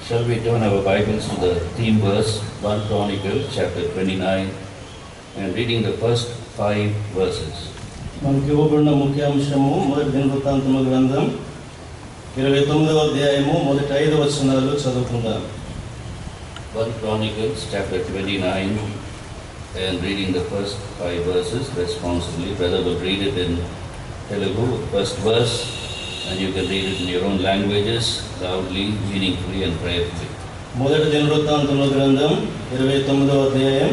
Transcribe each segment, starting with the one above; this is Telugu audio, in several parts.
Shall we turn our Bibles to the theme verse, 1 Chronicles chapter 29, and reading the first 5 verses. మనకి ఇవ్వబడిన ముఖ్యాంశము మొదటి దినవృత్తాంతముల గ్రంథం 29వ అధ్యాయము మొదటి 5 వచనాలు చదువుకుందాం. 1 Chronicles chapter 29 and reading the first 5 verses responsibly. Brother will read it in Telugu, first verse, and you can read it in your own languages, loudly, meaningfully and prayerfully. మొదటి దినవృత్తాంతముల గ్రంథం 29వ అధ్యాయం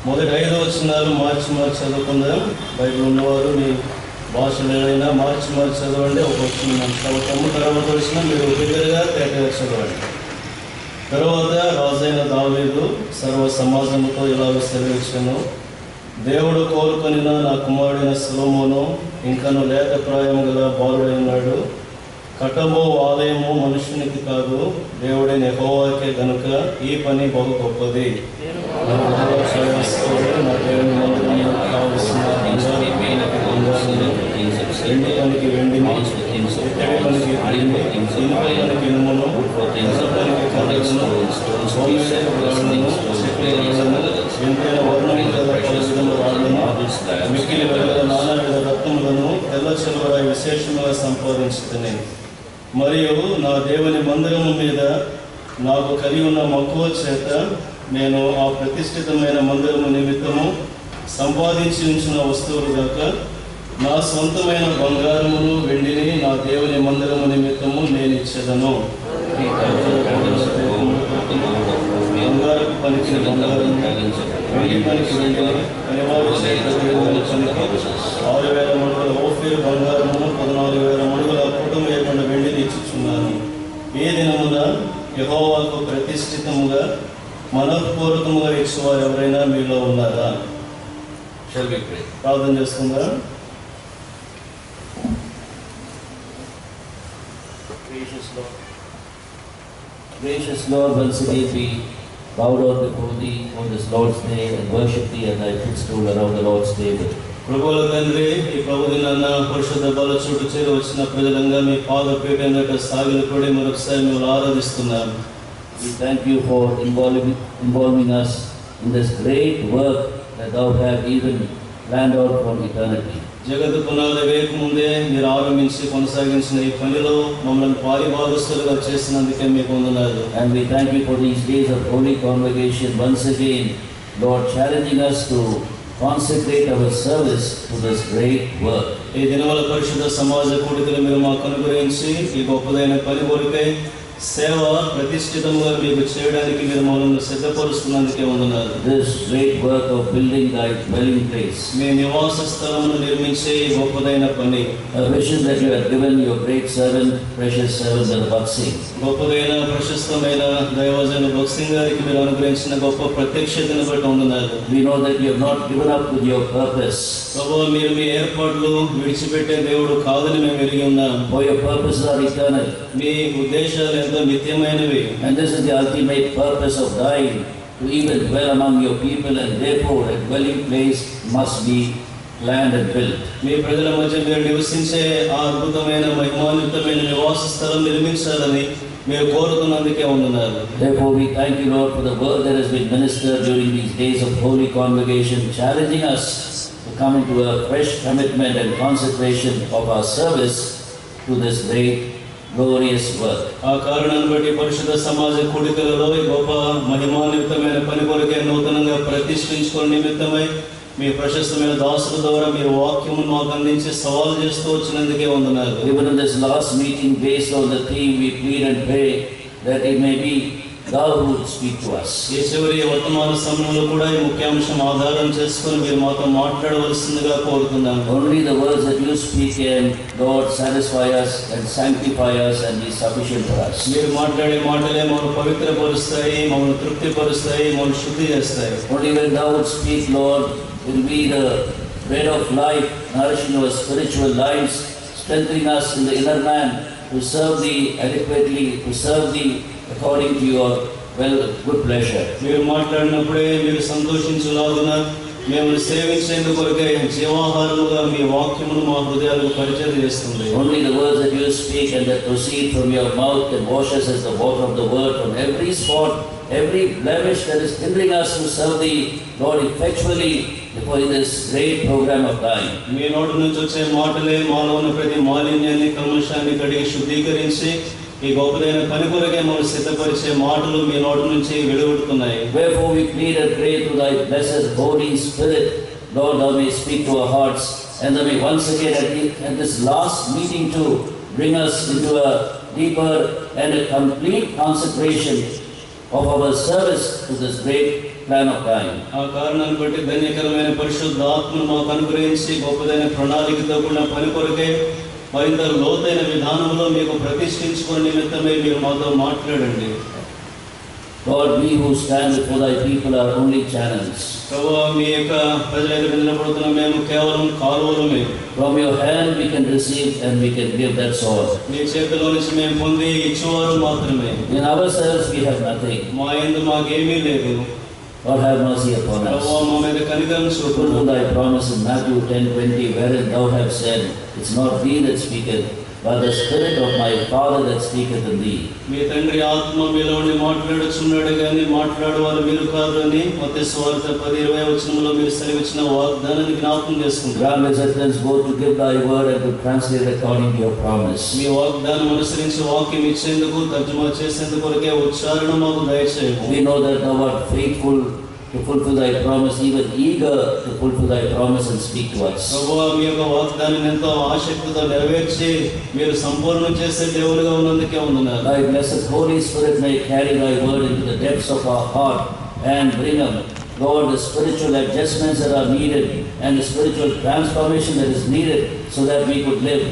మొదటి 5 వచనాలు మార్చి చదువుకుందాం. బైబిల్ ఉన్నవారు మీ భాషలు ఏదైనా మార్చి చదవండి. ఒక వచనం చదువుతాము, తర్వాత వచ్చిన మీరు బిగ్గరగా తేటగా చదవండి. తర్వాత రాజైన దావీదు సర్వ సమాజముతో ఇలాగ సెలవిచ్చెను. దేవుడు కోరుకొనిన నా కుమారుడైన సొలొమోను ఇంకను లేత ప్రాయం గల బాలుడైనాడు. కట్టబో ఆలయము మనుషునికి కాదు, దేవుడైన యెహోవాకే గనుక ఈ పని బహు గొప్పది. నా దేవుని మందిరమునకు కావలసిన వెండి పనికి వెండిని, ఇత్తడి పనికి ఇత్తడిని, ఇనుప పనికి ఇనుమును, పనికి కర్రలను, ఎంతైన వర్ణము గల పరిశుద్ధ రాళ్ళను, మిక్కిలి వెలుగల నానావిధ రత్నములను తెల్ల చిల్వర విశేషముగా సంపాదించుతుంది. మరియు నా దేవుని మందిరము మీద నాకు కలిగి ఉన్న మక్కువ చేత నేను ఆ ప్రతిష్ఠితమైన మందిరము నిమిత్తము సంపాదించి ఉంచిన వస్తువులు గాక నా సొంతమైన బంగారమును వెండిని నా దేవుని మందిరము నిమిత్తము నేను ఇచ్చేదను. బంగారపు పనికి బంగారం, వెండి పనికి వెండిని, పనివారు పనికి 6,000 మడుగుల ఓఫీర్ బంగారమును 14,000 మడుగుల పుటం వేయకుండా వెండిని ఇచ్చుచున్నాను. ఏ దినమున యెహోవాకు ప్రతిష్ఠితముగా మనఃపూర్వకముగా ఇచ్చేవారు ఎవరైనా మీలో ఉన్నారా? ప్రార్థన చేసుకుందాం. Gracious Lord, once again we bow down before Thee on this Lord's Day and worship Thee at Thy footstool around the Lord's table. ప్రభువుల తండ్రి, ఈ ప్రభుదినాన్న పరిశుద్ధ బల చుట్టూ చేరి వచ్చిన ప్రజలంగా మీ పాదపీఠం యొక్క సాగిల కూడా మరొకసారి మేము ఆరాధిస్తున్నాం. We thank You for involving us in this great work that Thou have even planned out from eternity. జగత్తు పునాది వేయక ముందే మీరు ఆరంభించి కొనసాగించిన ఈ పనిలో మమ్మల్ని పారిభాగస్తులుగా చేసినందుకే మీకు వందనాలు. And we thank You for these days of holy convocation, once again, Lord, challenging us to consecrate our service to this great work. ఈ దినముల పరిశుద్ధ సమాజ కూడికలు మీరు మాకు అనుగ్రహించి ఈ గొప్పదైన పని కొరకై సేవ ప్రతిష్ఠితంగా మీకు చేయడానికి మీరు మమ్మల్ని సిద్ధపరుస్తున్నందుకే వందనాలు. This great work of building Thy dwelling place, మీ నివాస స్థలమును నిర్మించే ఈ గొప్పదైన పని, a vision that You have given Your great servant, precious servant Bhagat Singh. గొప్పదైన ప్రశస్తమైన దైవజన భగత్ సింగ్ గారికి మీరు అనుగ్రహించిన గొప్ప ప్రత్యక్షతను బట్టి వందనాలు. We know that You have not given up with Your purpose. ప్రభువా, మీరు మీ ఏర్పాట్లు విడిచిపెట్టే దేవుడు కాదని మేము ఎరిగి ఉన్నాం. For Your purposes are eternal. మీ ఉద్దేశాలు ఎంతో నిత్యమైనవి. And this is the ultimate purpose of Thine, to even dwell among Your people, and therefore a dwelling place must be planned and built. మీ ప్రజల మధ్య మీరు నివసించే ఆ అద్భుతమైన మహిమాన్వితమైన నివాస స్థలం నిర్మించాలని మీరు కోరుతున్నందుకే వందనాలు. Therefore we thank You, Lord, for the word that has been ministered during these days of holy convocation, challenging us to come into a fresh commitment and consecration of our service to this great glorious work. ఆ కారణాన్ని బట్టి పరిశుద్ధ సమాజ కూడికలలో ఈ గొప్ప మహిమాన్వితమైన పని కొరకే నూతనంగా ప్రతిష్ఠించుకునే నిమిత్తమై మీ ప్రశస్తమైన దాసుల ద్వారా మీరు వాక్యమును మాకు అందించి సవాలు చేస్తూ వచ్చినందుకే వందనాలు. Even in this last meeting, based on the theme, we plead and pray that it may be Thou who would speak to us. ఈ చివరి వర్తమాన సమయంలో కూడా ఈ ముఖ్యాంశం ఆధారం చేసుకుని మీరు మాతో మాట్లాడవలసిందిగా కోరుతున్నాను. Only the words that You speak can, Lord, satisfy us and sanctify us and be sufficient for us. మీరు మాట్లాడే మాటలే మమ్మల్ని పవిత్రపరుస్తాయి, మమ్మల్ని తృప్తిపరుస్తాయి, మమ్మల్ని శుద్ధి చేస్తాయి. Only when Thou would speak, Lord, will be the bread of life, nourishing our spiritual lives, strengthening us in the inner man to serve Thee adequately, to serve Thee according to Your good pleasure. మీరు మాట్లాడినప్పుడే మీరు సంతోషించులాగున మేము సేవించేందుకు కొరకే జీవాహారముగా మీ వాక్యమును మా హృదయాలకు పరిచయం చేస్తుంది. Only the words that you speak and that proceed from your mouth can wash us as the water of the word from every spot, every blemish that is hindering us to serve thee, Lord, effectually before in this great program of thine. మీ నోటి నుంచి వచ్చే మాటలే మాలో ఉన్న ప్రతి మాలిన్యాన్ని కల్మషాన్ని కడిగి శుద్ధీకరించి ఈ గొప్పదైన పని కొరకే మనం సిద్ధపరిచే మాటలు మీ నోటి నుంచి వెలువడుతున్నాయి. Wherefore we plead and pray to thy blessed Holy Spirit, Lord, thou may speak to our hearts, and thou may once again at this last meeting to bring us into a deeper and a complete consecration of our service to this great plan of thine. ఆ కారణాన్ని బట్టి ధన్యకరమైన పరిశుద్ధాత్మను మాకు అనుగ్రహించి గొప్పదైన ప్రణాళికతో కూడిన పని కొరకే మరింత లోతైన విధానంలో మీకు ప్రతిష్ఠించుకునే నిమిత్తమే మీరు మాతో మాట్లాడండి. Lord, we who stand before thy people are only channels. ప్రభువా, మీ యొక్క ప్రజల ఎదుట నిలబడుతున్న మేము కేవలం కాలువలమే. From your hand we can receive and we can give, that's all. మీ చేతిలో నుంచి మేము పొంది ఇచ్చేవారు మాత్రమే. In ourselves we have nothing. మా యందు మాకేమీ లేదు. Lord, have mercy upon us. ప్రభువా, మా మీద కనికరం చూపు. Fulfill thy promise in Matthew 10:20, wherein thou hast said, it's not thee that speaketh, but the Spirit of my Father that speaketh in thee. మీ తండ్రి ఆత్మ మీలో ఉండి మాట్లాడుచున్నాడు కానీ మాట్లాడేవారు మీరు కాదు అని మత్తయి సువార్త 10:20 వచనంలో మీరు సెలవిచ్చిన వాగ్దానాన్ని జ్ఞాపకం చేసుకుంటారు. Grant us utterance both to give thy word and to translate according to your promise. మీ వాగ్దానం అనుసరించి వాక్యం ఇచ్చేందుకు తర్జుమా చేసేందుకు కొరకే ఉచ్చారణ మాకు దయచేయము. We know that thou art faithful to fulfill thy promise, even eager to fulfill thy promise and speak to us. ప్రభువా, మీ యొక్క వాగ్దానాన్ని ఎంతో ఆసక్తితో నెరవేర్చి మీరు సంపూర్ణం చేసే దేవునిగా ఉన్నందుకే వందనాలు. Thy blessed Holy Spirit may carry thy word into the depths of our heart and bring up, Lord, the spiritual adjustments that are needed and the spiritual transformation that is needed so that we could live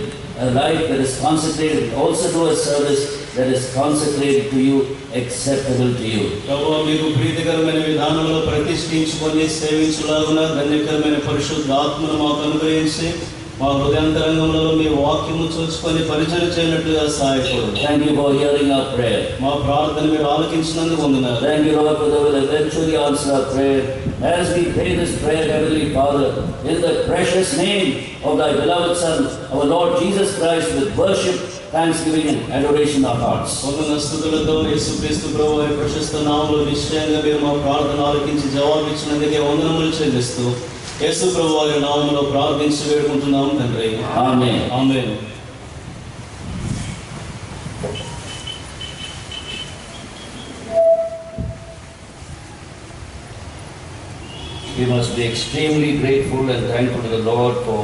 a life that is consecrated, also do a service that is consecrated to you, acceptable to you. ప్రభువా, మీకు ప్రీతికరమైన విధానంలో ప్రతిష్ఠించుకొని సేవించులాగున ధన్యకరమైన పరిశుద్ధాత్మను మాకు అనుగ్రహించి మా హృదయాంతరంగంలో మీ వాక్యము చూసుకొని పరిచయం చేయనట్లుగా సహాయపడండి. Thank you for hearing our prayer. మా ప్రార్థన మీరు ఆలకించినందుకు వందనాలు. Thank you, Lord, for thou will eventually answer our prayer. As we pray this prayer, Heavenly Father, in the precious name of thy beloved Son, our Lord Jesus Christ, with worship, thanksgiving and adoration in our hearts. వందన స్తుతులతో యేసుక్రీస్తు ప్రభువు వారి ప్రశస్త నామములో నిశ్చయంగా మీరు మా ప్రార్థన ఆలకించి జవాబిచ్చినందుకే వందనములు చెల్లిస్తూ యేసు ప్రభువు వారి నామములో ప్రార్థించి వేడుకుంటున్నాం తండ్రి. Amen. Amen. We must be extremely grateful and thankful to the Lord for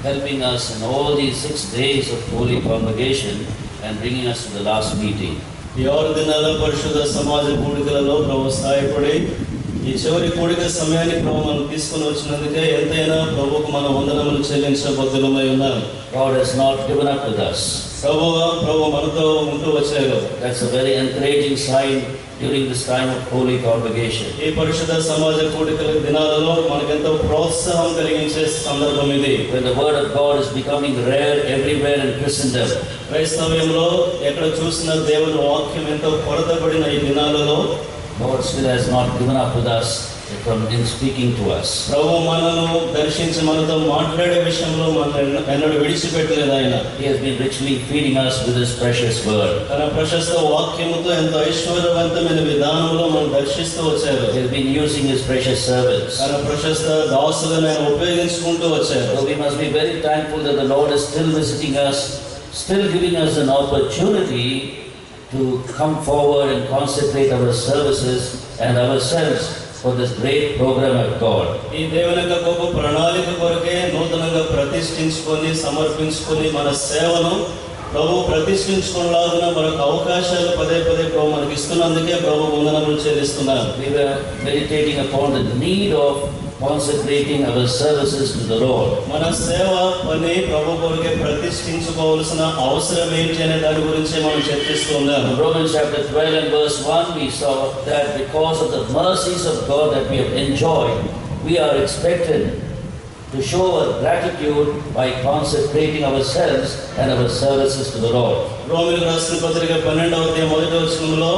helping us in all these 6 days of Holy Convocation and bringing us to the last meeting. ఈ 6 దినాల పరిశుద్ధ సమాజ కూడికలలో ప్రభు సహాయపడి ఈ చివరి కూడిక సమయాన్ని ప్రభు మనం తీసుకుని వచ్చినందుకే ఎంతైనా ప్రభుకు మన వందనములు చెల్లించబద్ధులమై ఉన్నాం. God has not given up with us. ప్రభు మనతో ఉంటూ వచ్చారు. That's a very encouraging sign during this time of Holy Convocation. ఈ పరిశుద్ధ సమాజ కూడికల దినాలలో మనకెంతో ప్రోత్సాహం కలిగించే సందర్భం ఇది. When the word of God is becoming rare everywhere in Christendom. క్రైస్తవ్యంలో ఎక్కడ చూసినా దేవుని వాక్యం ఎంతో కొరతబడిన ఈ దినాలలో God still has not given up with us in speaking to us. ప్రభు మనను దర్శించి మనతో మాట్లాడే విషయంలో మనల్ని ఎన్నడూ విడిచిపెట్టలేదు ఆయన. He has been richly feeding us with his precious word. తన ప్రశస్త వాక్యముతో ఎంతో ఐశ్వర్యవంతమైన విధానంలో మనం దర్శిస్తూ వచ్చారు. He has been using his precious servants. తన ప్రశస్త దాసులను ఆయన ఉపయోగించుకుంటూ వచ్చారు. So we must be very thankful that the Lord is still visiting us, still giving us an opportunity to come forward and consecrate our services and ourselves for this great program of God. ఈ దేవుని యొక్క గొప్ప ప్రణాళిక కొరకే నూతనంగా ప్రతిష్ఠించుకొని సమర్పించుకొని మన సేవను ప్రభు ప్రతిష్ఠించుకునేలాగున మనకు అవకాశాలు పదే పదే ప్రభు మనకి ఇస్తున్నందుకే ప్రభు వందనములు చెల్లిస్తున్నాను. We were meditating upon the need of consecrating our services to the Lord. మన సేవ పని ప్రభు కొరకే ప్రతిష్ఠించుకోవాల్సిన అవసరం ఏంటి అనే దాని గురించి మనం చర్చిస్తూ ఉన్నాం. In Romans chapter 12 and verse 1 we saw that because of the mercies of God that we have enjoyed, we are expected to show our gratitude by consecrating ourselves and our services to the Lord. రోమీయులకు రాసిన పత్రిక 12వ అధ్యాయం 1వ వచనంలో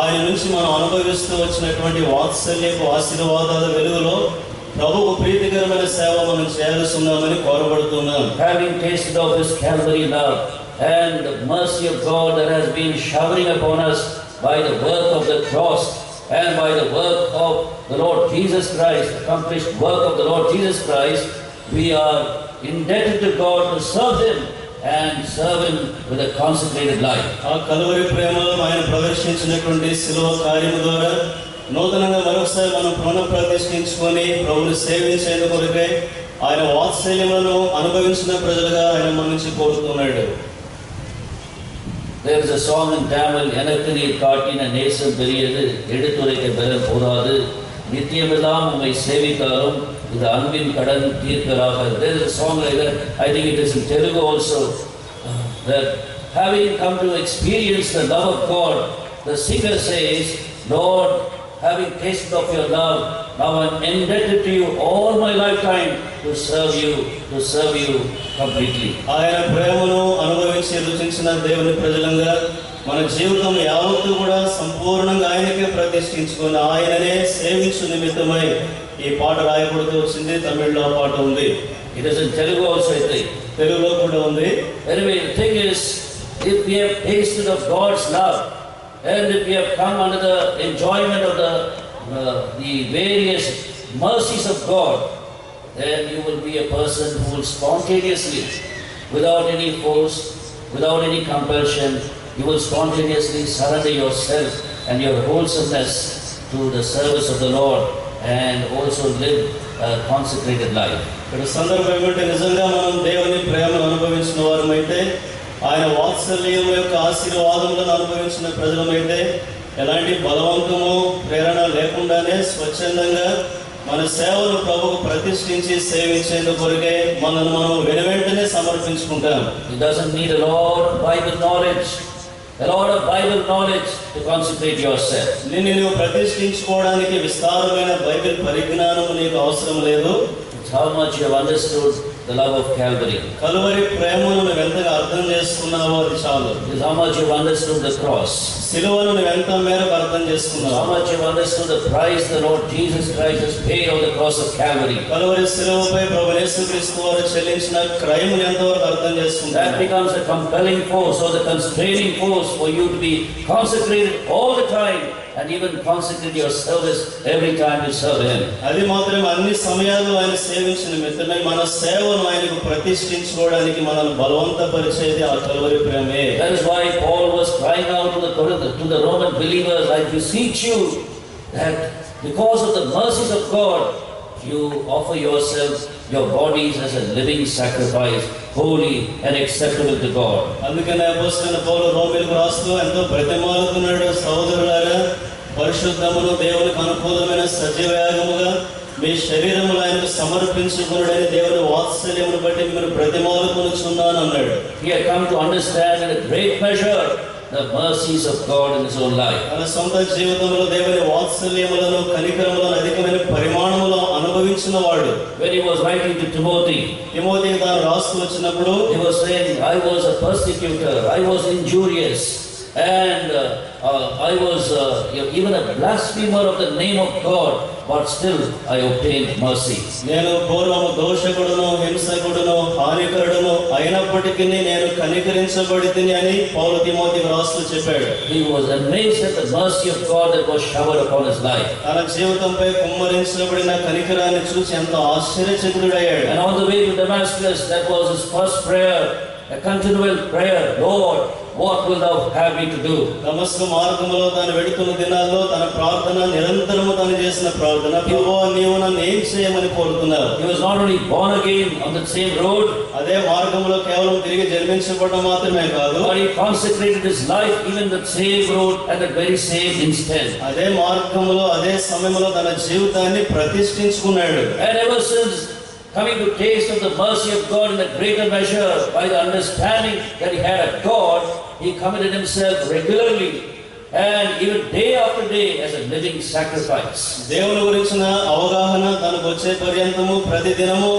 ఆయన నుంచి మనం అనుభవిస్తూ వచ్చినటువంటి వాత్సల్యపు ఆశీర్వాదాల వెలుగులో ప్రభువు ప్రీతికరమైన సేవ మనం చేయాల్సి ఉన్నామని కోరబడుతున్నాం. Having tasted of His Calvary love and the mercy of God that has been showering upon us by the work of the cross and by the work of the Lord Jesus Christ, accomplished work of the Lord Jesus Christ, we are indebted to God to serve Him and serve Him with a consecrated life. ఆ కల్వరి ప్రేమలో ఆయన ప్రదర్శించినటువంటి శిలువ కార్యము ద్వారా నూతనంగా మరొకసారి మనం పునఃప్రతిష్ఠించుకొని ప్రభువుని సేవించేందుకు కొరకై ఆయన వాత్సల్యములను అనుభవించిన ప్రజలుగా ఆయన మన నుంచి కోరుతున్నాడు. There is a song in Tamil, எனக்கனே காட்டின நேசம் பெரியது எடுத்துரைக்க பெறல் போதாது நித்தியமெல்லாம் உம்மை சேவித்தாலும் இது அன்பின் கடன் தீர்க்கலாக. There is a song like that. I think it is in Telugu also. That having come to experience the love of God, the singer says, Lord, having tasted of your love, now I am indebted to you all my lifetime to serve you completely. ఆయన ప్రేమను అనుభవించి రుచించిన దేవుని ప్రజలంగా మన జీవితం యావత్తు కూడా సంపూర్ణంగా ఆయనకే ప్రతిష్ఠించుకొని ఆయననే సేవించు నిమిత్తమై ఈ పాట రాయబడుతూ వచ్చింది. తమిళ్లో ఆ పాట ఉంది. It is in Telugu also, I think. తెలుగులో కూడా ఉంది. Anyway, the thing is, if we have tasted of God's love, and if we have come under the enjoyment of the various mercies of God, then you will be a person who will spontaneously, without any force, without any compulsion, you will spontaneously surrender yourself and your wholesomeness to the service of the Lord and also live a consecrated life. ఇక్కడ సందర్భం ఏమిటంటే నిజంగా మనం దేవుని ప్రేమను అనుభవించిన వారమైతే, ఆయన వాత్సల్యం యొక్క ఆశీర్వాదములను అనుభవించిన ప్రజలమైతే ఎలాంటి బలవంతము ప్రేరణ లేకుండానే స్వచ్ఛందంగా మన సేవను ప్రభువుకు ప్రతిష్ఠించి సేవించేందుకు కొరకే మనల్ని మనం వెనువెంటనే సమర్పించుకుంటాం. It doesn't need a lot of Bible knowledge to consecrate yourself. నిన్ను ప్రతిష్ఠించుకోవడానికి విస్తారమైన బైబిల్ పరిజ్ఞానం నీకు అవసరం లేదు. It's how much you have understood the love of Calvary. Calvary ప్రేమను నువ్వు ఎంతగా అర్థం చేసుకున్నావో అది చాలు. It's how much you have understood the cross. సిలువను నువ్వు ఎంత మేరకు అర్థం చేసుకున్నావు. How much you have understood the price the Lord Jesus Christ has paid on the cross of Calvary. Calvary సిలువపై ప్రభువు యేసుక్రీస్తు వారు చెల్లించిన క్రయమును ఎంతవరకు అర్థం చేసుకున్నావు. That becomes a compelling force or the constraining force for you to be consecrated all the time and even consecrate your service every time you serve Him. అది మాత్రమే అన్ని సమయాల్లో ఆయన సేవించిన నిమిత్తమై మన సేవను ఆయనకు ప్రతిష్ఠించుకోవడానికి మనల్ని బలవంతపరిచేది ఆ కల్వరి ప్రేమే. That is why Paul was crying out to the Roman believers, I beseech you that because of the mercies of God, you offer yourselves, your bodies as a living sacrifice, holy and acceptable to God. అందుకనే అపోస్తలుడైన పౌలు రోమీయులకు రాస్తూ ఎంతో బ్రతిమాలుతున్నాడు, సహోదరులారా, పరిశుద్ధమును దేవునికి అనుకూలమైన సజీవయాగముగా మీ శరీరమును ఆయనకు సమర్పించుకున్నాడని దేవుని వాత్సల్యమును బట్టి మిమ్మల్ని బ్రతిమాలుకొనుచున్నాను అన్నాడు. He had come to understand in a great measure the mercies of God in his own life. తన సొంత జీవితంలో దేవుని వాత్సల్యములను కనికరములను అధికమైన పరిమాణములో అనుభవించిన వాడు. When he was writing to Timothy, తిమోతికి తాను రాస్తూ వచ్చినప్పుడు he was saying, I was a persecutor, I was injurious, and I was even a blasphemer of the name of God, but still I obtained mercy. నేను పూర్వము దోషకుడును, హింసకుడును, హానికరుడును అయినప్పటికీ నేను కనికరించబడితిని అని పౌలు తిమోతికి రాస్తూ చెప్పాడు. He was amazed at the mercy of God that was showered upon his life. తన జీవితంపై కుమ్మరించబడిన కనికరాన్ని చూసి ఎంతో ఆశ్చర్యచకితుడయ్యాడు. And on the way to Damascus, that was his first prayer, a continual prayer, Lord, what will thou have me to do? దమస్కు మార్గములో తాను వెడుతున్న దినాల్లో తన ప్రార్థన నిరంతరము తాను చేసిన ప్రార్థన, ప్రభువా నీవు నన్ను ఏం చేయమని కోరుతున్నావు. He was not only born again on the same road, అదే మార్గంలో కేవలం తిరిగి జన్మించబడడం మాత్రమే కాదు, but he consecrated his life even the same road at the very same instant. అదే మార్గంలో అదే సమయంలో తన జీవితాన్ని ప్రతిష్ఠించుకున్నాడు. And ever since coming to taste of the mercy of God in a greater measure by the understanding that he had a God, he committed himself regularly and even day after day as a living sacrifice. దేవుని గురించిన అవగాహన తనకు వచ్చే పర్యంతము ప్రతిదినము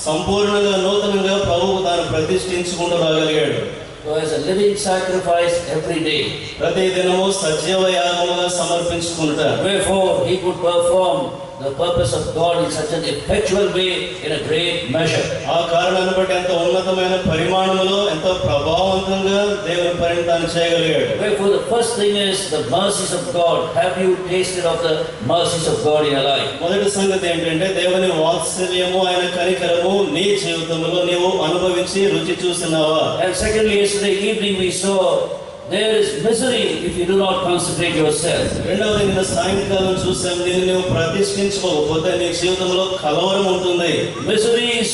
సంపూర్ణంగా నూతనంగా ప్రభువుకు తాను ప్రతిష్ఠించుకుంటూ రాగలిగాడు. So as a living sacrifice every day. ప్రతిదినము సజీవ యాగముగా సమర్పించుకుంటాడు. Wherefore he could perform the purpose of God in such an effectual way in a great measure. ఆ కారణాన్ని బట్టి ఎంతో ఉన్నతమైన పరిమాణములో ఎంతో ప్రభావవంతంగా దేవుని పనిని తాను చేయగలిగాడు. Therefore, the first thing is the mercies of God. Have you tasted of the mercies of God in your life? మొదటి సంగతి ఏంటంటే దేవుని వాత్సల్యము, ఆయన కనికరము నీ జీవితంలో నీవు అనుభవించి రుచి చూస్తున్నావా? And secondly, yesterday evening we saw there is misery if you do not consecrate yourself. రెండవది నిన్న సాయంకాలం చూసాం, నిన్ను నువ్వు ప్రతిష్ఠించుకోకపోతే నీ జీవితంలో కలవరం ఉంటుంది. Miseries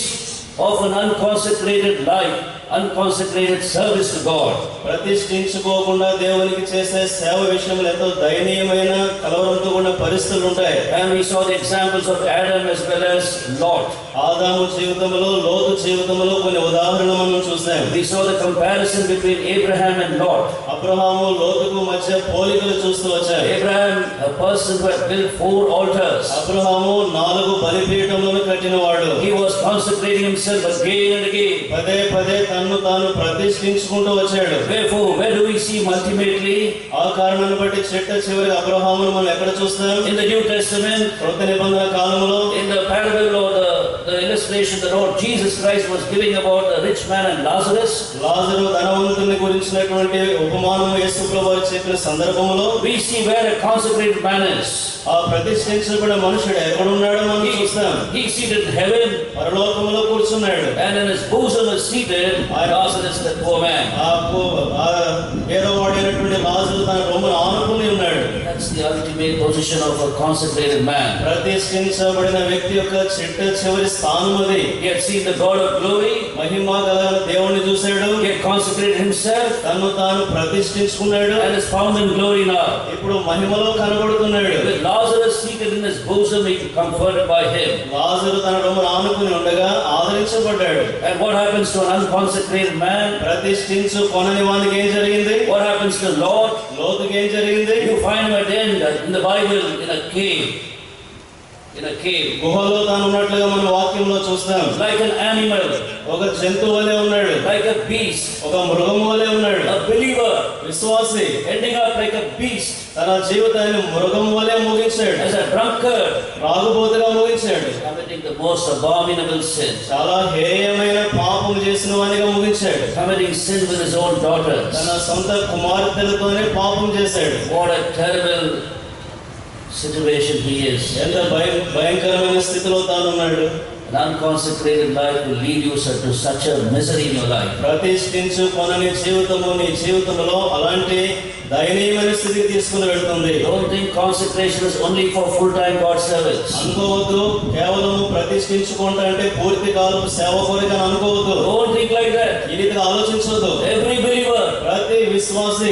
of an unconsecrated life, unconsecrated service to God. ప్రతిష్ఠించుకోకుండా దేవునికి చేసే సేవ విషయంలో ఎంతో దయనీయమైన కలవరంతో ఉన్న పరిస్థితులు ఉంటాయి. And we saw the examples of Adam as well as Lot. ఆదాము జీవితంలో, లోతు జీవితంలో కొన్ని ఉదాహరణలు మనం చూసాం. We saw the comparison between Abraham and Lot. Abraham లోతుకు మధ్య పోలికలు చూస్తూ వచ్చాయి. Abraham, a person who had built 4 altars. Abraham 4 బలిపీఠములను కట్టినవాడు. He was consecrating himself again and again. పదే పదే తన్ను తాను ప్రతిష్ఠించుకుంటూ వచ్చాడు. Therefore, where do we see him ultimately? ఆ కారణాన్ని బట్టి చివరి అబ్రహామును మనం ఎక్కడ చూస్తాం? In the New Testament, కొత్త నిబంధన కాలంలో, in the parable or the illustration the Lord Jesus Christ was giving about the rich man and Lazarus. లాజరు ధనవంతుని గురించినటువంటి ఉపమానము యేసు ప్రభువు చెప్పిన సందర్భంలో We see where a consecrated man is. ఆ ప్రతిష్ఠించబడిన మనుషుడు ఎక్కడ ఉన్నాడో మనం చూస్తాం. He is seated in heaven, పరలోకములో కూర్చున్నాడు. and in his bosom is seated Lazarus, the poor man. ఆ పేదవాడైనటువంటి లాజరు తన రొమ్మును ఆనుకుని ఉన్నాడు. That's the ultimate position of a consecrated man. ప్రతిష్ఠించబడిన వ్యక్తి యొక్క చివరి స్థానం అది. He had seen the God of glory. మహిమ గల దేవుణ్ణి చూశాడు. He had consecrated himself తను తాను ప్రతిష్ఠించుకున్నాడు. and is found in glory now. ఇప్పుడు మహిమలో కనబడుతున్నాడు. With Lazarus seated in his bosom, he was comforted by him. లాజరు తన రొమ్మును ఆనుకుని ఉండగా ఆదరించబడ్డాడు. And what happens to an unconsecrated man? ప్రతిష్ఠించు కొనని వానికి ఏం జరిగింది? What happens to Lot? లోతుకి ఏం జరిగింది? You find him at the end in the Bible in a cave. In a cave. గుహలో తాను ఉన్నట్లుగా మన వాక్యంలో చూస్తాం. Like an animal. ఒక జంతువు వలె ఉన్నాడు. Like a beast. ఒక మృగము వలె ఉన్నాడు. A believer. విశ్వాసి Ending up like a beast. తన జీవితాన్ని మృగం వలె ముగించాడు. As a drunkard. త్రాగుబోతుగా ముగించాడు. Committing the most abominable sin. చాలా హేయమైన పాపం చేసిన వానిగా ముగించాడు. Committing sin with his own daughters. తన సొంత కుమార్తెలతోనే పాపం చేశాడు. What a terrible situation he is. ఎంత భయంకరమైన స్థితిలో తాను ఉన్నాడు. An unconsecrated life will lead you to such a misery in your life. ప్రతిష్ఠించు కొనని జీవితము నీ జీవితంలో అలాంటి దయనీయమైన స్థితికి తీసుకుని వెళ్తుంది. Don't think consecration is only for full-time God service. అనుకోవద్దు కేవలం ప్రతిష్ఠించుకుంటా అంటే పూర్తి కాలం సేవ కొరకు అనుకోవద్దు. Don't think like that. ఈ రీతిగా ఆలోచించవద్దు. Every believer, ప్రతి విశ్వాసి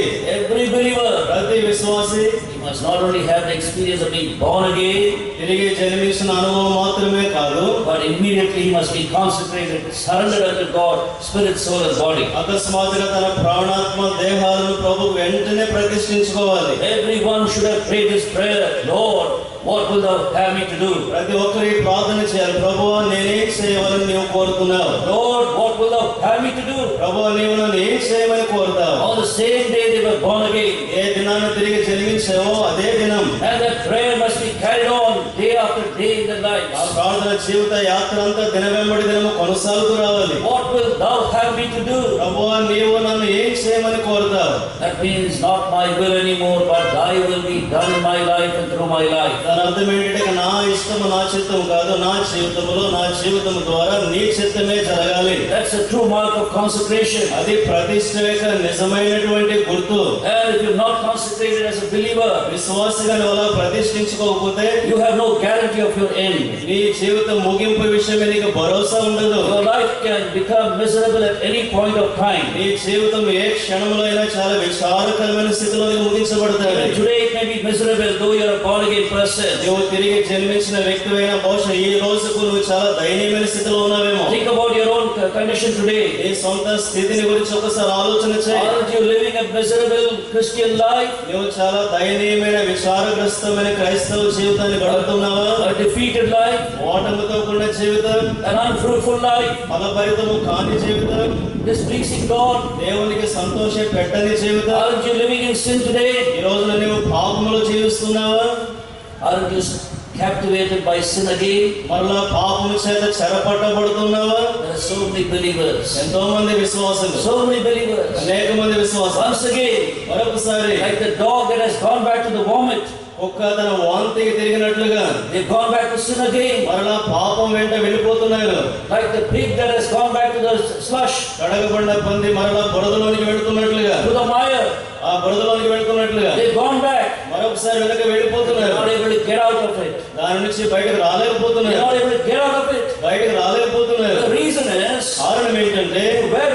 he must not only have the experience of being born again, తిరిగి జన్మించిన అనుభవం మాత్రమే కాదు, but immediately he must be consecrated, surrendered unto God, spirit, soul and body. అకస్మాత్తుగా తన ప్రాణాత్మ దేహాలను ప్రభువుకు వెంటనే ప్రతిష్ఠించుకోవాలి. Everyone should have prayed this prayer, Lord, what will thou have me to do? ప్రతి ఒక్కరి ప్రార్థన చేయాలి. ప్రభువా నేనేం చేయవాలని నీవు కోరుతున్నావు? Lord, what will thou have me to do? ప్రభువా నీవు నన్ను ఏం చేయమని కోరుతావు? On the same day they were born again. ఏ దినాన్ని తిరిగి జన్మించావో అదే దినం. And that prayer must be carried on day after day in their ఆ lives. ప్రార్థన జీవిత యాత్ర అంతా దినవెంబడి దినము కొనసాగుతూ రావాలి. What will thou have me to do? ప్రభువా నీవు నన్ను ఏం చేయమని కోరుతావు? That means not my will anymore, but thy will be done in my life and through my life. దాని అర్థం ఏంటంటే నా ఇష్టము నా చిత్తము కాదు, నా జీవితంలో నా జీవితం ద్వారా నీ చిత్తమే జరగాలి. That's a true mark of consecration. అది ప్రతిష్ఠ యొక్క నిజమైనటువంటి గుర్తు. And if you're not consecrated as a believer, విశ్వాసిగా నువ్వు అలా ప్రతిష్ఠించుకోకపోతే you have no guarantee of your end. నీ జీవితం ముగింపు విషయమే నీకు భరోసా ఉండదు. Your life can become miserable at any point of time. నీ జీవితం ఏ క్షణంలో అయినా చాలా విచారకరమైన స్థితిలో ముగించబడతాయి. Even today it may be miserable though you're a born again person. నువ్వు తిరిగి జన్మించిన వ్యక్తివైన బహుశా ఈ రోజుకు నువ్వు చాలా దయనీయమైన స్థితిలో ఉన్నావేమో. Think about your own condition today. నీ సొంత స్థితిని గురించి ఒకసారి ఆలోచన చేయి. Aren't you living a miserable Christian life? నువ్వు చాలా దయనీయమైన విచారగ్రస్తమైన క్రైస్తవ జీవితాన్ని గడుపుతున్నావా? A defeated life? ఓటమితో కూడిన జీవితం, An unfruitful life? ఫలభరితము కాని జీవితం, Displeasing God? దేవునికి సంతోష పెట్టని జీవితం. Aren't you living in sin today? ఈ రోజున నువ్వు పాపములో జీవిస్తున్నావా? Aren't you captivated by sin again? మరలా పాపము చేత చెరపట్టబడుతున్నావా? There are so many believers. ఎంతో మంది విశ్వాసులు, So many believers. అనేక మంది విశ్వాసులు Once again, మరొకసారి like the dog that has gone back to the vomit, కుక్క తన వాంతికి తిరిగినట్లుగా they've gone back to sin again. మరలా పాపం వెంట వెళ్ళిపోతున్నారు. Like the pig that has gone back to the slush, కడగబడిన పంది మరలా బురదలోనికి వెళుతున్నట్లుగా, to the mire. ఆ బురదలోనికి వెళుతున్నట్లుగా They've gone back. మరొకసారి వెనక They're వెళ్ళిపోతున్నారు. not able to get out of it. దాని నుంచి బయటకు They're రాలేకపోతున్నారు. not able to get out of it. బయటకు రాలేకపోతున్నారు. The reason is, కారణం ఏంటంటే where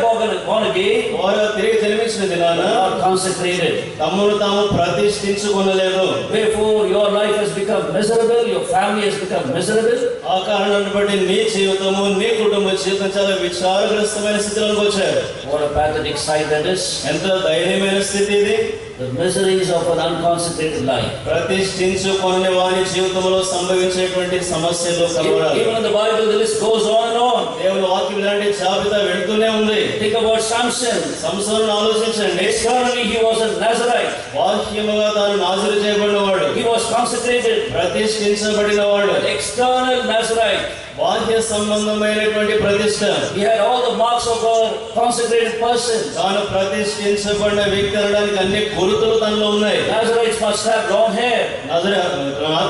born again, వారు తిరిగి జన్మించిన దినాన not consecrated. తమను తాము ప్రతిష్ఠించుకొనలేదు. Therefore, your life has become miserable, your family has become miserable. ఆ కారణాన్ని బట్టి నీ జీవితము, నీ కుటుంబ జీవితం చాలా విచారగ్రస్తమైన స్థితిలోకి వచ్చారు. What a pathetic sight that is. ఎంత దయనీయమైన స్థితి ఇది. The miseries of an unconsecrated life. ప్రతిష్ఠించుకొని వారి జీవితంలో సంభవించేటువంటి సమస్యలు కలవరాలు. Even in the Bible, the list goes on and on. దేవుని వాక్యం ఇలాంటి జాబితా వెళ్తూనే ఉంది. Think about Samson. సంసోనును ఆలోచించండి. Externally, he was a Nazarite. బాహ్యముగా తాను నాజరు చేయబడినవాడు, He was consecrated. ప్రతిష్ఠించబడినవాడు. External Nazarite. బాహ్య సంబంధమైనటువంటి ప్రతిష్ఠ. He had all the marks of a consecrated person. తాను ప్రతిష్ఠించబడిన వ్యక్తి అనడానికి అన్ని గుర్తులు తనలో ఉన్నాయి. Nazarites must have long hair.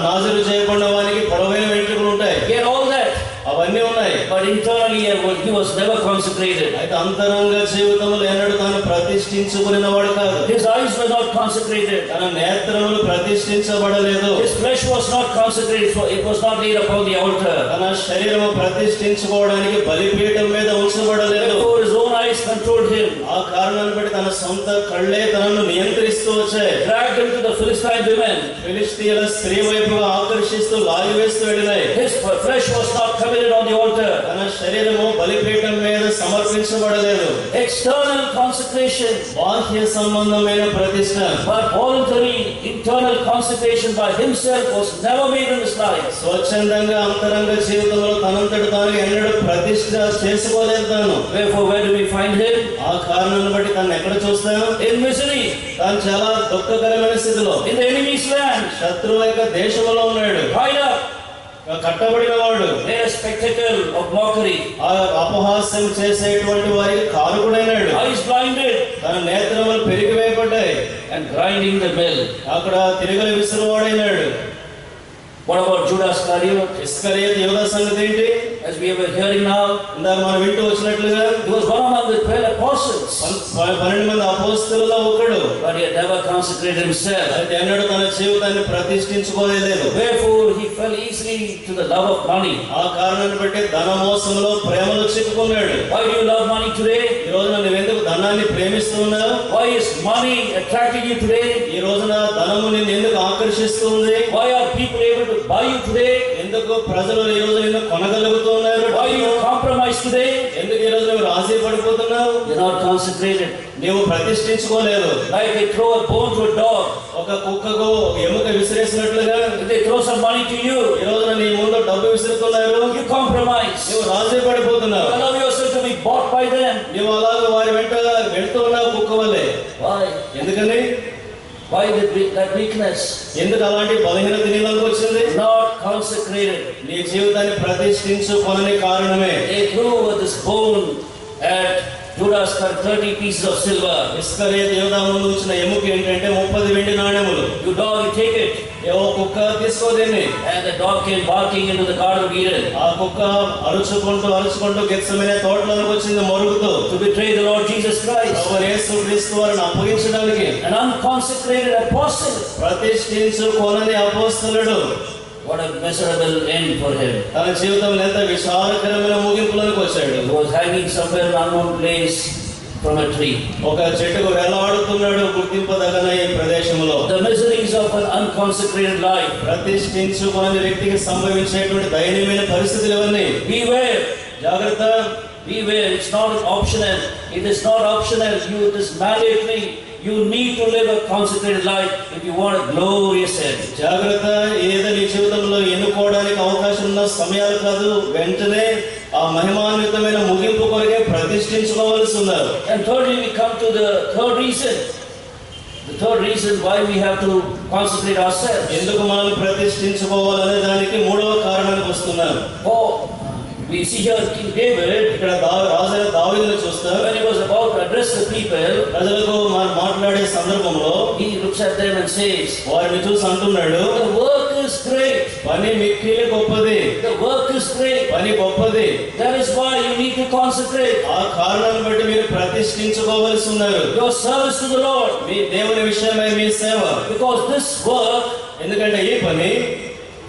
నాజరు చేయబడిన వానికి పొడవైన వెంట్రుకలు ఉంటాయి. He had all that. అవన్నీ ఉన్నాయి. But internally, he was never consecrated. అయితే అంతరంగ జీవితంలో ఎన్నడూ తాను ప్రతిష్ఠించుకునేవాడు కాదు. His eyes were not consecrated. తన నేత్రములు ప్రతిష్ఠించబడలేదు. His flesh was not consecrated, so it was not laid upon the altar. తన శరీరము ప్రతిష్ఠించుకోవడానికి బలిపీఠం మీద ఉంచబడలేదు. Therefore, his own eyes controlled him. ఆ కారణాన్ని బట్టి తన సొంత కళ్ళే తనను నియంత్రిస్తూ వచ్చాయి. Dragged him to the Philistine women. ఫిలిష్తీయుల స్త్రీ వైపుగా ఆకర్షిస్తూ లాగివేస్తూ వెళ్ళినాయి. His flesh was not committed on the altar. తన శరీరము బలిపీఠం మీద సమర్పించబడలేదు. External consecration, బాహ్య సంబంధమైన ప్రతిష్ఠ. but voluntary internal consecration by himself was never made in his life. స్వచ్ఛందంగా అంతరంగ జీవితంలో తనంతటి తాను ఎన్నడూ ప్రతిష్ఠ చేసుకోలేదు తాను. Therefore, where do we find him? ఆ కారణాన్ని బట్టి తను ఎక్కడ చూస్తాం? In misery, తాను చాలా దుఃఖకరమైన స్థితిలో, in the enemy's land, శత్రువుల యొక్క దేశంలో ఉన్నాడు. tied up, కట్టబడిన వాడు, a spectacle of mockery, ఆ అపహాస్యం చేసేటువంటి వారికి కారకుడైనాడు. eyes blinded, తన నేత్రములు పెరిగివేయబడ్డాయి. and grinding the mill. అక్కడ తిరగలి విసురువాడైనాడు. What about Judas Iscariot? ఇస్కరియోతు యూదా సంగతి ఏంటి? As we were hearing now, ఇందాక మనం వింటూ వచ్చినట్లుగా he was one among the 12 apostles, 12 మంది అపోస్తలుల్లో ఒకడు. but he had never consecrated himself. అయితే ఎన్నడూ తన జీవితాన్ని ప్రతిష్ఠించుకోలేదు. Therefore, he fell easily to the love of money. ఆ కారణాన్ని బట్టి ధన మోసంలో ప్రేమలో చిక్కుకున్నాడు. Why do you love money today? ఈ రోజున నువ్వెందుకు ధనాన్ని ప్రేమిస్తున్నావు? Why is money attracting you today? ఈ రోజున ధనము నిన్ను ఎందుకు ఆకర్షిస్తుంది? Why are people able to buy you today? ఎందుకు ప్రజలు ఈ రోజు నిన్ను కొనగలుగుతున్నారు? Why do you compromise today? ఎందుకు ఈ రోజు నువ్వు రాజీ పడిపోతున్నావు? You're not consecrated. నీవు ప్రతిష్ఠించుకోలేదు. Like they throw a bone to a dog. ఒక కుక్కకు ఎముక విసిరేసినట్లుగా If they throw some money to you, ఈ రోజున నీ ముందు డబ్బు విసురుతున్నారు. you compromise. నువ్వు రాజీ పడిపోతున్నావు. You allow yourself to be bought by them. నువ్వు అలాగ వారి వెంట వెళ్తూ ఉన్నావు కుక్క వల్లే. Why? ఎందుకని? Why that weakness? ఎందుకు అలాంటి బలహీనత నీలోకి వచ్చింది? Not consecrated. నీ జీవితాన్ని ప్రతిష్ఠించుకొనని కారణమే. They threw this bone at Judas for 30 pieces of silver. ఇస్కరియోతు యూదా ముందు ఉంచిన ఎముక ఏంటంటే 30 వెండి నాణెములు. You dog, you take it. ఏవో కుక్క తీసుకో దీన్ని. And the dog came barking into the Garden of Eden. ఆ కుక్క అరుచుకుంటూ గెత్సెమనే తోటలోకి వచ్చింది మొరుగుతూ. To betray the Lord Jesus Christ. ప్రభువైన యేసుక్రీస్తు వారిని అప్పగించడానికి. An unconsecrated apostle. ప్రతిష్ఠించుకొనని అపోస్తలుడు. What a miserable end for him. తన జీవితంలో ఎంత విశాలకరమైన ముగింపులోకి వచ్చాడు. He was hanging somewhere in an unknown place from a tree. ఒక చెట్టుకు వేలాడుతున్నాడు గుర్తింపదగిన ఈ ప్రదేశంలో. The miseries of an unconsecrated life. ప్రతిష్ఠించుకొనని వ్యక్తికి సంభవించేటువంటి దయనీయమైన పరిస్థితులు ఇవన్నీ. Beware. జాగ్రత్త. Beware. It's not optional. It is not optional. It is mandatory. You need to live a consecrated life if you want a glorious end. జాగ్రత్త. ఏదో నీ జీవితంలో ఎన్నుకోవడానికి అవకాశం ఉన్న సమయాలు కాదు, వెంటనే ఆ మహిమాన్వితమైన ముగింపు కొరకే ప్రతిష్ఠించుకోవాల్సి ఉన్నారు. And thirdly, we come to the third reason. The third reason why we have to consecrate ourselves. ఎందుకు మనం ప్రతిష్ఠించుకోవాలనే దానికి మూడవ కారణానికి వస్తున్నారు. Oh, we see here King David, ఇక్కడ రాజైన దావీదును చూస్తాం. when he was about to address the people, ప్రజలకు మాట్లాడే సందర్భంలో he looks at them and says, వారిని చూసి అంటున్నాడు, the work is great. పని మిక్కిలి గొప్పది. The work is great. పని గొప్పది. That is why you need to consecrate. ఆ కారణాన్ని బట్టి మీరు ప్రతిష్ఠించుకోవాల్సి ఉన్నారు. Your service to the Lord. మీ దేవుని విషయమై మీ సేవ. Because this work ఎందుకంటే ఈ పని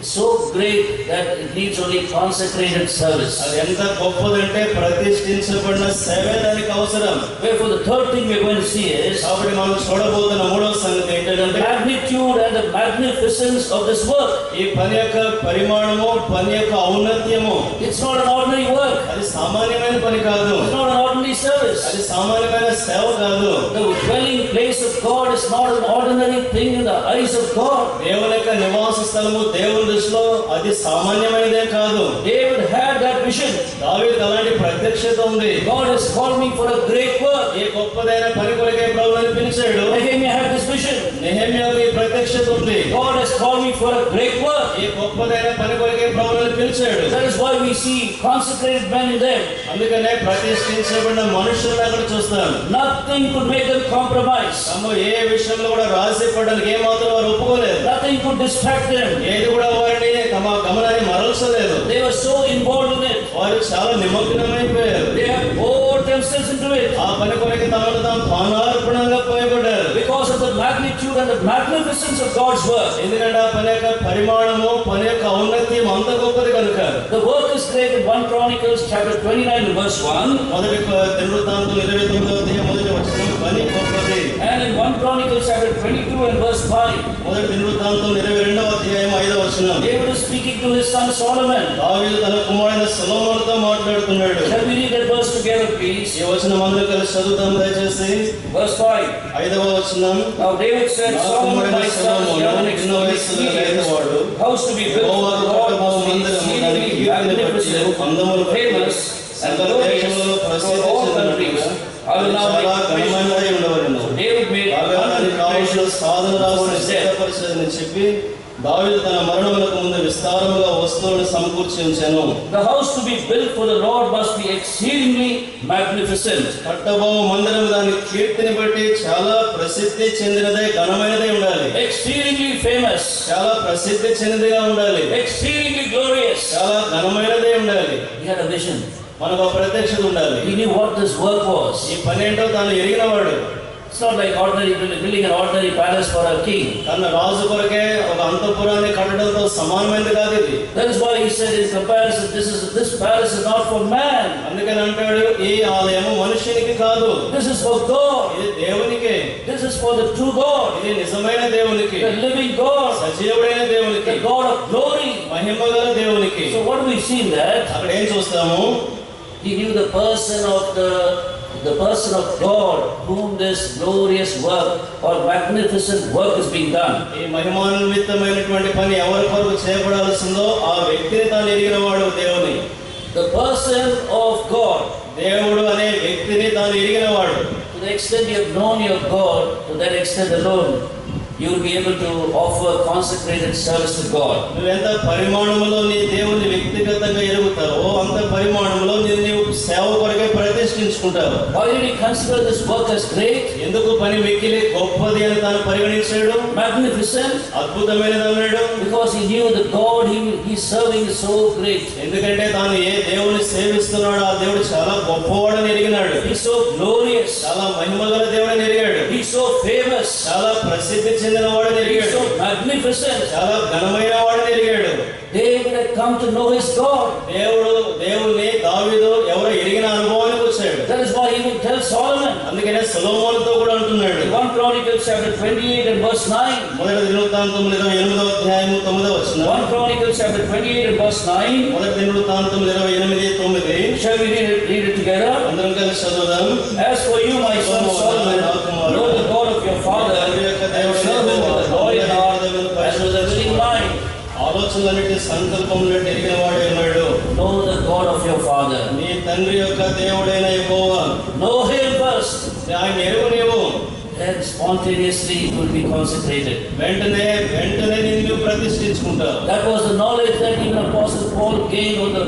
is so great that it needs only consecrated service. అది ఎంత గొప్పదంటే ప్రతిష్ఠించబడిన సేవే దానికి అవసరం. Therefore, the third thing we are going to see is కాబట్టి మనం చూడబోతున్న మూడవ సంగతి the ఏంటంటే magnitude and the magnificence of this work. ఈ పని యొక్క పరిమాణము, పని యొక్క ఔన్నత్యము. It's not an ordinary work. అది సామాన్యమైన పని కాదు. It's not an ordinary service. అది సామాన్యమైన సేవ కాదు. The dwelling place of God is not an ordinary thing in the eyes of God. దేవుని యొక్క నివాస స్థలము దేవుని దృష్టిలో అది సామాన్యమైనదే కాదు. David had that vision. దావీదుకు అలాంటి ప్రత్యక్షత ఉంది. God has called me for a great work. ఏ గొప్పదైన పని కొరకే ప్రభువుని పిలిచాడు. Nehemiah had this vision. నెహెమ్యాకు ఈ ప్రత్యక్షత ఉంది. God has called me for a great work. ఏ గొప్పదైన పని కొరకే ప్రభువుని పిలిచాడు. That is why we see consecrated men in them. అందుకనే ప్రతిష్ఠించబడిన మనుషులను అక్కడ చూస్తాం. Nothing could make them compromise. తాము ఏ విషయంలో కూడా రాజీ పడడానికి ఏమాత్రం వారు ఒప్పుకోలేదు. Nothing could distract them. ఏది కూడా వారిని తమ గమనాన్ని మరల్చలేదు. They were so involved in it. వారు చాలా నిమగ్నమైపోయారు. They have poured themselves into it. ఆ పని కొరకు తమను తాము పానార్పణంగా పోయబడ్డారు. Because of the magnitude and the magnificence of God's work. ఎందుకంటే ఆ పని యొక్క పరిమాణము, పని యొక్క ఔన్నత్యం అంత గొప్పది కనుక. The work is great in 1 Chronicles chapter 29 verse 1. మొదటి దినవృత్తాంతం 29వ అధ్యాయం మొదటి వచనం పని గొప్పది. And in 1 Chronicles chapter 22 and verse 5. మొదటి దినవృత్తాంతం 22వ అధ్యాయం 5వ వచనం. David is speaking to his son Solomon. దావీదు తన కుమారుడైన సొలొమోనుతో మాట్లాడుతున్నాడు. Shall we read that verse together, please? ఈ వచనం అందరూ కలిసి చదువుతాం దయచేసి. Verse 5. 5వ వచనం. Now David said, Solomon my son is young and చిన్న వయసులో experienced. లేనివాడు. House to be built for Jehovah the Lord కట్టబోవు must be మందిరము దానికి exceedingly కీర్తిని బట్టి magnificent, అందములు famous, and glorious for all countries. I will now చాలా make ఘనమైనదై ఉండవలెను. David made కాగా దానికి కావలసిన సాధన రాసుని సిద్ధపరిచేదని చెప్పి దావీదు తన మరణమునకు ముందు విస్తారముగా వస్తువులను సమకూర్చి ఉంచెను. The house to be built for the Lord must be exceedingly magnificent. కట్టబో మందిరం దాని కీర్తిని బట్టి చాలా ప్రసిద్ధి చెందినదై ఘనమైనదై ఉండాలి. Exceedingly famous. చాలా ప్రసిద్ధి చెందినదిగా ఉండాలి. Exceedingly glorious. చాలా ఘనమైనదై ఉండాలి. He had a vision. మనకు ఒక ప్రత్యక్షత ఉండాలి. He knew what this work was. ఈ పని ఏంటో తాను ఎరిగినవాడు. It's not like ordinary building an ordinary palace for a king. తన రాజు కొరకే ఒక అంతఃపురాన్ని కట్టడంతో సమానమైనది కాదు ఇది. That is why he said in comparison, this palace is not for man. అందుకని అంటాడు ఈ ఆలయము మనుషునికి కాదు. This is for God. ఇది దేవునికే. This is for the true God. ఇది నిజమైన దేవునికి. The living God. సజీవుడైన దేవునికి. The God of glory. మహిమగల దేవునికి. So what do we see in that? అక్కడ ఏం చూస్తాము? He knew the person of God whom this glorious work or magnificent work is being done. ఈ మహిమాన్వితమైనటువంటి పని ఎవరి కొరకు చేయబడాల్సిందో ఆ వ్యక్తిని తాను ఎరిగినవాడు దేవుని. The person of God. దేవుడు అనే వ్యక్తిని తాను ఎరిగినవాడు. To the extent you have known your God, to that extent alone, you will be able to offer consecrated service to God. నువ్వెంత పరిమాణంలో నీ దేవుని వ్యక్తిగతంగా ఎరుగుతావో అంత పరిమాణంలో నీవు సేవ కొరకే ప్రతిష్ఠించుకుంటావు. Why did he consider this work as great? ఎందుకు పని మిక్కిలి గొప్పది అని తాను పరిగణించాడు? Magnificent? అద్భుతమైనది అన్నాడు. Because he knew the God he's serving is so great. ఎందుకంటే తాను ఏ దేవుని సేవిస్తున్నాడో ఆ దేవుడు చాలా గొప్పవాడని ఎరిగినాడు. He's so glorious. చాలా మహిమగల దేవుడని ఎరిగాడు. He's so famous. చాలా ప్రసిద్ధి చెందిన వాడని He's ఎరిగాడు. so magnificent. చాలా ఘనమైన వాడని ఎరిగాడు. David had come to know his God. దేవుని దావీదు ఎవరో ఎరిగిన అనుభవానికి వచ్చాడు. That is why he would tell Solomon. అందుకనే సొలొమోనుతో కూడా అంటున్నాడు. 1 Chronicles chapter 28 and verse 9. మొదటి దినవృత్తాంతం 28వ అధ్యాయం 9వ వచనం. 1 Chronicles chapter 28 and verse 9. మొదటి దినవృత్తాంతం 28:9. Shall we read it together? అందరం కలిసి చదువుదాం. As for you, my son Solomon, know the God of your father, and serve him with a loyal heart and with a willing mind. ఆలోచనలన్నిటి సంకల్పములన్నిటి ఎరిగిన వాడే ఉన్నాడు. Know the God of your father. నీ తండ్రి యొక్క దేవుడైన యెహోవా. Know him first. ఆయన ఎరుగు నీవు. Then spontaneously you will be consecrated. వెంటనే నిన్ను ప్రతిష్ఠించుకుంటావు. That was the knowledge that even Apostle Paul gained on the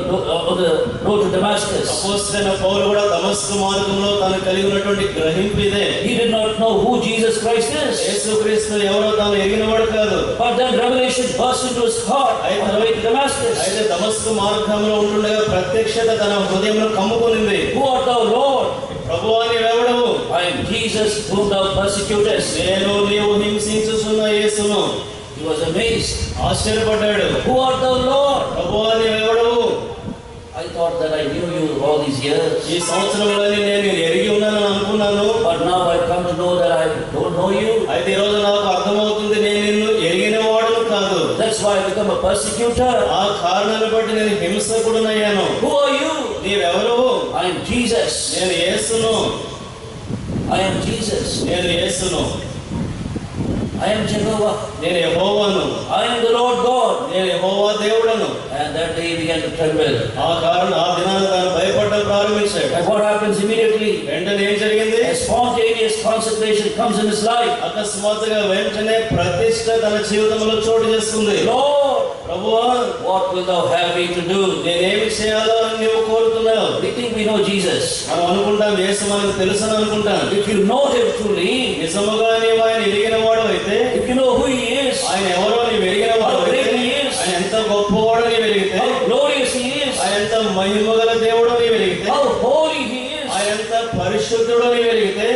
road to Damascus. అపోస్తలుడైన పౌలు కూడా దమస్కు మార్గంలో తాను కలిగి ఉన్నటువంటి గ్రహింపు ఇదే. He did not know who Jesus Christ is. యేసుక్రీస్తు ఎవరో తాను ఎరిగినవాడు కాదు. But then revelation burst into his heart on the way to Damascus. అయితే దమస్కు మార్గంలో ఉంటుండగా ప్రత్యక్షత తన హృదయంలో కమ్ముకొనింది. Who art thou, Lord? ప్రభువా నీవెవడవు? I am Jesus whom thou persecutest. నేను నీవు హింసించుచున్న యేసును. He was amazed. ఆశ్చర్యపడ్డాడు. Who art thou, Lord? ప్రభువా నీవెవడవు? I thought that I knew you all these years. ఈ సంవత్సరంలోనే నేను ఎరిగి ఉన్నానని అనుకున్నాను. But now I've come to know that I don't know you. అయితే ఈ రోజు నాకు అర్థమవుతుంది నేను నిన్ను ఎరిగిన వాడును కాదు. That's why I become a persecutor. ఆ కారణాన్ని బట్టి నేను హింసకుడునయ్యాను. Who are you? నీవెవరు? I am Jesus. నేను యేసును. I am Jesus. నేను యేసును. I am Jehovah. నేను యెహోవాను. I am the Lord God. నేను యెహోవా దేవుడను. And that day he began to tremble. ఆ దినాన తాను భయపడడం ప్రారంభించాడు. And what happens immediately? వెంటనే ఏం జరిగింది? A spontaneous consecration comes in his life. అకస్మాత్తుగా వెంటనే ప్రతిష్ఠ తన జీవితంలో చోటు చేసుకుంది. Lord, ప్రభువా, what will thou have me to do? నేనేమి చేయాలో అని నీవు కోరుతున్నావు. We think we know Jesus. మనం అనుకుంటాం యేసు మనకు తెలుసని అనుకుంటాం. If you know him truly, నిజముగా నీవు ఆయన ఎరిగిన వాడు అయితే, if you know who he is, ఆయన ఎవరో నీవు ఎరిగిన వాడు how great అయితే, he is, ఆయన ఎంత గొప్పవాడో నీవు ఎరిగితే, how glorious he is, ఆయన ఎంత మహిమగల దేవుడో నీవు ఎరిగితే, how holy he is, ఆయన ఎంత పరిశుద్ధుడో నీవు ఎరిగితే,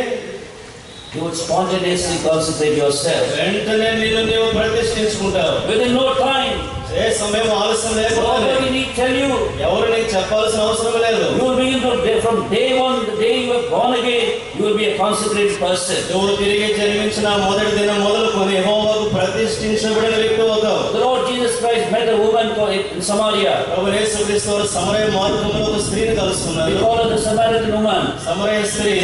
you would spontaneously consecrate yourself. వెంటనే నీవు ప్రతిష్ఠించుకుంటావు. Within no time, ఏ సమయం ఆలస్యం లేకుండా nobody need tell you. ఎవరు నీకు చెప్పాల్సిన అవసరం లేదు. You will begin from day one, the day you have born again, you will be a consecrated person. నువ్వు తిరిగి జన్మించిన మొదటి దినం మొదలుకొని యెహోవాకు ప్రతిష్ఠించబడిన వ్యక్తి అవుతావు. The Lord Jesus Christ met a woman in Samaria. ప్రభు యేసుక్రీస్తు వారు సమరయ మార్గంలో ఒక స్త్రీని We కలుసుకున్నారు. call her the Samaritan woman. సమరయ స్త్రీ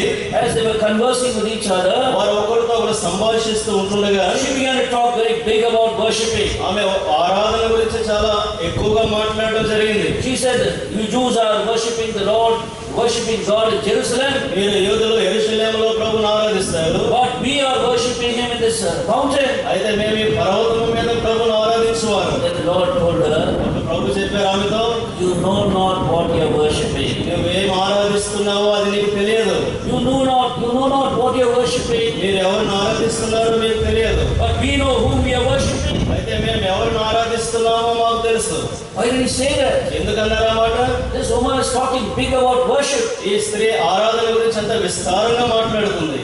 As they were conversing with each other, వారు ఒకరితో ఒకరు సంభాషిస్తూ ఉంటుండగా she began to talk very big about worshiping. ఆమె ఆరాధన గురించి చాలా ఎక్కువగా మాట్లాడడం జరిగింది. She said, you Jews are worshiping the Lord, worshiping God in Jerusalem, మీరు యూదులు యెరూషలేములో ప్రభువును ఆరాధిస్తారు. but we are worshiping him in this mountain. అయితే మేము ఈ పర్వతం మీద ప్రభువును ఆరాధించువారు. Then the Lord told her, ప్రభు చెప్పారు ఆమెతో, you know not what you are worshiping. నువ్వేం ఆరాధిస్తున్నావో అది నీకు తెలియదు. You know not what you are worshiping. మీరు ఎవరిని ఆరాధిస్తున్నారో మీకు తెలియదు. But we know whom we are worshiping. అయితే మేము ఎవరిని ఆరాధిస్తున్నామో మాకు తెలుసు. Why did he say that? ఎందుకన్నారు ఆ మాట? This woman is talking big about worship. ఈ స్త్రీ ఆరాధన గురించి అంత విస్తారంగా మాట్లాడుతుంది.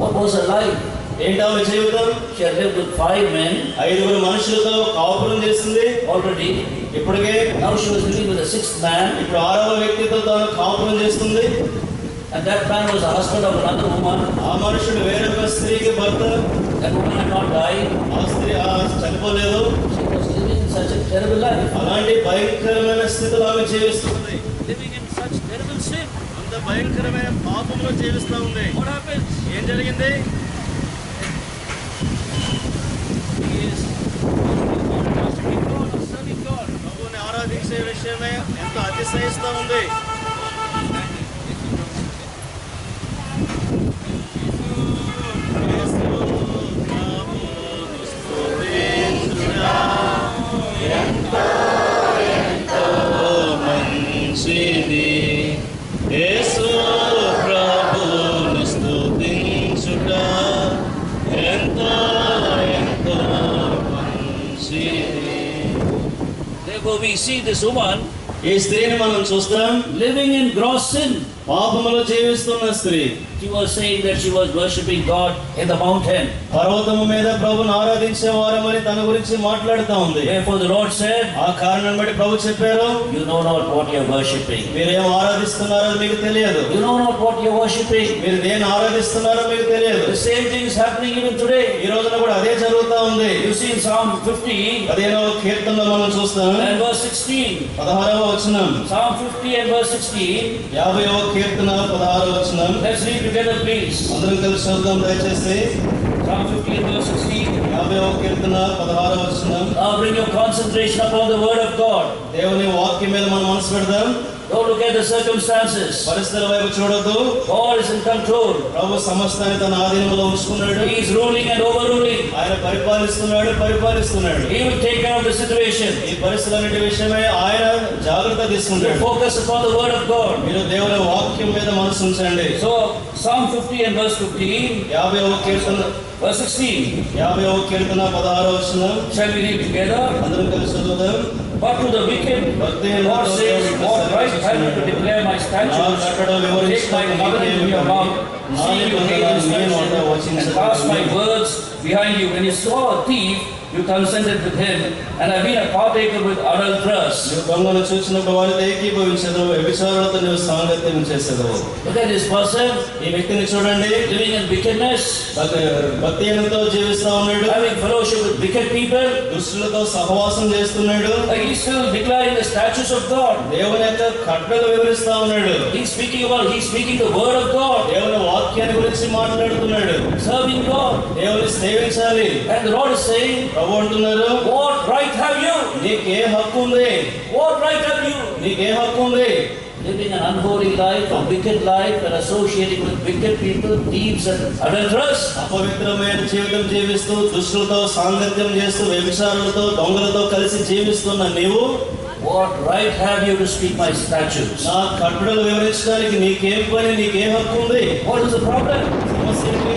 What was her life? ఏంటి ఆమె జీవితం? She had lived with 5 men 5 మనుషులతో కాపురం చేసింది already. ఇప్పటికే. Now she was living with a 6th man. ఇప్పుడు 6వ వ్యక్తితో తాను కాపురం చేస్తుంది. And that man was the husband of another woman. ఆ మనుషుడు వేరొక స్త్రీకి భర్త. That woman had not died. ఆ స్త్రీ చనిపోలేదు. She was living in such a terrible life. అలాంటి భయంకరమైన స్థితిలో ఆమె జీవిస్తుంది. Living in such terrible sin. అంత భయంకరమైన పాపంలో జీవిస్తూ ఉంది. What happens? ఏం జరిగింది? He is serving God. ప్రభువుని ఆరాధించే విషయమే ఎంత అతిశయిస్తూ ఉంది. యేసు ప్రభువును స్తుతించుట ఎంతో ఎంతో మంచిది. Therefore we see this woman ఈ స్త్రీని మనం చూస్తాం. living in gross sin. పాపములో జీవిస్తున్న స్త్రీ. She was saying that she was worshipping God in the mountain. పర్వతము మీద ప్రభువును ఆరాధించే వారమని తన గురించి మాట్లాడుతూ ఉంది. Therefore the Lord said, ఆ కారణం బట్టి ప్రభు చెప్పారు, you know not what you are worshipping. మీరేం ఆరాధిస్తున్నారో మీకు తెలియదు. You know not what you are worshipping. మీరు దేన్ని ఆరాధిస్తున్నారో మీకు తెలియదు. The same thing is happening even today. ఈ రోజున కూడా అదే జరుగుతూ ఉంది. You see in Psalm 50 15వ కీర్తనలో మనం చూస్తాం. and verse 16. 16వ వచనం. Psalm 50 and verse 16. 50వ కీర్తన 16వ వచనం. Let's read together, please. అందరం కలిసి చూద్దాం దయచేసి. Psalm 50 and verse 16. 50వ కీర్తన 16వ వచనం. Now bring your concentration upon the word of God. దేవుని వాక్యం మీద మనం మనసు పెడదాం. Don't look at the circumstances. పరిస్థితుల వైపు చూడొద్దు. God is in control. ప్రభు సమస్తాన్ని తన ఆధీనంలో ఉంచుకున్నాడు. He is ruling and overruling. ఆయన పరిపాలిస్తున్నాడు. He will take care of the situation. ఈ పరిస్థితులన్నిటి విషయమై ఆయన జాగ్రత్త తీసుకుంటాడు. Focus upon the word of God. మీరు దేవుని వాక్యం మీద మనసు ఉంచండి. So Psalm 50 and verse 15. 50వ Keerthana verse 16. 50వ కీర్తన 16వ వచనం. Shall we read together? అందరం కలిసి చదువుదాం. But to the wicked, God says, what right have you to declare my statutes? Take my covenant in your mouth, see you hate inspection, and cast my words behind you. When you saw a thief, you consented with him, and have been a partaker with adulterers. దొంగను చూసినప్పుడు వారితో ఏకీభవించదు, వ్యభిచారులతో నువ్వు సాంగత్యం చేసేదు. Look at this person, ఈ వ్యక్తిని చూడండి. living in wickedness, భక్తిహీనతతో జీవిస్తా ఉన్నాడు. having fellowship with wicked people, దుష్టులతో సహవాసం చేస్తున్నాడు. he is still declaring the statutes of God. దేవుని యొక్క కట్టడలు వివరిస్తా ఉన్నాడు. He is speaking the word of God, దేవుని వాక్యాన్ని గురించి మాట్లాడుతున్నాడు. serving God. దేవుని సేవించాలి. And the Lord is saying, ప్రభు అంటున్నారు, what right have you? నీకే హక్కు ఉంది. What right have you? నీకే హక్కు ఉంది. Living an unholy life, a wicked life, and associating with wicked people, thieves and adulterers. అపవిత్రమైన జీవితం జీవిస్తూ దుష్టులతో సాంగత్యం చేస్తూ వ్యభిచారులతో దొంగలతో కలిసి జీవిస్తున్న నీవు What right have you to speak my statutes? నా కట్టడలు వివరించడానికి నీకేం పని, నీకేం హక్కు ఉంది? What is the problem? సమస్య ఏంటి?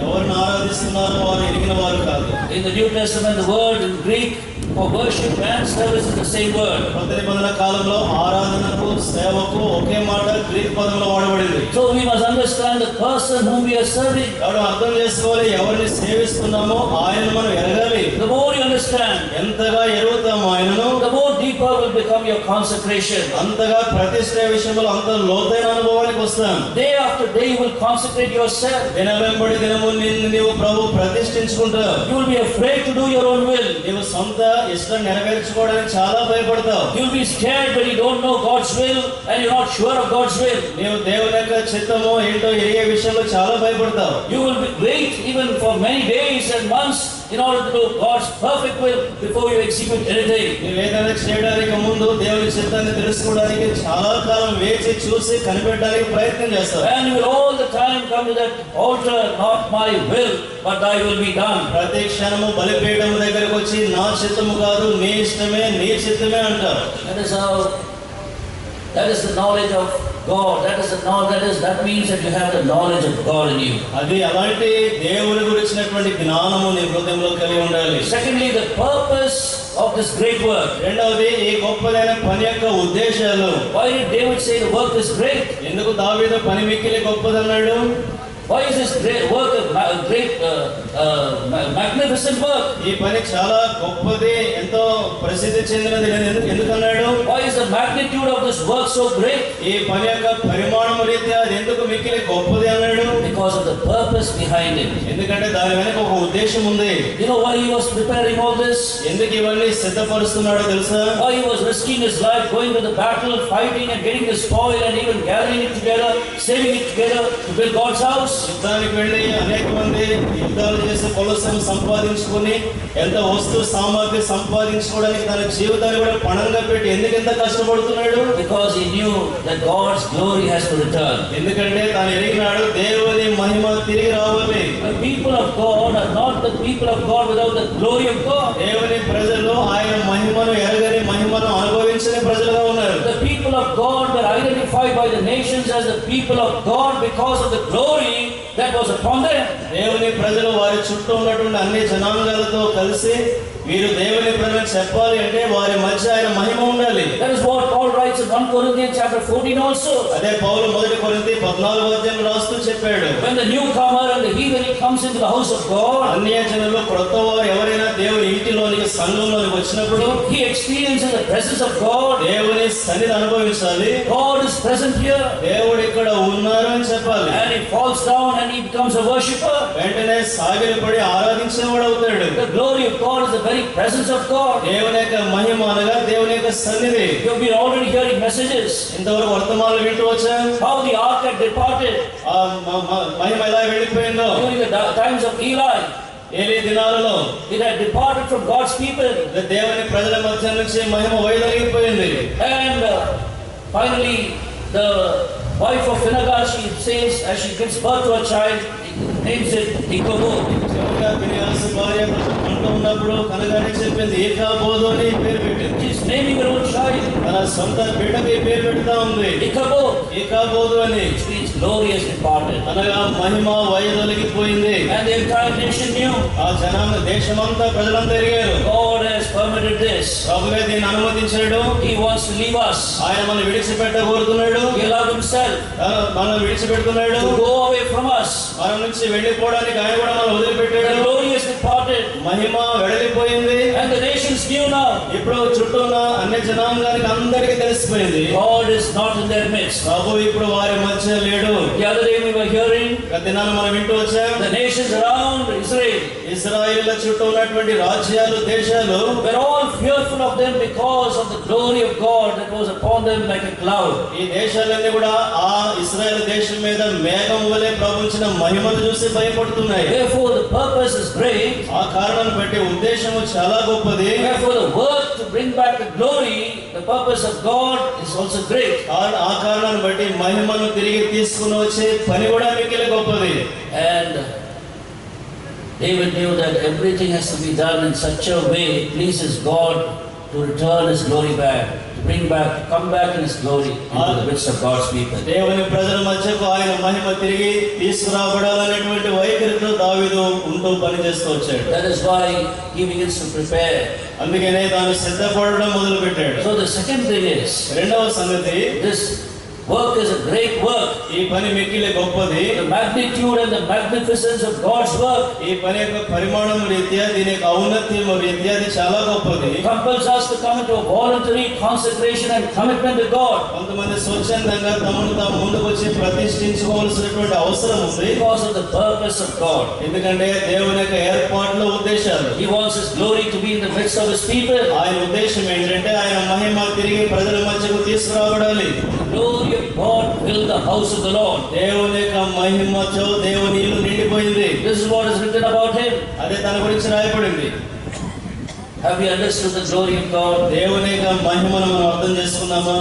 ఎవరిని ఆరాధిస్తున్నారో వారు ఎరిగిన వారు కాదు. In the New Testament, the word in Greek for worship and service is the same word. కొత్త నిబంధన కాలంలో ఆరాధనకు సేవకు ఒకే మాట గ్రీక్ పదంలో వాడబడింది. So we must understand the person whom we are serving. కాబట్టి అర్థం చేసుకోవాలి, ఎవరిని సేవిస్తున్నామో ఆయనను మనం ఎరగాలి. The more you understand, ఎంతగా ఎరుగుతామో ఆయనను, the more deeper will become your consecration. అంతగా ప్రతిష్ఠ విషయంలో అంత లోతైన అనుభవానికి వస్తాం. Day after day you will consecrate yourself. దినవెంబడి దినము నిన్ను నీవు ప్రభు ప్రతిష్ఠించుకుంటావు. You will be afraid to do your own will. నీవు సొంత ఇష్టం నెరవేర్చుకోవడానికి చాలా భయపడతావు. You will be scared when you don't know God's will and you're not sure of God's will. నీవు దేవుని యొక్క చిత్తమో ఏంటో ఎరిగే విషయంలో చాలా భయపడతావు. You will wait even for many days and months in order to do God's perfect will before you execute anything. నీవు ఏదైనా చేయడానికి ముందు దేవుని చిత్తాన్ని తెలుసుకోవడానికి చాలా కాలం వేచి చూసి కనిపెట్టడానికి ప్రయత్నం చేస్తావు. And you will all the time come to that altar, not my will, but thy will be done. ప్రతి క్షణము బలిపీఠం దగ్గరకు వచ్చి నా చిత్తము కాదు నీ ఇష్టమే నీ చిత్తమే అంటారు. That is the knowledge of God. That means that you have the knowledge of God in you. అది అలాంటి దేవుని గురించినటువంటి జ్ఞానము నీ హృదయంలో కలిగి ఉండాలి. Secondly, the purpose of this great work. రెండవది ఈ గొప్పదైన పని యొక్క ఉద్దేశాలు. Why did David say the work is great? ఎందుకు దావీదు పని మిక్కిలి గొప్పదన్నాడు? Why is this great work magnificent work? ఈ పని చాలా గొప్పది, ఎంతో ప్రసిద్ధి చెందినది ఎందుకన్నాడు? Why is the magnitude of this work so great? ఈ పని యొక్క పరిమాణం రీత్యా అది ఎందుకు మిక్కిలి గొప్పది అన్నాడు? Because of the purpose behind it. ఎందుకంటే దాని వెనక ఒక ఉద్దేశం ఉంది. You know why he was preparing all this? ఎందుకు ఇవన్నీ సిద్ధపరుస్తున్నాడో తెలుసా? Why he was risking his life, going to the battle, fighting and getting the spoil and even gathering it together, saving it together to build God's house. యుద్ధానికి వెళ్ళి అనేక మంది యుద్ధాలు చేసి పొలసం సంపాదించుకుని ఎంత వస్తు సామగ్రి సంపాదించుకోవడానికి తన జీవితాన్ని కూడా పణంగా పెట్టి ఎందుకు ఎంత కష్టపడుతున్నాడు? Because he knew that God's glory has to return. ఎందుకంటే తాను ఎరిగినాడు దేవుని మహిమ తిరిగి రావాలి. The people of God are not the people of God without the glory of God. దేవుని ప్రజలు ఆయన మహిమను ఎరగని మహిమను అనుభవించని ప్రజలుగా ఉన్నారు. The people of God were identified by the nations as the people of God because of the glory that was upon them. దేవుని ప్రజలు వారి చుట్టూ ఉన్నటువంటి అన్ని జనాంగాలతో కలిసి వీరు దేవుని ప్రజలు చెప్పాలి అంటే వారి మధ్య ఆయన మహిమ ఉండాలి. That is what Paul writes in 1 Corinthians chapter 14 also. అదే పౌలు 1 కొరింథీ 14వ అధ్యాయం రాస్తూ చెప్పాడు. When the newcomer and the heathen comes into the house of God, అన్యజనులు క్రొత్తవారు ఎవరైనా దేవుని ఇంటిలోనికి సంఘంలోనికి వచ్చినప్పుడు he experiences the presence of God. దేవుని సన్నిధి అనుభవించాలి. God is present here. దేవుడు ఇక్కడ ఉన్నారు అని చెప్పాలి. And he falls down and he becomes a worshipper. వెంటనే సాగిలపడి ఆరాధించేవాడు అవుతాడు. The glory of God is the very presence of God. దేవుని యొక్క మహిమ అనగా దేవుని యొక్క సన్నిధి. You have been already hearing messages. ఇంతవరకు వర్తమానాలు వింటూ వచ్చాం. How the ark had departed ఆ మహిమ ఎలా వెళ్ళిపోయిందో. during the times of Eli. Eli దినాలలో it had departed from God's people. దేవుని ప్రజల మధ్య నుంచి మహిమ వైదొలిగిపోయింది. And finally, the wife of Phinehas, she says, as she gives birth to a child, names it Ichabod. చివరిగా ఫినెహాసు భార్య అంటూ ఉన్నప్పుడు కనగానే చెప్పింది ఈకాబోదు అని పేరు పెట్టింది. She's naming her own child. తన సొంత బిడ్డకి పేరు పెడతా ఉంది Ichabod. ఈకాబోదు అని. Which means glory has departed. అనగా మహిమ వైదొలిగిపోయింది. And the entire nation knew. ఆ జనాంగ దేశమంతా ప్రజలంతా ఎరిగారు. God has permitted this. ప్రభువే దీన్ని అనుమతించాడు. He wants to leave us. ఆయన మనం విడిచిపెట్ట కోరుతున్నాడు. He allowed himself మనం విడిచిపెడుతున్నాడు. to go away from us. మన నుంచి వెళ్ళిపోవడానికి ఆయన కూడా మనం వదిలిపెట్టాడు. The glory has departed. Mahima వెడలిపోయింది. And the nations knew now. ఇప్పుడు చుట్టూ ఉన్న అన్ని జనాంగానికి అందరికీ తెలిసిపోయింది. God is not in their midst. ప్రభు ఇప్పుడు వారి మధ్య లేడు. The other day we were hearing గత దినాన మనం వింటూ వచ్చాం. the nations around Israel ఇశ్రాయేలు చుట్టూ ఉన్నటువంటి రాజ్యాలు దేశాలు were all fearful of them because of the glory of God that was upon them like a cloud. ఈ దేశాలన్నీ కూడా ఆ ఇశ్రాయేలు దేశం మీద మేఘం వలె ప్రవహించిన మహిమను చూసి భయపడుతున్నాయి. Therefore the purpose is great. ఆ కారణాన్ని బట్టి ఉద్దేశము చాలా గొప్పది. Therefore the work to bring back the glory, the purpose of God is also great. ఆ కారణాన్ని బట్టి మహిమను తిరిగి తీసుకుని వచ్చే పని కూడా మిగిలి గొప్పది. And David knew that everything has to be done in such a way it pleases God to return His glory back, to bring back, come back in His glory into the midst of God's people. దేవుని ప్రజల మధ్యకు ఆయన మహిమ తిరిగి తీసుకురాబడాలనేటువంటి వైఖరితో దావీదు ఉంటూ పనిచేస్తూ వచ్చాడు. That is why he begins to prepare. అందుకనే తాను సిద్ధపడడం మొదలు పెట్టాడు. So the second thing is, రెండవ సంగతి, this work is a great work. ఈ పని మిక్కిలి గొప్పది. The magnitude and the magnificence of God's work, ఈ పని యొక్క పరిమాణం రీత్యా దీని యొక్క ఔన్నత్యం రీత్యా అది చాలా గొప్పది. it compels us to come into a voluntary consecration and commitment to God. కొంతమంది స్వచ్ఛందంగా తమను తాము ముందుకు వచ్చి ప్రతిష్ఠించుకోవాల్సినటువంటి అవసరం ఉంది. Because of the purpose of God. ఎందుకంటే దేవుని యొక్క ఏర్పాట్ల ఉద్దేశాలు. He wants His glory to be in the midst of His people. ఆయన ఉద్దేశం ఏంటంటే ఆయన మహిమ తిరిగి ప్రజల మధ్యకు తీసుకురాబడాలి. The glory of God fill the house of the Lord. దేవుని యొక్క మహిమతో దేవుని ఇల్లు నిండిపోయింది. This is what is written about Him. అదే తన గురించి రాయబడింది. Have you understood the glory of God? దేవుని యొక్క మహిమను మనం అర్థం చేసుకున్నామా?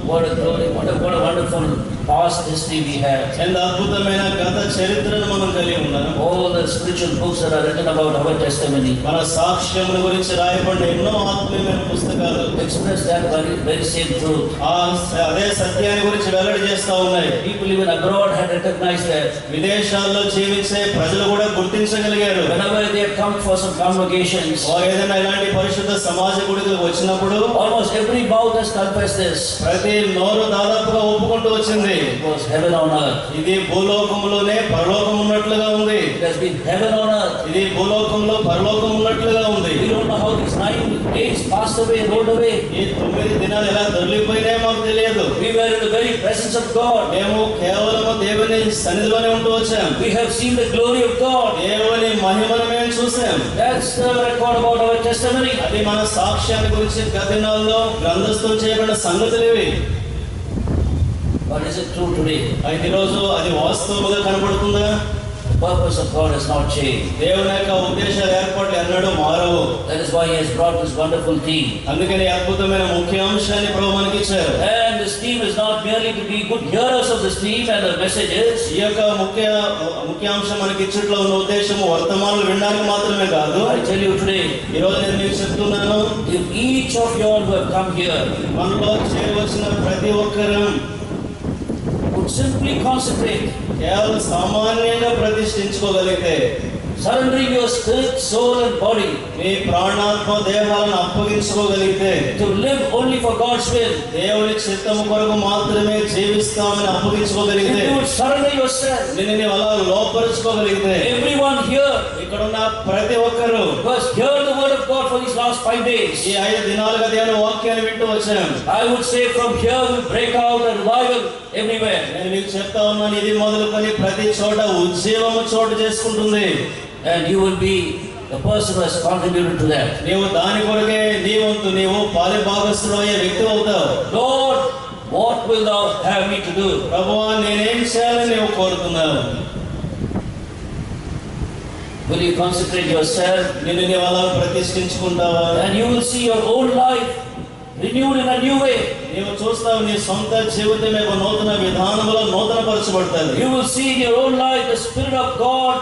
What a glory, what a wonderful past history we have. ఎంత అద్భుతమైన గత చరిత్రను మనం కలిగి ఉన్నాం. All the spiritual books that are written about our testimony మన సాక్ష్యముల గురించి రాయబడిన ఎన్నో ఆత్మీయమైన పుస్తకాలు express that very same truth. అదే సత్యాన్ని గురించి వెల్లడి చేస్తా ఉన్నాయి. People even abroad had recognized that. విదేశాల్లో జీవించే ప్రజలు కూడా గుర్తించగలిగారు. Whenever they had come for some convocations, వారు ఏదైనా ఇలాంటి పరిశుద్ధ సమాజ గుడికి వచ్చినప్పుడు almost every mouth has confessed this. ప్రతి నోరు దాదాపుగా ఒప్పుకుంటూ వచ్చింది. It was heaven on earth. ఇది భూలోకములోనే పరలోకం ఉన్నట్లుగా ఉంది. It has been heaven on earth. ఇది భూలోకంలో పరలోకం ఉన్నట్లుగా ఉంది. We don't know how these 9 days passed away, rolled away. ఈ 9 దినాలు ఎలా దొరికిపోయినాయో మాకు తెలియదు. We were in the very presence of God. మేము కేవలం దేవుని సన్నిధిలోనే ఉంటూ వచ్చాం. We have seen the glory of God. దేవుని మహిమను మేము చూసాం. That's the record about our testimony. అది మన సాక్ష్యాన్ని గురించి గత దినాల్లో గ్రంథస్థం చేయబడిన సంగతులు ఇవి. But is it true today? అయితే ఈరోజు అది వాస్తవంగా కనబడుతుందా? The purpose of God has not changed. దేవుని యొక్క ఉద్దేశాలు ఏర్పాట్లు ఎన్నడూ మారవు. That is why He has brought this wonderful theme. అందుకని అద్భుతమైన ముఖ్య అంశాన్ని ప్రభు మనకి ఇచ్చారు. And this theme is not merely to be good hearers of this theme and the messages. ఈ యొక్క ముఖ్య అంశం మనకి ఇచ్చట్లో ఉన్న ఉద్దేశము వర్తమానాలు వినడానికి మాత్రమే కాదు. I tell you today, ఈ రోజు నేను మీకు చెప్తున్నాను, if each of you all who have come here మనలో చేరవలసిన ప్రతి ఒక్కరూ would simply consecrate, కేవలం సామాన్యంగా ప్రతిష్ఠించుకోగలిగితే, surrendering your spirit, soul and body, me ప్రాణాత్మ దేహాలను అప్పగించుకోగలిగితే, to live only for God's will, దేవుని చిత్తము కొరకు మాత్రమే జీవిస్తామని అప్పగించుకోగలిగితే, if you would surrender yourself, నిన్ను అలా లోపరుచుకోగలిగితే, everyone here ఇక్కడ ఉన్న ప్రతి ఒక్కరు who has heard the word of God for these last 5 days, ఈ 5 దినాలుగా దేవుని వాక్యాన్ని వింటూ వచ్చాం. I would say from here will break out a revival everywhere. నేను మీకు చెప్తా ఉన్నాను, ఇది మొదలుకొని ప్రతి చోట ఉజ్జీవము చోటు చేసుకుంటుంది. And you will be the person who has contributed to that. నీవు దాని కొరకే నీ వంతు నీవు పాలి భాగస్థుడు అయ్యే వ్యక్తి అవుతావు. Lord, what will thou have me to do? ప్రభువా, నేనేం చేయాలని నీవు కోరుతున్నావు? Will you consecrate yourself? నిన్ను నీవు అలా ప్రతిష్ఠించుకుంటావా? And you will see your own life renewed in a new way. నీవు చూస్తావు నీ సొంత జీవితం యొక్క నూతన విధానములో నూతనపరచబడుతుంది. You will see in your own life the Spirit of God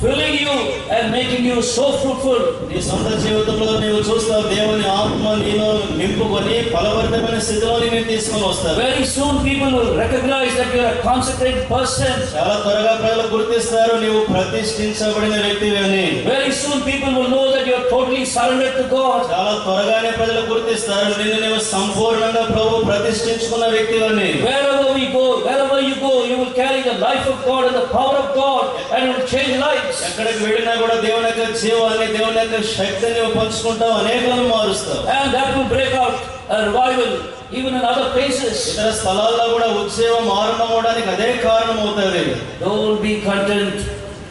filling you and making you so fruitful. నీ సొంత జీవితంలో నీవు చూస్తావు దేవుని ఆత్మ నీలో నింపుకొని ఫలభరితమైన స్థితిలో నిన్ను తీసుకొని వస్తారు. Very soon people will recognize that you are a consecrated person. చాలా త్వరగా ప్రజలు గుర్తిస్తారు నీవు ప్రతిష్ఠించబడిన వ్యక్తివని. Very soon people will know that you are totally surrendered to God. చాలా త్వరగానే ప్రజలు గుర్తిస్తారు నిన్ను నీవు సంపూర్ణంగా ప్రభు ప్రతిష్ఠించుకున్న వ్యక్తివని. Wherever you go, you will carry the life of God and the power of God and you will change lives. ఎక్కడికి వెళ్ళినా కూడా దేవుని యొక్క జీవాన్ని దేవుని యొక్క శక్తిని పంచుకుంటావు, అనేకులను మారుస్తావు. And that will break out a revival even in other places. ఇతర స్థలాల్లో కూడా ఉద్యమం ఆరంభమవడానికి అదే కారణం అవుతుంది. Don't be content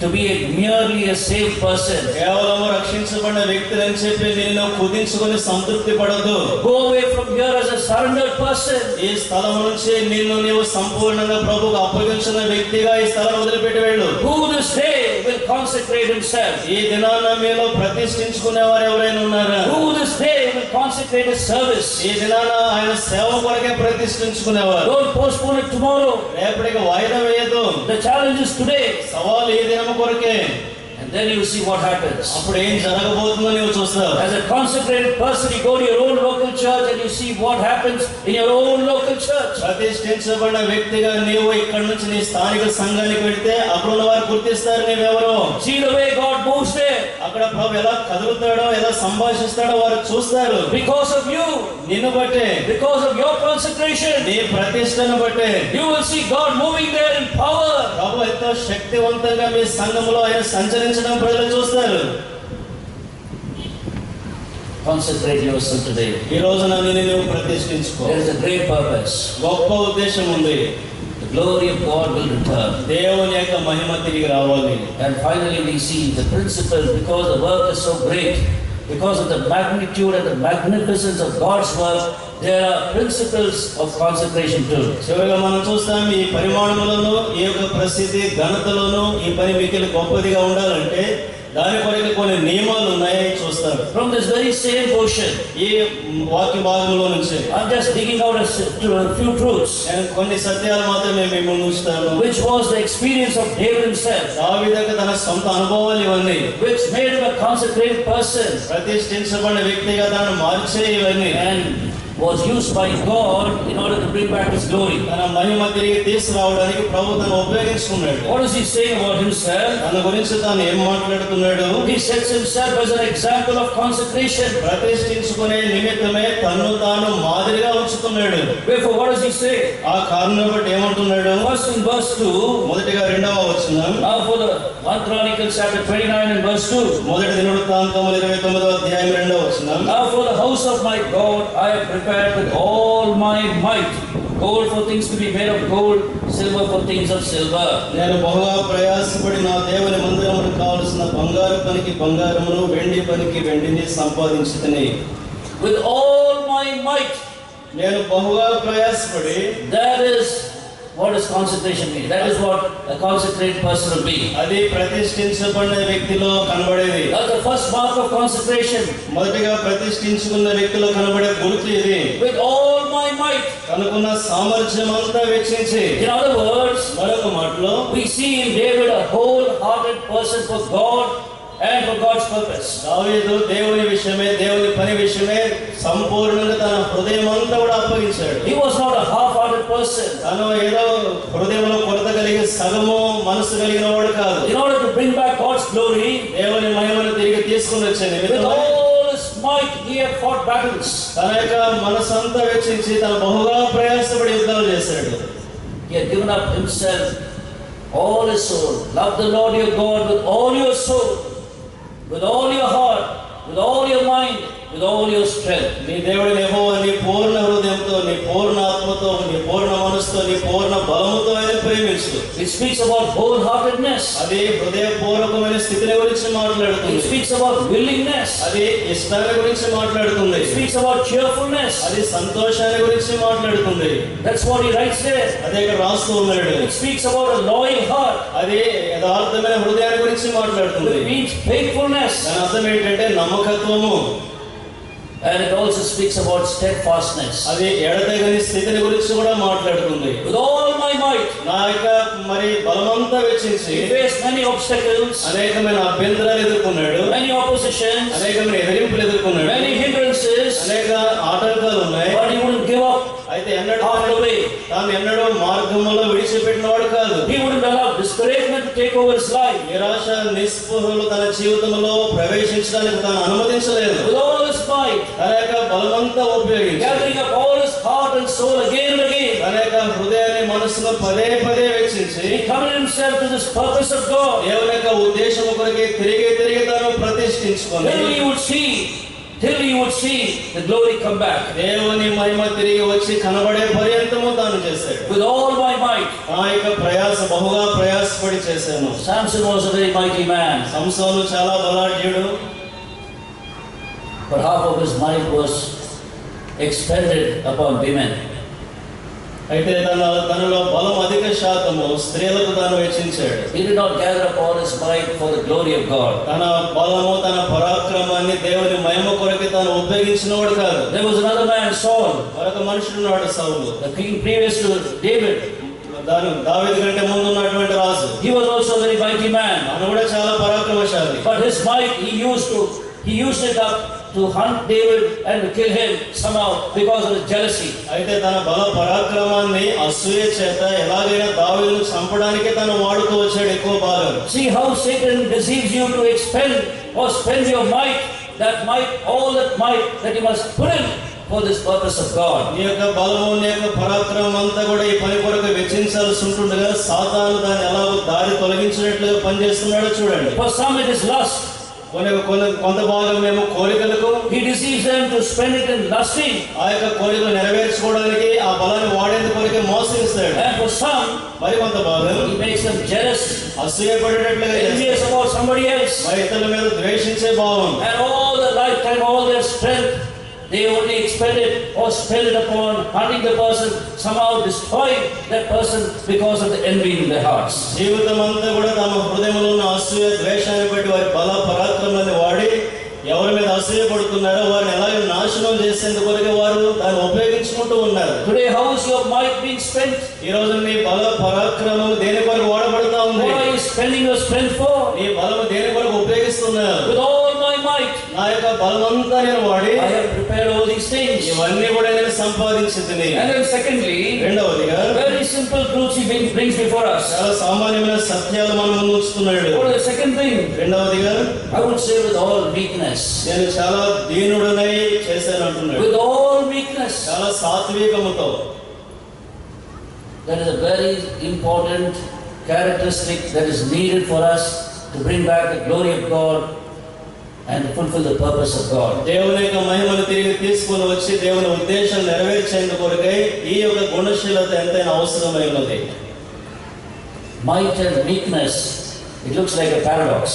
to be merely a saved person. కేవలం రక్షించబడిన వ్యక్తి అని చెప్పి నిన్ను కుదించుకొని సంతృప్తి పడదు. Go away from here as a surrendered person. ఈ స్థలం నుంచి నిన్ను నీవు సంపూర్ణంగా ప్రభువుకు అప్పగించిన వ్యక్తిగా ఈ స్థలం వదిలిపెట్టి వెళ్ళు. Who this day will consecrate himself? ఈ దినాన మీలో ప్రతిష్ఠించుకునేవారు ఎవరైనా ఉన్నారా? Who this day will consecrate his service? ఈ దినాన ఆయన సేవ కొరకే ప్రతిష్ఠించుకునేవారు. Don't postpone it tomorrow. రేపటికి వాయిదా వేయదు. The challenge is today. సవాలు ఈ దినం కొరకే. And then you see what happens. అప్పుడు ఏం జరగబోతుందో నీవు చూస్తావు. As a consecrated person, you go to your own local church and you see what happens in your own local church. ప్రతిష్ఠించబడిన వ్యక్తిగా నీవు ఇక్కడ నుంచి నీ స్థానిక సంఘానికి వెళ్తే అక్కడ ఉన్న వారు గుర్తిస్తారు నీవెవరో. See the way God moves there. అక్కడ ప్రభు ఎలా కదులుతాడో ఎలా సంభాషిస్తాడో వారు చూస్తారు. Because of you, నిన్ను బట్టే, because of your consecration, నీ ప్రతిష్టను బట్టే you will see God moving there in power. ప్రభు ఎంతో శక్తివంతంగా మీ సంఘములో ఆయన సంచరించడం ప్రజలు చూస్తారు. Consecrate yourself today. ఈ రోజున నిన్ను నువ్వు ప్రతిష్ఠించుకో. There is a great purpose. గొప్ప ఉద్దేశం ఉంది. The glory of God will return. దేవుని యొక్క మహిమ తిరిగి రావాలి. And finally we see the principle, because the work is so great, because of the magnitude and the magnificence of God's work, there are principles of consecration too. చివరిగా మనం చూస్తాం ఈ పరిమాణములను ఈ యొక్క ప్రసిద్ధి ఘనతలోను ఈ పని మిగిలి గొప్పదిగా ఉండాలంటే దాని కొరకు కొన్ని నియమాలు ఉన్నాయని చూస్తారు. From this very same portion, ఈ వాక్య భాగంలో నుంచి I'm just digging out a few truths, నేను కొన్ని సత్యాలు మాత్రమే మీ ముందు ఉంచుతాను. which was the experience of David himself, దావీదు తన సొంత అనుభవాలు ఇవన్నీ, which made him a consecrated person ప్రతిష్ఠించబడిన వ్యక్తిగా దాన్ని మార్చే ఇవన్నీ, and was used by God in order to bring back his glory. తన మహిమ తిరిగి తీసుకురావడానికి ప్రభు తను ఉపయోగించుకున్నాడు. What is he saying about himself? తన గురించి తాను ఏం మాట్లాడుతున్నాడు? He sets himself as an example of consecration. ప్రతిష్ఠించుకునే నిమిత్తమే తన్ను తాను మాదిరిగా ఉంచుతున్నాడు. Therefore, what does he say? ఆ కారణం బట్టి ఏమంటున్నాడు? First in verse 2, మొదటిగా 2వ వచనం. now for the 1 Chronicles chapter 29 and verse 2. మొదటి దినవృత్తాంతములు 29వ అధ్యాయం 2వ వచనం. Now for the house of my God I have prepared with all my might, gold for things to be made of gold, silver for things of silver. నేను బహుగా ప్రయాసపడి నా దేవుని మందిరమునకు కావలసిన బంగారు పనికి బంగారమును వెండి పనికి వెండిని సంపాదించుతని. With all my might. నేను బహుగా ప్రయాసపడి. That is what does consecration mean? That is what a consecrated person will be. అది ప్రతిష్ఠించబడిన వ్యక్తిలో కనబడేది. That's the first mark of consecration. మొదటిగా ప్రతిష్ఠించుకున్న వ్యక్తిలో కనబడే గుర్తు ఇది. With all my might. తనకున్న సామర్థ్యం అంతా వెచ్చించి. In other words, మరొక మాటలో we see in David a wholehearted person for God and for God's purpose. దావీదు దేవుని విషయమే దేవుని పని విషయమే సంపూర్ణంగా తన హృదయం అంతా కూడా అప్పగించాడు. He was not a half-hearted person. తను ఏదో హృదయంలో కొరత కలిగి సగము మనసు కలిగిన వాడు కాదు. In order to bring back God's glory, దేవుని మహిమను తిరిగి తీసుకుని వచ్చే with నిమిత్తమై all his might he had fought battles. తన యొక్క మనసంతా వెచ్చించి తను బహుగా ప్రయాసపడి యుద్ధాలు చేశాడు. He had given up himself, all his soul. Love the Lord your God with all your soul, with all your heart, with all your mind, with all your strength. నీ దేవుడిని యెహోవాని పూర్ణ హృదయంతో హృదయముతో, నీ పూర్ణ ఆత్మతో, నీ పూర్ణ మనసుతో, నీ పూర్ణ బలముతో ఆయన ప్రేమించు. It speaks about wholeheartedness. అది హృదయపూర్వకమైన స్థితిని గురించి మాట్లాడుతుంది. It speaks about willingness. అది ఇష్టాన్ని గురించి మాట్లాడుతుంది. It speaks about cheerfulness. అది సంతోషాన్ని గురించి మాట్లాడుతుంది. That's what he writes there. అదే ఇక్కడ రాస్తూ ఉన్నాడు. It speaks about a loyal heart. అది యథార్థమైన హృదయాన్ని గురించి మాట్లాడుతుంది. It means faithfulness. దాని అర్థం ఏంటంటే నమ్మకత్వము. And it also speaks about steadfastness. అది ఎడతెగని స్థితిని గురించి కూడా మాట్లాడుతుంది. With all my might. నా యొక్క మరి బలమంతా వెచ్చించి He faced many obstacles. అనేకమైన అభ్యంతరాలు ఎదుర్కొన్నాడు. Many oppositions. అనేకమైన ఎదిరింపులు ఎదుర్కొన్నాడు. Many hindrances. అనేక ఆటంకాలు ఉన్నాయి. But he wouldn't give up. అయితే ఎన్నడూ Half the way. తాను ఎన్నడూ మార్గంలో విడిచిపెట్టినవాడు కాదు. He wouldn't allow discouragement to take over his life. నిరాశ నిస్పృహలు తన జీవితంలో ప్రవేశించడానికి తాను అనుమతించలేదు. With all his might. తన యొక్క బలమంతా ఉపయోగించి Gathering up all his heart and soul again and again. తన యొక్క హృదయాన్ని మనసును పదే పదే వెచ్చించి He committed himself to this purpose of God. దేవుని యొక్క ఉద్దేశం కొరకే తిరిగి తాను ప్రతిష్ఠించుకొని Till you would see the glory come back. దేవుని మహిమ తిరిగి వచ్చి కనబడే పర్యంతము తాను చేశాడు. With all my might. ఆ యొక్క బహుగా ప్రయాసపడి చేశాను. Samson was a very mighty man. సంసోను చాలా బలాఢ్యుడు. But half of his might was expended upon women. అయితే తనలో బలం అధిక శాతము స్త్రీలకు తాను వెచ్చించాడు. He did not gather up all his might for the glory of God. తన బలము తన పరాక్రమాన్ని దేవుని మహిమ కొరకు తాను ఉపయోగించినవాడు కాదు. There was another man, Saul. మరొక మనుషుడున్నాడు సౌలు. The king previous to David. దావీదు కంటే ముందు ఉన్నటువంటి రాజు. He was also a very mighty man. అతను కూడా చాలా పరాక్రమశాలి. But his might he used it up to hunt David and to kill him somehow because of his jealousy. అయితే తన బల పరాక్రమాన్ని అసూయ చేత ఎలాగైనా దావీదును చంపడానికి తను వాడుతూ వచ్చాడు ఎక్కువ భాగం. See how Satan deceives you to expend or spend your might, all that might that you must put in for this purpose of God. నీ యొక్క బలము, నీ యొక్క పరాక్రమం అంతా కూడా ఈ పని కొరకు వెచ్చించాల్సి ఉంటుండగా సాతాను దాన్ని ఎలాగో దారి తొలగించినట్లుగా పనిచేస్తున్నాడో చూడండి. For some it is lust. కొంత భాగం మేము కోరికలకు He deceives them to spend it in lusting. ఆ యొక్క కోరికలు నెరవేర్చుకోవడానికి ఆ బలాన్ని వాడేందుకు కొరకే మోసగిస్తాడు. And for some మరి కొంత భాగం he makes them jealous, అసూయపడేటట్లుగా envious about somebody else. మరి ఇతరుల మీద ద్వేషించే భావం. And all their lifetime, all their strength, they only expend it or spend it upon hunting the person, somehow destroying that person because of the envy in their hearts. జీవితం అంతా కూడా తమ హృదయంలో ఉన్న అసూయ ద్వేషాన్ని బట్టి వారి బల పరాక్రమాన్ని వాడి ఎవరి మీద అసూయ పడుతున్నారో వారిని ఎలాగ నాశనం చేసేందుకు కొరకే వారు దాన్ని ఉపయోగించుకుంటూ ఉన్నారు. Today how is your might being spent? ఈ రోజు నీ బల పరాక్రమం దేని కొరకు వాడబడతా ఉంది? What are you spending your strength for? నీ బలం దేని కొరకు ఉపయోగిస్తున్నారు? With all my might. నా యొక్క బలమంతా నేను వాడి I have prepared all these things. ఇవన్నీ కూడా నేను సంపాదించింది. And then secondly, రెండవదిగా very simple truths he brings before us. చాలా సామాన్యమైన సత్యాలు మన ముందు ఉంచుతున్నాడు. What is the second thing? రెండవదిగా I would say with all weakness. నేను చాలా దీనుడనై చేశాను అంటున్నాడు. With all weakness. చాలా సాత్వికముతో. That is a very important characteristic that is needed for us to bring back the glory of God and to fulfill the purpose of God. దేవుని యొక్క మహిమను తిరిగి తీసుకొని వచ్చి దేవుని ఉద్దేశం నెరవేర్చేందుకు కొరకై ఈ యొక్క గుణశీలత ఎంతైనా అవసరమై ఉన్నది. Might and weakness, it looks like a paradox.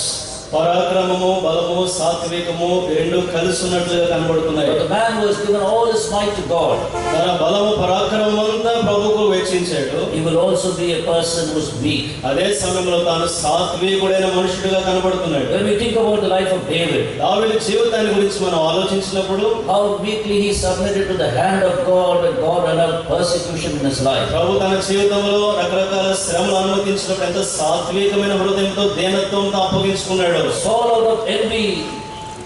పరాక్రమము, బలము, సాత్వికము రెండు కలిసి ఉన్నట్లుగా కనబడుతున్నాయి. But the man who has given all his might to God, తన బలము పరాక్రమం అంతా ప్రభువుకు వెచ్చించాడు. he will also be a person who is weak. అదే సమయంలో తాను సాత్వికుడైన మనుషుడిగా కనబడుతున్నాడు. When we think about the life of David, దావీదు జీవితాన్ని గురించి మనం ఆలోచించినప్పుడు how weakly he submitted to the hand of God when God allowed persecution in his life. ప్రభు తన జీవితంలో రకరకాల శ్రమలు అనుమతించినప్పుడు ఎంత సాత్వికమైన హృదయంతో దీనత్వంతో అప్పగించుకున్నాడు. Saul out of envy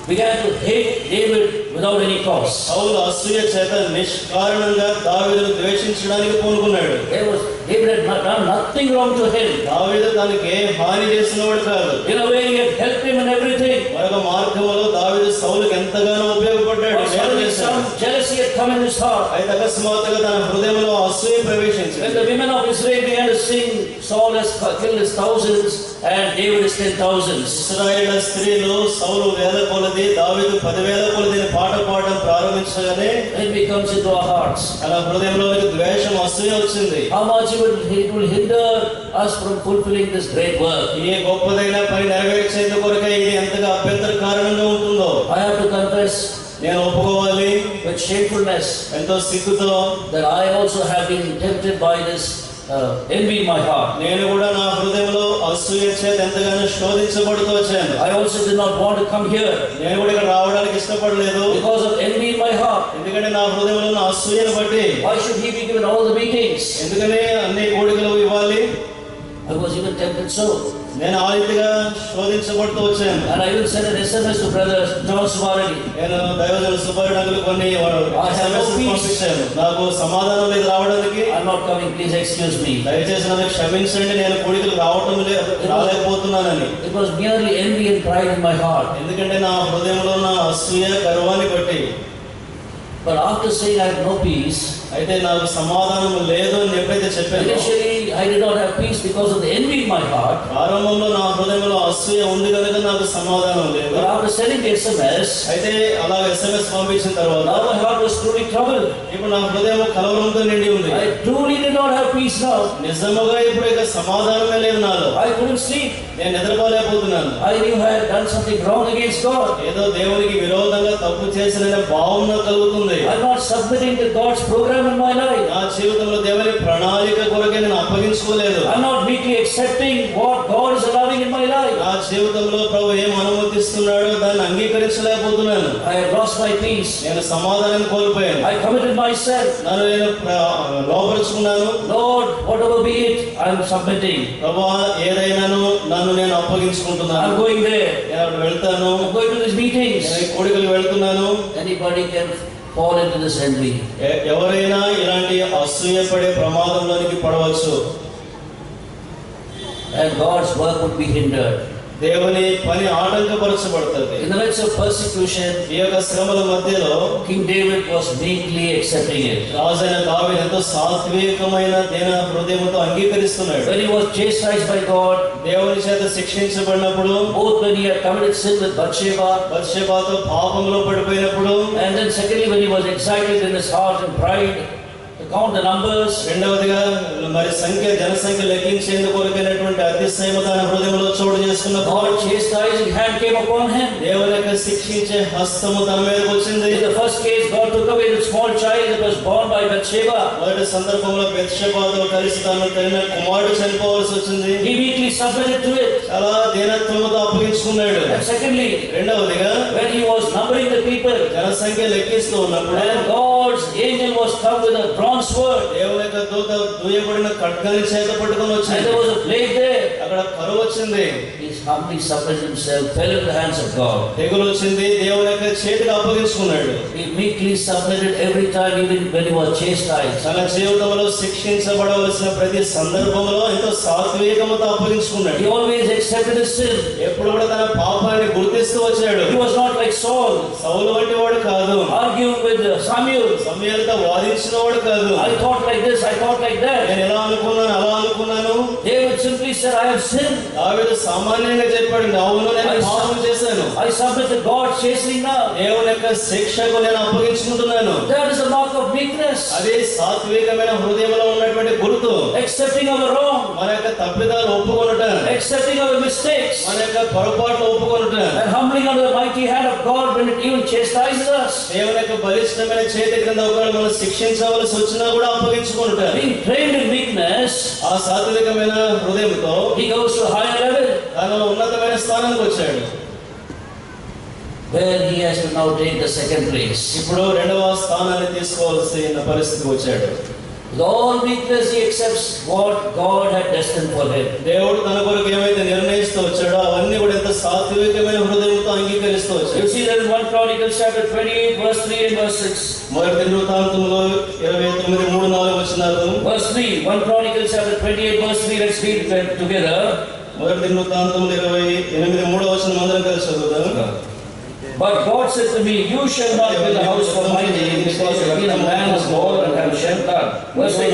began to hate David without any cause. సౌలు అసూయ చేత నిష్కారణంగా దావీదును ద్వేషించడానికి పూనుకున్నాడు. David had done nothing wrong to him. దావీదు తనకి ఏ హాని చేసినవాడు కాదు. In a way he had helped him in everything. మరొక మార్గంలో దావీదు సౌలుకి ఎంతగానో ఉపయోగపడ్డాడు. Some jealousy had come come in his heart. అయితే అకస్మాత్తుగా తన హృదయంలో అసూయ When ప్రవేశించింది. the women of Israel began to sing, Saul has killed his thousands and David his 10,000s. ఇశ్రాయేలు స్త్రీలు సౌలు వేల కొలది దావీదు 10,000 కొలది పాట పాడడం ప్రారంభించగానే Envy comes into our hearts. అలా హృదయంలోనికి ద్వేషం అసూయ వచ్చింది. How much it will hinder us from fulfilling this great work. ఏ గొప్పదైన పని నెరవేర్చేందుకు కొరకై ఇది ఎంతగా అభ్యంతర కారణంగా ఉంటుందో I have to confess నేను ఒప్పుకోవాలి with shamefulness ఎంతో సిగ్గుతో that I also have been tempted by this envy in my heart. నేను కూడా నా హృదయంలో అసూయ చేత ఎంతగానో శోధించబడుతూ వచ్చాను. I also did not want to come here నేను కూడా ఇక్కడ రావడానికి ఇష్టపడలేదు. because of envy in my heart. ఎందుకంటే నా హృదయంలో ఉన్న అసూయను బట్టి Why should he be given all the meetings? ఎందుకని అన్ని కోడికలు ఇవ్వాలి. I was even tempted so. నేను ఆ రీతిగా శోధించబడుతూ వచ్చాను. And I will send an SMS to brother John Subaradi. నేను దైవజన సుబ్బయ్య కొన్ని SMS పంపించాను. నాకు సమాధానం లేదు రావడానికి. I'm not coming, please excuse me. దయచేసి నన్ను క్షమించండి, నేను కోడికలు రాలేకపోతున్నానని. It was merely envy and pride in my heart. ఎందుకంటే నా హృదయంలో ఉన్న అసూయ గర్వాన్ని బట్టి. But after saying I have no peace, అయితే నాకు సమాధానం లేదు అని ఎప్పుడైతే చెప్పాను, initially I did not have peace because of the envy in my heart. ప్రారంభంలో నా హృదయంలో అసూయ ఉంది కనుక నాకు సమాధానం లేదు. But after sending the SMS, అయితే అలా SMS పంపించిన తర్వాత now my heart was truly troubled. ఇప్పుడు నా హృదయం కలవరంతో నిండి ఉంది. I truly did not have peace now. నిజముగా ఇప్పుడు ఇక సమాధానమే లేదు నాలో. I couldn't sleep. నేను నిద్రపోలేకపోతున్నాను. I knew I had done something wrong against God. ఏదో దేవునికి విరోధంగా తప్పు చేసిన భావన కలుగుతుంది. I'm not submitting to God's program in my life. నా జీవితంలో దేవుని ప్రణాళిక కొరకే నేను అప్పగించుకోలేదు. I'm not meekly accepting what God is allowing in my life. నా జీవితంలో ప్రభు ఏం అనుమతిస్తున్నాడో దాన్ని అంగీకరించలేకపోతున్నాను. I have lost my peace. నేను సమాధానం కోల్పోయాను. I committed myself. నన్ను నేను లోపరుచుకున్నాను. Lord, whatever be it, I'm submitting. ప్రభువా ఏదైనాను నన్ను నేను అప్పగించుకుంటున్నాను. I'm going there. నేను అక్కడ వెళ్తాను. I'm going to these meetings. నేను ఈ కోడికలు వెళ్తున్నాను. Anybody can fall into this envy. ఎవరైనా ఇలాంటి అసూయపడే ప్రమాదంలోనికి పడవచ్చు. And God's work would be hindered. దేవుని పని ఆటంకపరచబడుతుంది. In the midst of persecution, ఈ యొక్క శ్రమల మధ్యలో King David was meekly accepting it. రాజైన దావీదు ఎంతో సాత్వికమైన దీన హృదయంతో అంగీకరిస్తున్నాడు. When he was chastised by God, దేవుని చేత శిక్షించబడినప్పుడు, both when he had committed sin with Bathsheba, బత్షెబాతో పాపంలో పడిపోయినప్పుడు, and then secondly when he was excited in his heart and pride to count the numbers, రెండవదిగా మరి జనసంఖ్య లెక్కించేందుకు కొరకైనటువంటి అతిశయము తన హృదయంలో చోటు చేసుకున్నప్పుడు, God's chastising hand came upon him. దేవుని యొక్క శిక్షించే హస్తము తన మీదకి వచ్చింది. In the first case, God took away the small child that was born by Bathsheba. మొదటి సందర్భంలో బత్షెబాతో కలిసి తను తన కుమారుడు చనిపోవాల్సి వచ్చింది. He meekly submitted to it. చాలా దీనత్వముతో అప్పగించుకున్నాడు. And secondly, రెండవదిగా when he was numbering the people, జనసంఖ్య లెక్కిస్తూ ఉన్నప్పుడు, and God's angel was come with a bronze sword, దేవుని యొక్క దూత దూయబడిన ఖడ్గాన్ని చేత పట్టుకొని and వచ్చింది. there was a plague there. అక్కడ కరువు వచ్చింది. He humbly submitted himself, fell into the hands of God. తెగులు వచ్చింది. దేవుని యొక్క చేతికి అప్పగించుకున్నాడు. He meekly submitted every time, even when he was chastised. తన జీవితంలో శిక్షించబడవలసిన ప్రతి సందర్భంలో ఎంతో సాత్వికముతో అప్పగించుకున్నాడు. He always accepted his sin. ఎప్పుడు కూడా తన పాపాన్ని గుర్తిస్తూ వచ్చాడు. He was not like Saul, సౌలు వంటి వాడు కాదు. arguing with Samuel. సమూయేలుతో వాదించిన వాడు కాదు. I thought like this, I thought like that. నేను ఎలా అనుకున్నాను అలా అనుకున్నాను. David simply said, I have sinned. దావీదు సామాన్యంగా చెప్పాడు, అవును నేను పాపం చేశాను. I submit to God chasing now. దేవుని యొక్క శిక్షకు నేను అప్పగించుకుంటున్నాను. That is a mark of meekness. అదే సాత్వికమైన హృదయంలో ఉన్నటువంటి గుర్తు. Accepting our wrong, మన యొక్క తప్పిదాలు ఒప్పుకొనుట, accepting our mistakes, మన యొక్క పొరపాట్లు ఒప్పుకొనుట, and humbling under the mighty hand of God when it even chastises us. దేవుని యొక్క బలిష్టమైన చేతి క్రింద ఒకవేళ మనం శిక్షించవలసి వచ్చినా కూడా అప్పగించుకొనుట. Being trained in meekness, ఆ సాత్వికమైన హృదయంతో he goes to a higher level, తన ఉన్నతమైన స్థానానికి వచ్చాడు. where he has to now take the second place. ఇప్పుడు రెండవ స్థానాన్ని తీసుకోవాల్సిన పరిస్థితికి వచ్చాడు. With all meekness he accepts what God had destined for him. దేవుడు తన కొరకు ఏమైతే నిర్ణయిస్తూ వచ్చాడో అవన్నీ కూడా ఎంత సాత్వికమైన హృదయంతో అంగీకరిస్తూ వచ్చాడు. You see that in 1 Chronicles chapter 28 verse 3 and verse 6. మొదటి వృత్తాంతంలో 29, 3, 4 వచనాలు. Verse 3, 1 Chronicles chapter 28 verse 3, let's read it together. మొదటి వృత్తాంతంలో 28, 3వ వచనం అందరం కలిసి చదువుదాం. But God said to me, you shall not build a house for my name, because you have been a man of war and have shed blood. Verse 6.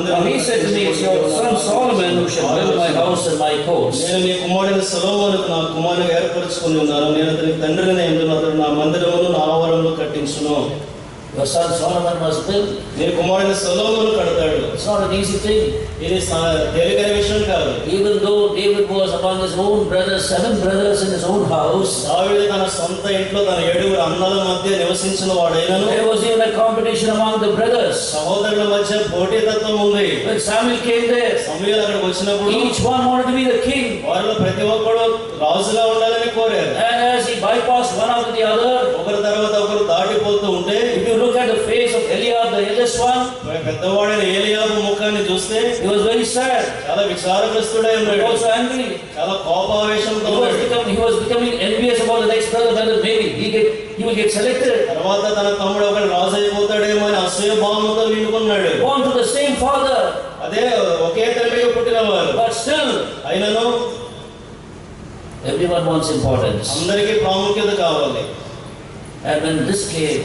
Now he said to me, it's your son Solomon who shall build my house and my courts. నేను నీ కుమారుడైన సొలొమోనుకు నా కుమారునిగా ఏర్పరచుకొని ఉన్నాను. నేను అతనికి తండ్రిని అయ్యుండును. అతడు నా మందిరమును నా ఆవరణలో కట్టించును. Your son Solomon must build. నీ కుమారుడైన సొలొమోను కడతాడు. It's not an easy thing. ఇది తేలికైన విషయం కాదు. Even though David was among his own brothers, 7 brothers in his own house, దావీదు తన సొంత ఇంట్లో తన 7 అన్నల మధ్య నివసించిన వాడైనను, there was even a competition among the brothers. సహోదరుల మధ్య పోటీతత్వం ఉంది. When Samuel came there, సమూయేలు అక్కడికి వచ్చినప్పుడు each one wanted to be the king. వారిలో ప్రతి ఒక్కడు రాజుగా ఉండాలని కోరారు. And as he bypassed one after the other, ఒకరి తర్వాత ఒకరు దాటిపోతూ ఉంటే, if you look at the face of Eliab, the eldest one, పెద్దవాడైన ఏలీయాబు ముఖాన్ని చూస్తే he was very sad. చాలా విచారగ్రస్తుడై ఉన్నాడు. Also angry. చాలా కోపావేశంతో He was becoming envious about the next brother, whether maybe he will get selected. తర్వాత తన తమ్ముడు ఒకడు రాజు అయిపోతాడేమో అని అసూయ భావంతో నిండుకున్నాడు. Born to the same father, అదే ఒకే తండ్రికి పుట్టినవారు. but still, అయినను everyone wants importance. అందరికీ ప్రాముఖ్యత కావాలి. And when this came,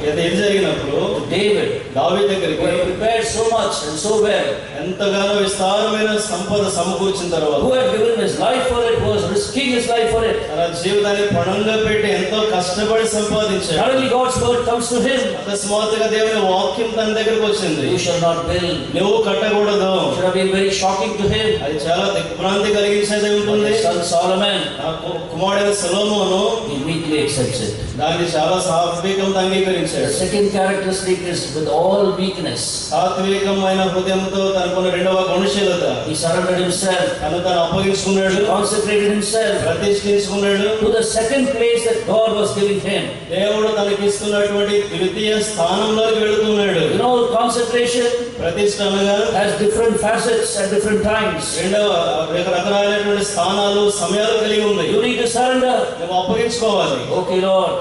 ఏది జరిగినప్పుడు David, దావీదు దగ్గరికి who had prepared so much and so well, ఎంతగానో విస్తారమైన సంపద సమకూర్చిన తర్వాత, who had given his life for it, was risking his life for it. తన జీవితాన్ని పణంగా పెట్టి ఎంతో కష్టపడి సంపాదించాడు. Suddenly God's word comes to him. అకస్మాత్తుగా దేవుని వాక్యం తన దగ్గరికి వచ్చింది. You shall not build. నువ్వు కట్టకూడదు. Should have been very shocking to him. అది చాలా దిగ్భ్రాంతి కలిగించేది ఉంటుంది. His son Solomon, నా కుమారుడైన సొలొమోను he meekly accepts it. దాన్ని చాలా సాత్వికంతో అంగీకరించాడు. The second characteristic is with all meekness. సాత్వికమైన హృదయంతో తనకున్న రెండవ గుణశీలత. He surrendered himself. తను అప్పగించుకున్నాడు. He consecrated himself ప్రతిష్ఠించుకున్నాడు. to the second place that God was giving him. దేవుడు తనకి ఇస్తున్నటువంటి ద్వితీయ స్థానంలోకి వెళుతున్నాడు. You know, consecration ప్రతిష్ఠ అనగా has different facets at different times. రెండవ రకరకాలైనటువంటి స్థానాలు సమయాలు కలిగి ఉన్నాయి. You need to surrender. నువ్వు అప్పగించుకోవాలి. Okay, Lord.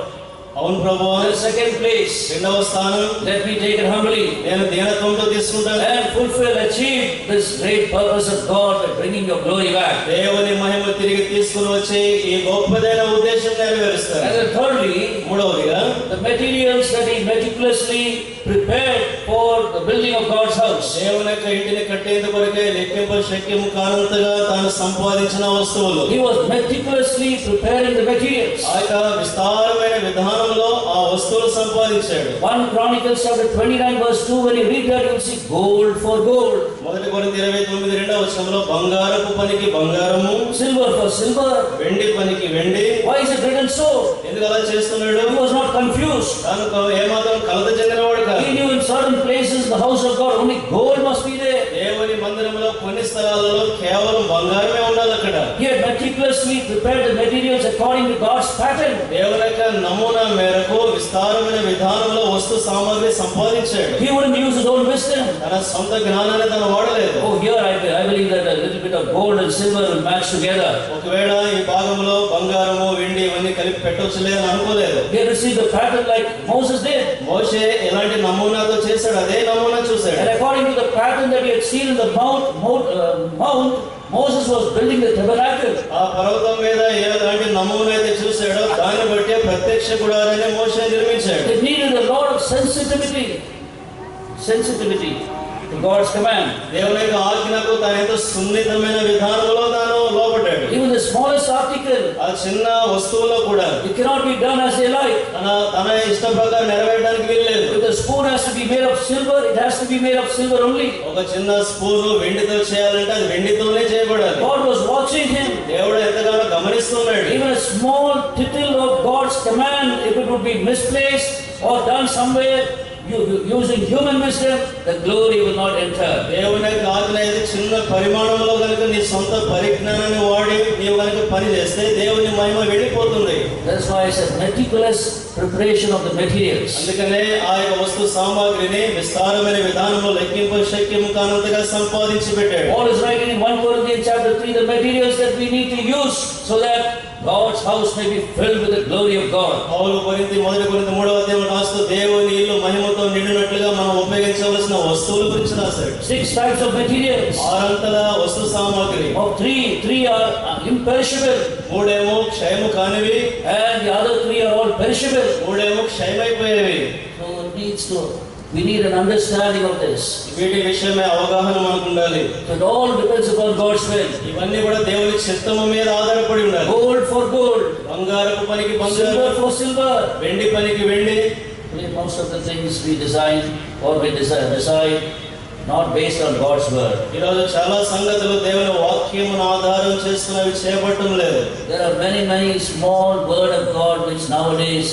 అవును ప్రభువా. The second place, రెండవ స్థానం let me take it humbly నేను దీనత్వంతో తీసుకుంటాను. and fulfill, achieve this great purpose of God by bringing your glory back. దేవుని మహిమ తిరిగి తీసుకుని వచ్చి ఈ గొప్పదైన ఉద్దేశం నెరవేరుస్తాను. And then thirdly, మూడవదిగా the materials that he meticulously prepared for the building of God's house. దేవుని యొక్క ఇంటిని కట్టేందుకు కొరకే లెక్కింప శక్యము కానంతగా తాను సంపాదించిన వస్తువులు. He was meticulously preparing the materials. ఆ యొక్క విస్తారమైన విధానంలో ఆ వస్తువులు సంపాదించాడు. 1 Chronicles chapter 29 verse 2, when you read that, you will see gold for gold, మొదటి కొరింథీ 29 రెండవ వచనంలో బంగారపు పనికి బంగారము, silver for silver. వెండి పనికి వెండి. Why is it written so? ఎందుకు అలా చేస్తున్నాడు? He was not confused. తాను ఏమాత్రం కలత చెందినవాడు కాదు. He knew in certain places in the house of God only gold must be there. దేవుని మందిరంలో కొన్ని స్థలాలలో కేవలం బంగారమే ఉండాలి అక్కడ. He had meticulously prepared the materials according to God's pattern. దేవుని యొక్క నమూనా మేరకు విస్తారమైన విధానంలో వస్తు సామాగ్రి సంపాదించాడు. He wouldn't use his own wisdom. తన సొంత జ్ఞానాన్ని తను వాడలేదు. Oh, here I believe that a little bit of gold and silver will match together. ఒకవేళ ఈ భాగంలో బంగారము వెండి ఇవన్నీ కలిపి పెట్టొచ్చులే అని అనుకోలేదు. He received the pattern like Moses did. మోషే ఎలాంటి నమూనాతో చేశాడు అదే నమూనా చూశాడు. And according to the pattern that he had seen in the mount, Moses was building the tabernacle. ఆ పర్వతం మీద ఎలాంటి నమూనా అయితే చూశాడో దాన్ని బట్టి ప్రత్యక్ష గుడారాన్ని మోషే నిర్మించాడు. It needed a lot of sensitivity to God's command. దేవుని యొక్క ఆజ్ఞకు తాను ఎంతో సున్నితమైన విధానంలో తాను లోబడ్డాడు. Even the smallest article, ఆ చిన్న వస్తువులో కూడా it cannot be done as they like. తన ఇష్ట ప్రకారం నెరవేరడానికి వీల్లేదు. If the spoon has to be made of silver, it has to be made of silver only. ఒక చిన్న స్పూను వెండితో చేయాలంటే అది వెండితోనే చేయబడాలి. God was watching him. దేవుడు ఎంతగానో గమనిస్తున్నాడు. Even a small tittle of God's command, if it would be misplaced or done somewhere using human wisdom, the glory will not enter. దేవుని యొక్క ఆజ్ఞ అనేది చిన్న పరిమాణంలో కనుక నీ సొంత పరిజ్ఞానాన్ని వాడి నీవు కనుక పని చేస్తే దేవుని మహిమ వెళ్ళిపోతుంది. That's why I said meticulous preparation of the materials. అందుకనే ఆ యొక్క వస్తు సామాగ్రిని విస్తారమైన విధానంలో లెక్కింప శక్యము కానంతగా సంపాదించి పెట్టాడు. Paul is writing in 1 Corinthians chapter 3 the materials that we need to use so that God's house may be filled with the glory of God. పౌలు మొదటి కొరింథీ 3వ అధ్యాయం రాస్తూ దేవుని ఇల్లు మహిమతో నిండినట్లుగా మనం ఉపయోగించవలసిన వస్తువుల గురించి రాశాడు. 6 types of materials. 6 వస్తు సామాగ్రి. Of three are imperishable. మూడేమో క్షయము కానివి, And the other three are all perishable. మూడేమో క్షయమైపోయేవి. So we need an understanding of this. వీటి విషయమే అవగాహన మనకు ఉండాలి. It all depends upon God's will. ఇవన్నీ కూడా దేవుని చిత్తము మీద ఆధారపడి ఉండాలి. Gold for gold, బంగారపు పనికి silver బంగారం, for silver. వెండి పనికి వెండి. Most of the things we design or we decide not based on God's word. ఈరోజు చాలా సంగతులు దేవుని వాక్యమును ఆధారం చేసుకున్నవి చేపట్టడం లేదు. There are many small word of God which nowadays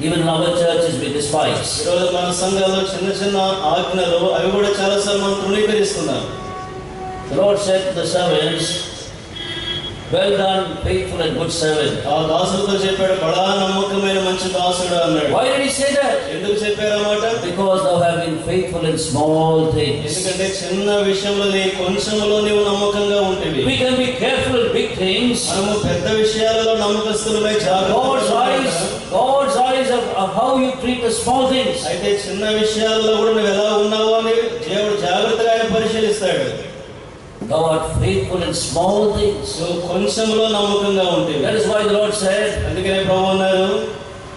even in our churches we despise. ఈరోజు మన సంఘాల్లో చిన్న చిన్న ఆజ్ఞలు అవి కూడా చాలాసార్లు మనం తృణీకరిస్తున్నాం. The Lord said to the servants, well done, faithful and good servant. ఆ దాసుడితో చెప్పాడు, బడా నమ్మకమైన మంచి దాసుడు అన్నాడు. Why did he say that? ఎందుకు చెప్పారు అన్నమాట? Because thou have been faithful in small things. ఎందుకంటే చిన్న విషయంలో కొంచెంలో నీవు నమ్మకంగా ఉంటేవి. We can be careful in big things. మనము పెద్ద విషయాలలో నమ్మకస్తులమై God's eyes of how you treat the small things. అయితే చిన్న విషయాల్లో కూడా నువ్వు ఎలా ఉన్నావో అని దేవుడు జాగ్రత్తగా ఆయన పరిశీలిస్తాడు. Thou art faithful in small things. నువ్వు కొంచెంలో నమ్మకంగా ఉంటేవి. That is why the Lord said, అందుకనే ప్రభువు అన్నారు,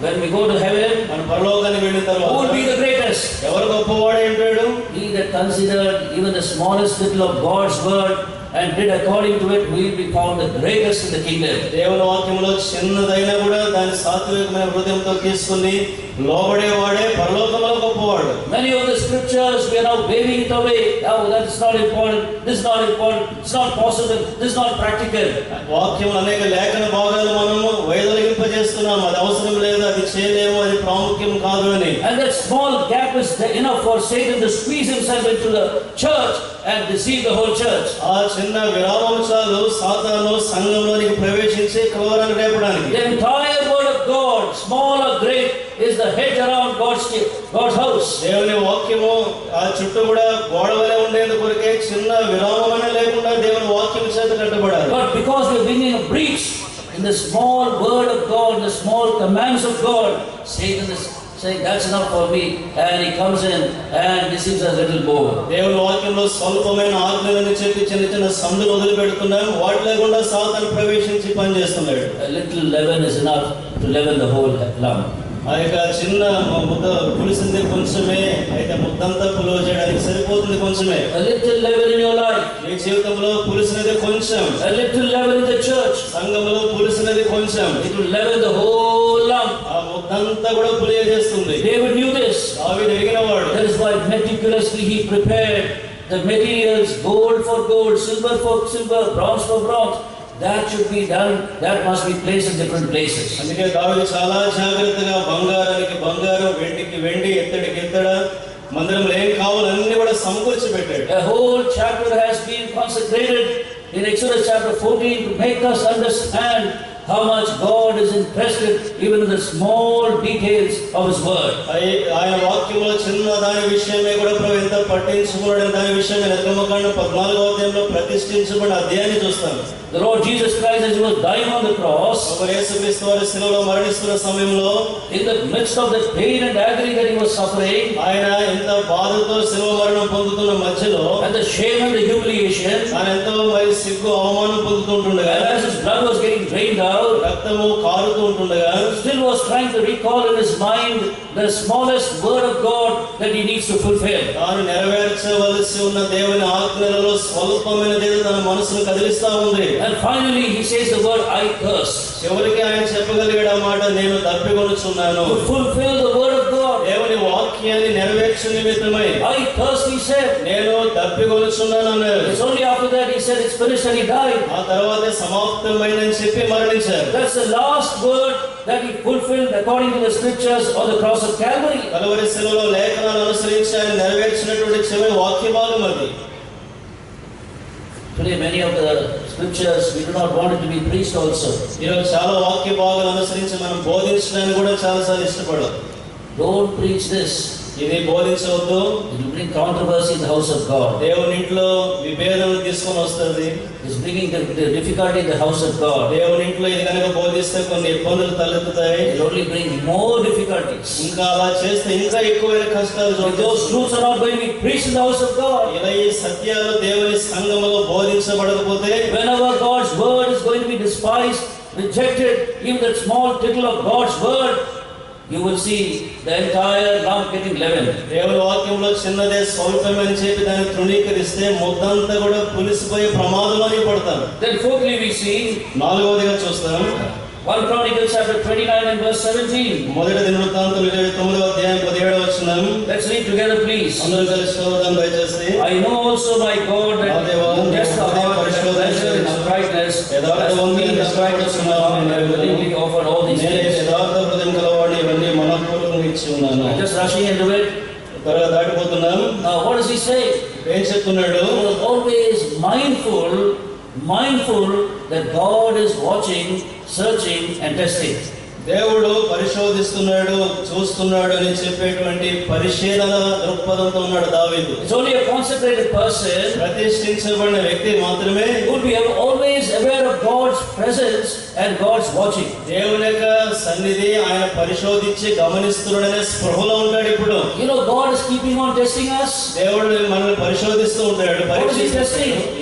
when we go to heaven, మన పరలోకానికి వెళ్ళిన who తర్వాత will be the greatest? ఎవరు గొప్పవాడు ఏంటాడు? He that considered even the smallest little of God's word and did according to it, will be found the greatest in the kingdom. దేవుని వాక్యంలో చిన్నదైనా కూడా దాని సాత్వికమైన హృదయంతో తీసుకుని లోబడేవాడే పరలోకంలో గొప్పవాడు. Many of the scriptures we are now waving it away. Oh, that is not important. This is not important. It's not possible. This is not practical. వాక్యంలో అనేక లేఖన భాగాలు మనము వైదొలిగింపజేస్తున్నాం. అది అవసరం లేదు, అది చేయలేము, అది ప్రాముఖ్యం కాదు అని. And that small gap is enough for Satan to squeeze himself into the church and deceive the whole church. ఆ చిన్న విరామం చాలు సాతాను సంఘంలోనికి ప్రవేశించి కలవరాన్ని రేపడానికి. The entire word of God, small or great, is the hedge around God's house. దేవుని వాక్యము ఆ చుట్టూ కూడా గోడ వలె ఉండేందుకు కొరకే చిన్న విరామమే లేకుండా దేవుని వాక్యం చేత కట్టబడాలి. But because we are bringing a breach in the small word of God, the small commands of God, Satan is saying that's enough for me, and he comes in and deceives us a little more. దేవుని వాక్యంలో స్వల్పమైన ఆజ్ఞలను చెప్పి చిన్న చిన్న సందులు వదిలిపెడుతున్నాం. వాటి లేకుండా సాతాను ప్రవేశించి పనిచేస్తున్నాడు. A little leaven is enough to leaven the whole lump. ఆ యొక్క చిన్న ముద్ద పులిసింది కొంచెమే, అయితే ముద్దంతా పులువ చేయడానికి సరిపోతుంది కొంచెమే. A little leaven in your life. మీ జీవితంలో పులిసినది కొంచెం. A little leaven in the church. సంఘంలో పులిసినది కొంచెం. It will leaven the whole lump. ఆ ముద్దంతా కూడా పులియ చేస్తుంది. David knew this. దావీదు ఎరిగినవాడు. That is why meticulously he prepared the materials, gold for gold, silver for silver, bronze for bronze. That should be done. That must be placed in different places. అందుకే దావీదు చాలా జాగ్రత్తగా బంగారానికి బంగారం, వెండికి వెండి, ఎత్తడికి ఎత్తడ, మందిరంలో ఏం కావాలో అన్ని కూడా సమకూర్చి పెట్టాడు. A whole chapter has been consecrated in Exodus chapter 14 to make us understand how much God is interested even in the small details of His word. ఆయన వాక్యంలో చిన్న దాని విషయమే కూడా ప్రభు ఎంత పట్టించుకున్నాడని దాని విషయమే నిర్గమకాండం 14వ అధ్యాయంలో ప్రతిష్ఠించబడిన అధ్యాయాన్ని చూస్తాం. The Lord Jesus Christ, as He was dying on the cross, యేసుక్రీస్తు వారు శిలువలో మరణిస్తున్న సమయంలో, in the midst of the pain and agony that He was suffering, ఆయన ఎంత బాధతో శిలువ మరణం పొందుతున్న మధ్యలో, and the shame and the humiliation, ఆయన ఎంతో మరి సిగ్గు అవమానం పొందుతుంటుండగా, and as His blood was getting drained out, రక్తము కారుతూ ఉంటుండగా, still was trying to recall in his mind the smallest word of God that he needs to fulfill. తాను నెరవేర్చవలసి ఉన్న దేవుని ఆజ్ఞలలో స్వల్పమైనది తన మనసును కదిలిస్తా ఉంది. And finally he says the word I curse. చివరికి ఆయన చెప్పగలిగాడు ఆ మాట, నేను తప్పికొనుచున్నాను. To fulfill the word of God. దేవుని వాక్యాన్ని నెరవేర్చు నిమిత్తమై I curse, he said. నేను తప్పికొనుచున్నాను అన్నాడు. It's only after that he said it's finished and he died. ఆ తర్వాతే సమాప్తమైనని చెప్పి మరణించారు. That's the last word that he fulfilled according to the scriptures on the cross of Calvary. Calvary శిలువలో లేఖనాలను అనుసరించి ఆయన నెరవేర్చినటువంటి చివరి వాక్య భాగం అది. Today many of the scriptures we do not want it to be preached also. ఈరోజు చాలా వాక్య భాగాలు అనుసరించి మనం బోధించడానికి కూడా చాలాసార్లు ఇష్టపడదు. Don't preach this. ఇది బోధించవద్దు. It will bring controversy in the house of God. దేవుని ఇంట్లో విభేదం తీసుకొని వస్తుంది. It's bringing the difficulty in the house of God. దేవుని ఇంట్లో ఇది కనుక బోధిస్తే కొన్ని ఇబ్బందులు తలెత్తుతాయి. It will only bring more difficulties. ఇంకా అలా చేస్తే ఇంకా ఎక్కువైన కష్టాలు If those truths are not going to be preached in the house of God, ఇలా ఈ సత్యాలు దేవుని సంఘములో బోధించబడకపోతే, whenever God's word is going to be despised, rejected, even that small tittle of God's word, you will see the entire lump getting leavened. దేవుని వాక్యంలో చిన్నదే స్వల్పమని చెప్పి దాన్ని తృణీకరిస్తే ముద్దంతా కూడా పులిసిపోయే ప్రమాదంలోనే పడతారు. Then fourthly we see, నాలుగవదిగా చూస్తాం 1 Chronicles chapter 29 and verse 17. మొదటి దినవృత్తాంతములు 29వ అధ్యాయం 17వ వచనం. Let's read together please. అందరూ కలిసి చదువుదాం దయచేసి. I know also my God that just the heart and pleasure in uprightness, as for me the righteousness of God, and I willingly offered all these నేను things. యథార్థ హృదయం గలవాడిని, ఇవన్నీ మనఃపూర్వకంగా ఇచ్చి ఉన్నాను. I'm just rushing into it. త్వరగా దాటిపోతున్నాం. Now what does he say? ఏం చెప్తున్నాడు? He was always mindful that God is watching, searching and testing. దేవుడు పరిశోధిస్తున్నాడు, చూస్తున్నాడు అని చెప్పేటువంటి పరిశీలన దృక్పథంతో ఉన్నాడు దావీదు. It's only a consecrated person ప్రతిష్ఠించబడిన వ్యక్తి మాత్రమే who would be always aware of God's presence and God's watching. దేవుని యొక్క సన్నిధి ఆయన పరిశోధించి గమనిస్తున్నాడనే స్పృహలో ఉంటాడు. ఇప్పుడు You know, God is keeping on testing us. దేవుడు మనల్ని పరిశోధిస్తూ ఉంటాడు.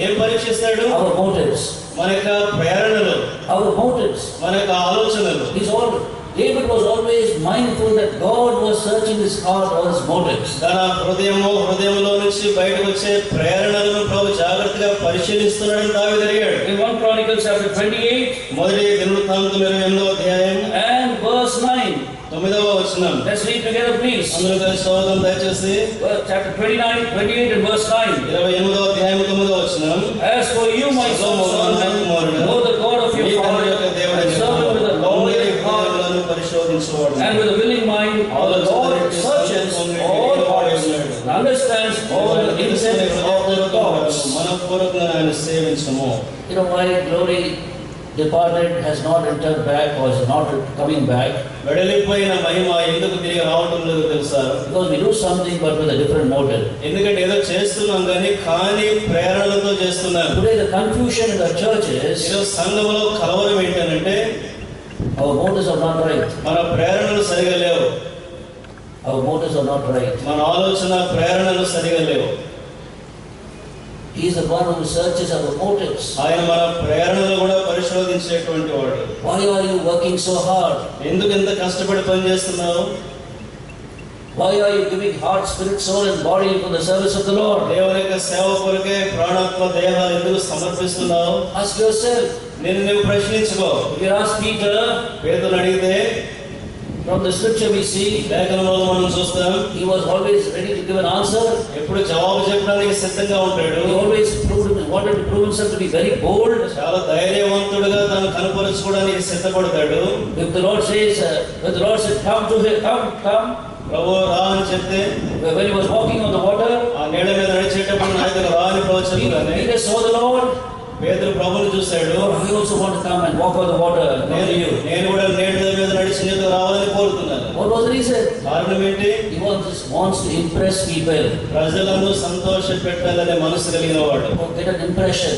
ఏం పరీక్షిస్తాడు? Our motives. మన యొక్క ప్రేరణలు, Our motives. మన యొక్క ఆలోచనలు. David was always mindful that God was searching his heart or his motives. తన హృదయంలో నుంచి బయటకు వచ్చే ప్రేరణలను ప్రభు జాగ్రత్తగా పరిశీలిస్తున్నాడని దావీదు అడిగాడు. In 1 Chronicles chapter 28 మొదటి దినవృత్తాంతం 28వ అధ్యాయం and verse 9. 9వ వచనం. Let's read together please. అందరూ కలిసి చదువుదాం దయచేసి. Chapter 28 and verse 9. 28వ అధ్యాయం 9వ వచనం. As for you, my son, know the God of your father and serve him with a loyal heart and with a willing mind. The Lord searches all hearts and understands all the intents of the thoughts. మనఃపూర్వకంగా ఆయన సేవించము. You know why glory departed has not returned back or is not coming back? వెడలిపోయిన మహిమ ఎందుకు తిరిగి రావడం లేదు తెలుసా? Because we do something but with a different motive. ఎందుకంటే ఏదో చేస్తున్నాం కానీ ప్రేరణలతో చేస్తున్నాం. Today the confusion in the churches, సంఘంలో కలవరం ఏంటంటే our motives are not right. మన ప్రేరణలు సరిగా లేవు. Our motives are not right. మన ఆలోచన ప్రేరణలు సరిగా లేవు. He is the one who searches our motives. ఆయన మన ప్రేరణలు కూడా పరిశోధించేటువంటి వాడు. Why are you working so hard? ఎందుకు ఇంత కష్టపడి పని చేస్తున్నావు? Why are you giving heart, spirit, soul and body for the service of the Lord? దేవుని యొక్క సేవ కొరకే ప్రాణాత్మ దేహాలు ఎందుకు సమర్పిస్తున్నావు? Ask yourself. నువ్వు ప్రశ్నించుకో. If you ask Peter, పేతురుని అడిగితే from the scripture we see, లేఖనంలో మనం చూస్తాం, he was always ready to give an answer. ఎప్పుడు జవాబు చెప్పడానికి సిద్ధంగా ఉంటాడు. He always wanted to prove himself to be very bold. చాలా ధైర్యవంతుడుగా తాను కనపరుచుకోవడానికి సిద్ధపడతాడు. If the Lord says, when the Lord said, come to him, come. ప్రభు రా అని చెప్తే, when he was walking on the water, ఆ నీళ్ళ మీద నడిచేటప్పుడు నా దగ్గర రా అని ప్రభు చెప్పగానే Peter saw the Lord. పేతురు ప్రభువుని చూశాడు. I also want to come and walk on the water. నేను కూడా నీళ్ళ మీద నడిచి నీతో రావాలని కోరుతున్నాను. What was the reason? కారణం ఏంటి? He wants to impress people. ప్రజలను సంతోష పెట్టాలనే మనసు కలిగిన వాడు. Get an impression.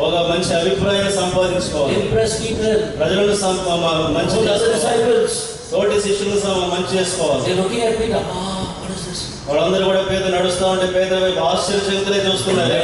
ఒక మంచి అభిప్రాయం సంపాదించుకోవాలి. Impress people. ప్రజలను మంచి disciples. తోటి శిష్యులను మంచి చేసుకోవాలి. They looking at Peter. What is this? వాళ్ళందరూ కూడా పేతురు నడుస్తా ఉంటే పేతురు వైపు ఆశ్చర్యచకితులై చూస్తున్నారు.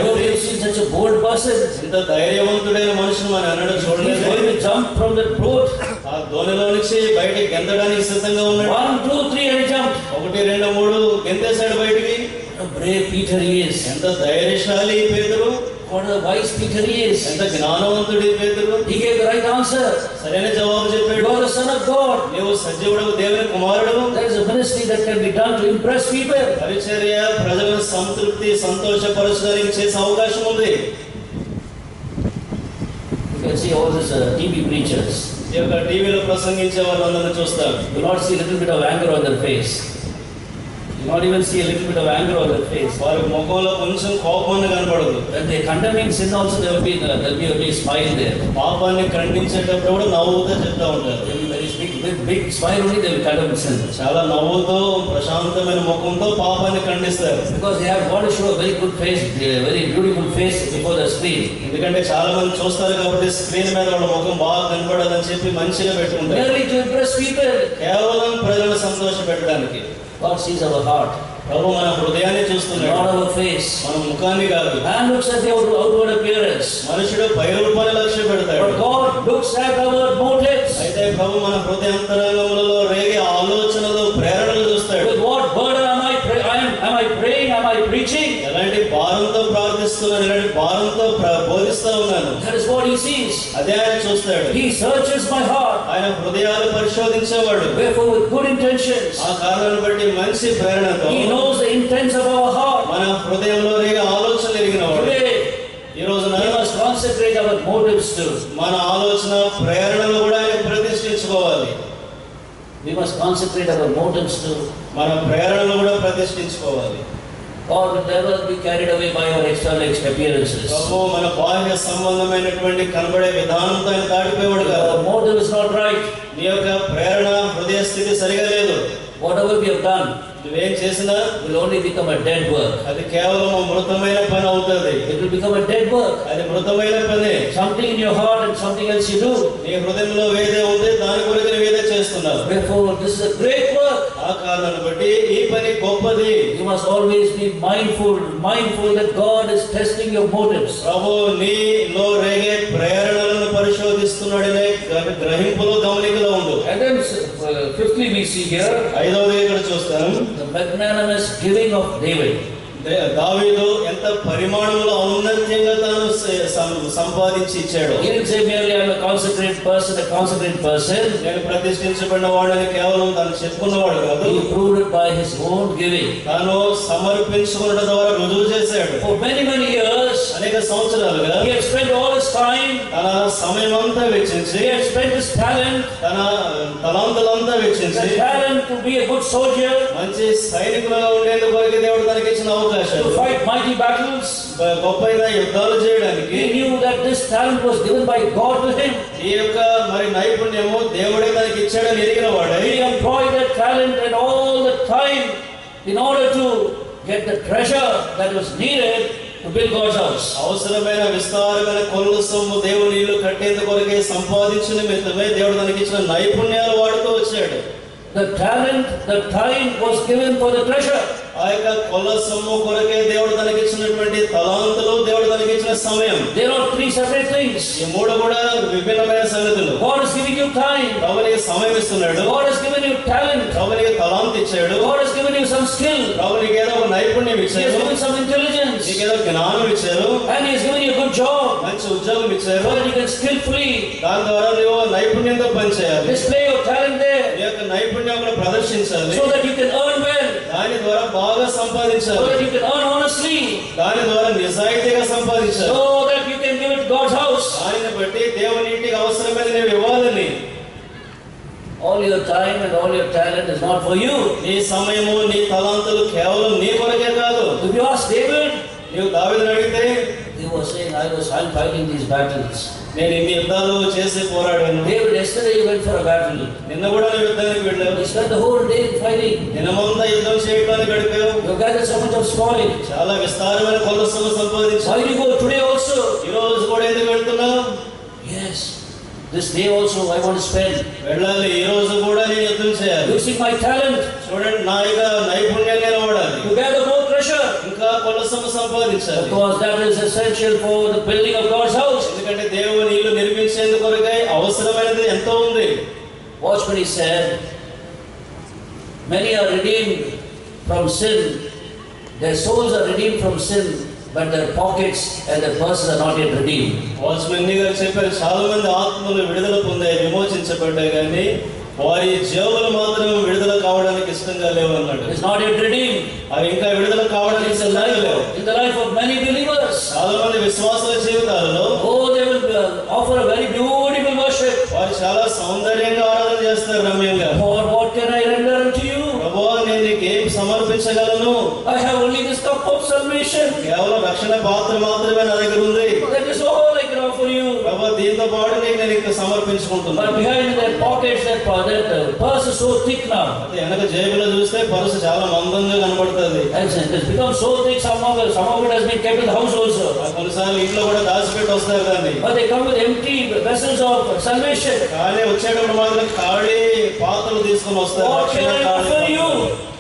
Such a bold person. ఇంత ధైర్యవంతుడైన మనుషుని మనం అన్నాడు చూడలేదు. Going to jump from that boat. ఆ దోణిలో నుంచి బయటికి గెంతడానికి సిద్ధంగా ఉన్నాడు. 1, 2, 3 and he jumped. 1, 2, 3 గెంతేశాడు బయటికి. What a brave Peter he is. ఎంత ధైర్యశాలి పేతురు. What a wise Peter he is. ఎంత జ్ఞానవంతుడి పేతురు. He gave the right answer. సరైన జవాబు చెప్పాడు. You are the son of God. నీవు సజీవుడు, దేవుని కుమారుడు. There is a ministry that can be done to impress people. పరిచర్య ప్రజలను సంతృప్తి సంతోషపరచడానికి చేసే అవకాశం ఉంది. You can see all these TV preachers. ఈ యొక్క టీవీలో ప్రసంగించే వాళ్ళందరినీ చూస్తారు. You not see a little bit of anger on their face. You not even see a little bit of anger on their face. వారి ముఖంలో కొంచెం కోపం కనపడదు. When they condemning sin also there will be a smile there. పాపాన్ని ఖండించేటప్పుడు కూడా నవ్వుతూ చెప్తా ఉంటారు. They will be very with big smile only they will condemn sin. చాలా నవ్వుతో ప్రశాంతమైన ముఖంతో పాపాన్ని ఖండిస్తారు. Because they have want to show a very good face, a very beautiful face before the screen. ఎందుకంటే చాలా మంది చూస్తారు కాబట్టి స్క్రీన్ మీద వాళ్ళ ముఖం బాగా కనపడాలని చెప్పి మంచిగా పెట్టుకుంటారు. Merely to impress people. కేవలం ప్రజలను సంతోషపెట్టడానికి. God sees our heart. ప్రభు మన హృదయాన్ని చూస్తున్నాడు. Not our face. మన ముఖాన్ని కాదు. Man looks at the outward appearance. మనుషుడు పై రూపాన్ని లక్ష్య పెడతాడు. But God looks at our motives. అయితే ప్రభు మన హృదయాంతరంగములలో రేగే ఆలోచనలు ప్రేరణలు చూస్తాడు. With what burden am I praying? Am I preaching? ఎలాంటి భారంతో ప్రార్థిస్తున్నాను, ఎలాంటి భారంతో బోధిస్తా ఉన్నాను. That is what he sees. అదే ఆయన చూస్తాడు. He searches my heart. ఆయన హృదయాలు పరిశోధించేవాడు. Wherefore with good intentions. ఆ కారణాన్ని బట్టి మంచి ప్రేరణతో He knows the intents of our heart. మన హృదయంలో రేగే ఆలోచనలు ఎరిగినవాడు. Today ఈ రోజున we must consecrate our motives too. మన ఆలోచన ప్రేరణలు కూడా ఆయన ప్రతిష్ఠించుకోవాలి. We must consecrate our motives too. మన ప్రేరణలు కూడా ప్రతిష్ఠించుకోవాలి. God will never be carried away by our external appearances. ప్రభు మన బాహ్య సంబంధమైనటువంటి కనబడే విధానంతో ఆయన దాటిపోయేవాడు కాదు. Our motive is not right. నీ యొక్క ప్రేరణ హృదయ స్థితి సరిగా లేదు. Whatever we have done నువ్వేం చేసినా will only become a dead work. అది కేవలం మృతమైన పని అవుతుంది. It will become a dead work. అది మృతమైన పని. Something in your heart and something else you do. నీ హృదయంలో వేదే ఉంది, దాని కొరకు నువ్వేదే చేస్తున్నావు. Therefore, this is a great work. ఆ కారణాన్ని బట్టి ఈ పని గొప్పది. You must always be mindful that God is testing your motives. ప్రభు నీలో రేగే ప్రేరణలను పరిశోధిస్తున్నాడనే గ్రహింపులో గమనికలో ఉండు. And then fifthly we see here ఐదవది ఇక్కడ చూస్తాం, the magnanimous giving of David. దావీదు ఎంత పరిమాణంలో ఔన్నత్యంగా తాను సంపాదించి ఇచ్చాడు. He didn't say merely I am a consecrated person. నేను ప్రతిష్ఠించబడిన వాడని కేవలం తాను చెప్పుకున్నవాడు కాదు. He proved it by his own giving. తాను సమర్పించుకోవడం ద్వారా రుజువు చేశాడు. For many years, అనేక సంవత్సరాలుగా he had spent all his time, తన సమయం అంతా వెచ్చించి, he had spent his talent, తన తలాంతులంతా వెచ్చించి, his talent to be a good soldier, మంచి సైనికులుగా ఉండేందుకు కొరకు దేవుడు తనకి ఇచ్చిన అవకాశాలు, to fight mighty battles. గొప్పైన యుద్ధాలు చేయడానికి. He knew that this talent was given by God to him. ఈ యొక్క మరి నైపుణ్యము దేవుడే తనకి ఇచ్చాడని ఎరిగిన వాడే He employed that talent and all the time in order to get the treasure that was needed to build God's house. అవసరమైన విస్తారమైన కొల్ల సొమ్ము దేవుని ఇల్లు కట్టేందుకు కొరకే సంపాదించిన నిమిత్తమే దేవుడు తనకి ఇచ్చిన నైపుణ్యాలు వాడుతూ వచ్చాడు. The talent, the time was given for the treasure. ఆ యొక్క కొల్ల సొమ్ము కొరకే దేవుడు తనకి ఇచ్చినటువంటి తలాంతులు, దేవుడు తనకి ఇచ్చిన సమయం. They are three separate things. ఈ మూడు కూడా విభిన్నమైన సంగతులు. God is giving you time. ప్రభునికి సమయం ఇస్తున్నాడు. God has given you talent. ప్రభునికి తలాంతు ఇచ్చాడు. God has given you some skill. ప్రభునికి ఏదో ఒక నైపుణ్యం He has ఇచ్చాడు. given some intelligence. నీకేదో జ్ఞానం ఇచ్చారు. And He has given you a good job. మంచి ఉద్యోగం ఇచ్చారు. So that you can skillfully దాని ద్వారా నువ్వు నైపుణ్యంతో పనిచేయాలి. display your talent there. నీ యొక్క నైపుణ్యం కూడా ప్రదర్శించాలి. So that you can earn well. దాని ద్వారా బాగా సంపాదించాలి. So that you can earn honestly. దాని ద్వారా నిజాయితీగా సంపాదించాలి. So that you can give it God's house. దానిని బట్టి దేవుని ఇంటికి అవసరమైన నీవు ఇవ్వాలని. All your time and all your talent is not for you. నీ సమయము, నీ తలాంతులు కేవలం నీ కొరకే కాదు. If you ask David, నీవు దావీదుని అడిగితే he was saying, I'm fighting these battles. నేను ఇన్ని యుద్ధాలు చేసి పోరాడాను. David, yesterday you went for a battle. నిన్న కూడా నువ్వు యుద్ధానికి వెళ్ళావు. You spent the whole day fighting. దినమంతా యుద్ధం చేయడానికి గడిపావు. You gathered so much of spoil. చాలా విస్తారమైన కొల్ల సొమ్ము సంపాదించావు. Why do you go today also? ఈ రోజు కూడా ఎందుకు వెళ్తున్నావు? Yes, this day also I want to spend వెళ్ళాలి. ఈ రోజు కూడా నేను యుద్ధం చేయాలి. using my talent చూడండి, నా యొక్క నైపుణ్యాన్ని నిలబడాలి. to gather more treasure. ఇంకా కొల్ల సొమ్ము సంపాదించాలి. Because that is essential for the building of God's house. ఎందుకంటే దేవుని ఇల్లు నిర్మించేందుకు కొరకై అవసరమైనది ఎంతో ఉంది. Watch what he said. Many are redeemed from sin. Their souls are redeemed from sin, but their pockets and their purses are not yet redeemed. Watchman గారు చెప్పారు, చాలా మంది ఆత్మలు విడుదల పొందాయి, విమోచించబడ్డాయి, కానీ వారి జీవులు మాత్రం విడుదల కావడానికి ఇష్టంగా లేవు అన్నాడు. It's not yet redeemed. అవి ఇంకా విడుదల కావడానికి ఇష్టంగా లేవు. In the life of many believers, చాలా మంది విశ్వాసుల జీవితాలలో they will offer a very beautiful worship. వారు చాలా సౌందర్యంగా ఆరాధన చేస్తారు, రమ్యంగా. Lord, what can I render unto you? ప్రభువా, నేను నీకు ఏం సమర్పించగలను? I have only this cup of salvation. కేవలం రక్షణ పాత్ర మాత్రమే నా దగ్గర ఉంది. That is all I can offer you. ప్రభువా, దీంతో పాటు నేను ఇంకా సమర్పించుకుంటున్నాను. But behind their pockets, their purse is so thick now. వెనక జేబులో చూస్తే పర్సు చాలా మందంగా కనబడుతుంది. And it has become so thick, some of it has been kept in the house also. కొన్నిసార్లు ఇంట్లో కూడా దాచిపెట్టి వస్తారు దాన్ని. But they come with empty vessels of salvation. కానీ వచ్చేటప్పుడు మాత్రం ఖాళీ పాత్రలు తీసుకొని వస్తారు. What can I offer you?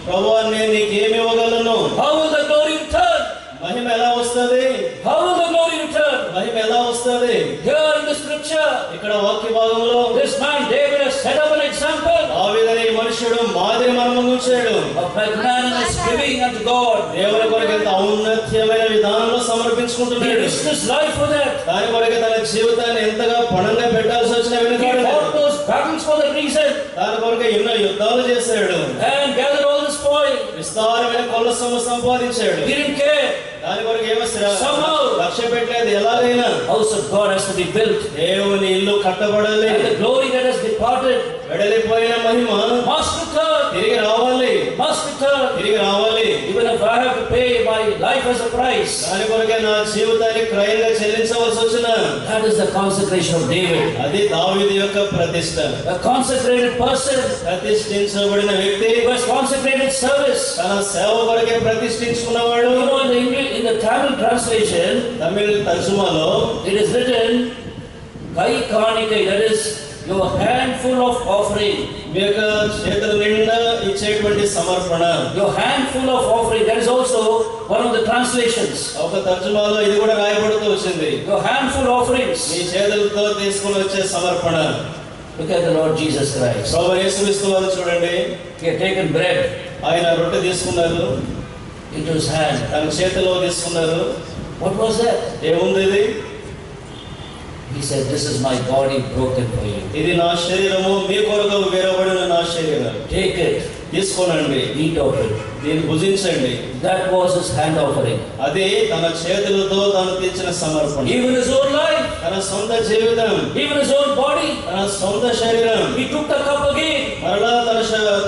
ప్రభువా నేను నీకు ఏమి ఇవ్వగలను? How will the glory return? మహిమ ఎలా వస్తుంది? How will the glory return? మహిమ ఎలా వస్తుంది? Here in the scripture, ఇక్కడ వాక్య భాగంలో this man David has set up an example. దావీదనే ఈ మనుషుడు మాదిరి మనము ఉంచాడు. Of magnanimous giving unto God. దేవుని కొరకు ఎంత ఔన్నత్యమైన విధానంలో He సమర్పించుకుంటున్నాడు. risked his life for that. దాని కొరకు తన జీవితాన్ని ఎంతగా పణంగా పెట్టాల్సి వచ్చిన He వెనుకాడు. fought those battles for that reason. దాని కొరకు ఎన్నో యుద్ధాలు చేశాడు. And gathered all the spoil. విస్తారమైన కొల్ల సొమ్ము సంపాదించాడు. He didn't care. దాని కొరకు Somehow. లక్ష్య పెట్టలేదు. ఎలాగైనా House of God has to be built. దేవుని ఇల్లు కట్టబడాలి. And the glory that has departed వెడలిపోయిన Mahima must return. తిరిగి రావాలి. Must return. తిరిగి రావాలి. Even if I have to pay my life as a price. దాని కొరకే నా జీవితాన్ని క్రయంగా చెల్లించవలసి వచ్చిన That is the consecration of David. అది దావీదు యొక్క ప్రతిష్ట. A consecrated person ప్రతిష్ఠించబడిన వ్యక్తి who has consecrated service. తన సేవ కొరకే ప్రతిష్ఠించుకున్నవాడు. You know, in the Tamil translation, Tamil తర్జుమాలో it is written, Kai Kanikai, that is your handful of offering. మీ యొక్క చేతుల నిండా ఇచ్చేటువంటి సమర్పణ. Your handful of offering, that is also one of the translations. ఒక తర్జుమాలో ఇది కూడా రాయబడుతూ వచ్చింది. Your handful offerings. మీ చేతులతో తీసుకుని వచ్చే సమర్పణ. Look at the Lord Jesus Christ. ప్రభువు యేసుక్రీస్తు వారు చూడండి. He had taken bread ఆయన రొట్టె తీసుకున్నారు. into his hand. తన చేతిలో తీసుకున్నారు. What was that? ఏముంది ఇది? He said, this is my body broken for you. ఇది నా శరీరము మీ కొరకు వేరబడిన నా శరీరం. Take it. తీసుకోనండి. Eat of it. దీన్ని భుజించండి. That was his hand offering. అది తన చేతులతో తను తీర్చిన సమర్పణ. Even his own life. తన సొంత జీవితం. Even his own body. తన సొంత శరీరం. He took the cup again. మరలా తన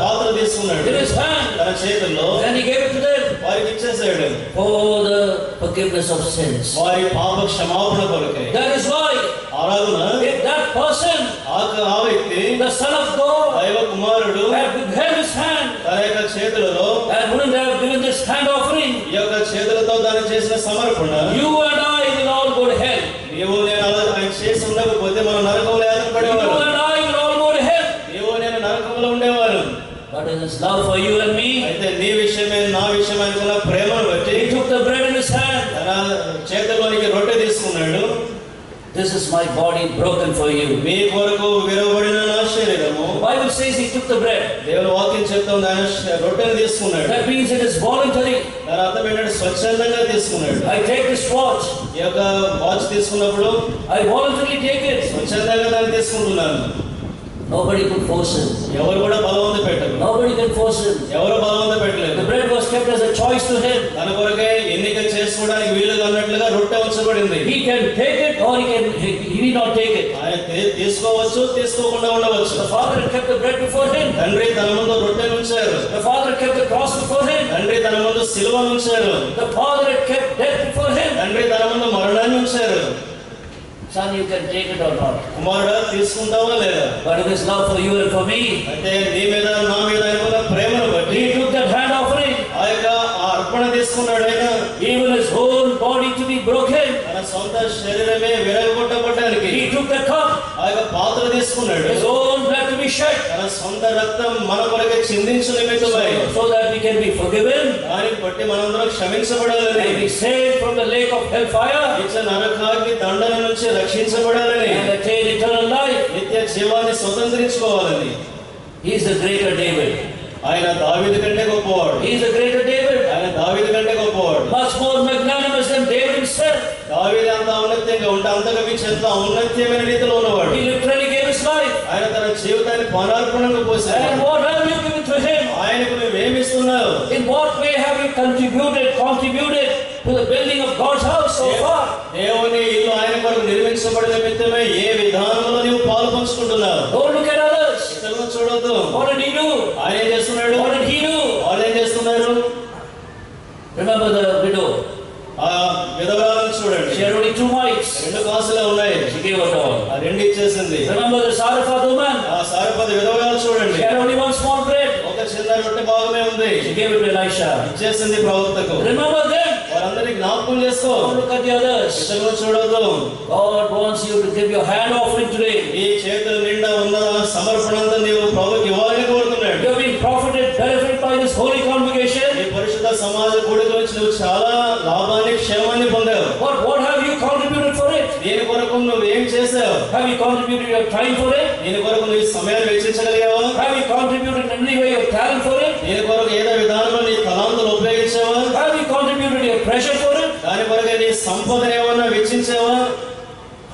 పాత్ర తీసుకున్నాడు. In his hand. తన చేతుల్లో. And he gave it to them. వారికి ఇచ్చేసాడు. For the forgiveness of sins. వారి పాప క్షమాపణ కొరకై. That is why. ఆరాధన. If that person. ఆ వ్యక్తి. The Son of God. దైవ కుమారుడు. had withheld his hand. తన యొక్క చేతులలో. And wouldn't have given this hand offering. ఈ యొక్క చేతులతో తాను చేసిన సమర్పణ. You and I will all go to hell. నీవు నేను అలా ఆయన చేసి ఉండకపోతే మనం నరకంలో ఏర్పడేవారు. You and I will all go to hell. నీవు నేను నరకంలో ఉండేవారు. But in his love for you and me, అయితే నీ విషయమే నా విషయం అనుకున్న ప్రేమను బట్టి he took the bread in his hand. తన చేతిలోనికి రొట్టె తీసుకున్నాడు. This is my body broken for you. మీ కొరకు విరవబడిన నా శరీరము. Bible says he took the bread. దేవుని వాక్యం చెప్తుంది ఆయన రొట్టెను తీసుకున్నాడు. That means it is voluntary. దాని అర్థం ఏంటంటే స్వచ్ఛందంగా తీసుకున్నాడు. I take this watch. ఈ యొక్క వాచ్ తీసుకున్నప్పుడు I voluntarily take it. స్వచ్ఛందంగా దాన్ని తీసుకుంటున్నాను. Nobody could force him. ఎవరు కూడా బలవంత పెట్టరు. Nobody can force him. ఎవరు బలవంత పెట్టలేదు. The bread was kept as a choice to him. తన కొరకే ఎన్నిక చేసుకోవడానికి వీలుగా అన్నట్లుగా రొట్టె ఉంచబడింది. He can take it or he need not take it. ఆయన తీసుకోవచ్చు, తీసుకోకుండా ఉండవచ్చు. The father had kept the bread before him. తండ్రి తన ముందు రొట్టెను ఉంచారు. The father kept the cross before him. తండ్రి తన ముందు సిలువను ఉంచారు. The father had kept death before him. తండ్రి తన ముందు మరణాన్ని ఉంచారు. Son, you can take it or not. కుమారుడా తీసుకుంటావా లేదా? But it is love for you and for me. అంటే నీ మీద నా మీద ఆయనకున్న ప్రేమను బట్టి He took that hand offering. ఆ యొక్క అర్పణ తీసుకున్నాడు. ఆయన Even his whole body to be broken. తన సొంత శరీరమే విరగొట్టబడడానికి He took the cup. ఆ యొక్క పాత్ర తీసుకున్నాడు. His own blood to be shed. తన సొంత రక్తం మన కొరకే చిందించు నిమిత్తమై So that we can be forgiven. దానిని బట్టి మనందరం క్షమించబడాలని, And be saved from the lake of hellfire. ఇట్లా నరకాగ్ని దండన నుంచి రక్షించబడాలని, And attain eternal life. నిత్య జీవాన్ని స్వతంత్రించుకోవాలని. He is the greater David. ఆయన దావీదు కంటే గొప్పవాడు. He is the greater David. ఆయన దావీదు కంటే గొప్పవాడు. Much more magnanimous than David himself. దావీదు అంత ఔన్నత్యంగా ఉంటే అంతగా మించి ఎంత ఔన్నత్యమైన రీతిలో ఉన్నవాడు. He literally gave his life. ఆయన తన జీవితాన్ని పానార్పణంగా పోసాడు. And what have you given to him? ఆయనకు నువ్వేమిస్తున్నావు? In what way have you contributed to the building of God's house so far? దేవుని ఇల్లు ఆయన కొరకు నిర్మించబడిన నిమిత్తమే ఏ విధానంలో నీవు పాలు పంచుకుంటున్నావు? Don't look at others. ఇతరులను చూడొద్దు. What did he do? ఆయన ఏం చేస్తున్నాడు? What did he do? వాళ్ళు ఏం చేస్తున్నారు? Remember the widow. ఆ విధవరాలను చూడండి. She had only 2 mites. 2 కాసులే ఉన్నాయి. She gave it all. ఆ 2 ఇచ్చేసింది. Remember the Sarafat woman. ఆ సారపతి విధవరాలు చూడండి. She had only one small bread. ఒక చిన్న రొట్టె భాగమే ఉంది. She gave it to Elisha. ఇచ్చేసింది ప్రవక్తకు. Remember them. వారందరినీ జ్ఞాపకం చేసుకో. Don't look at the others. ఇతరులను చూడొద్దు. God wants you to give your hand offering today. ఈ చేతుల నిండా ఉన్న సమర్పణంతా నీవు ప్రభువుకి ఇవ్వాలని కోరుతున్నాడు. You have been profited, benefit by this holy congregation. ఈ పరిశుద్ధ సమాజ కూడిక నుంచి నువ్వు చాలా లాభాన్ని క్షేమాన్ని పొందావు. What have you contributed for it? దీని కొరకు నువ్వు ఏం చేసావు? Have you contributed your time for it? దీని కొరకు నువ్వు సమయాన్ని వెచ్చించగలిగావా? Have you contributed in any way your talent for it? దీని కొరకు ఏదో విధానంలో నీ తలాంతులు ఉపయోగించావా? Have you contributed your treasure for it? దాని కొరకు నీ సంపదను ఏమన్నా వెచ్చించావా?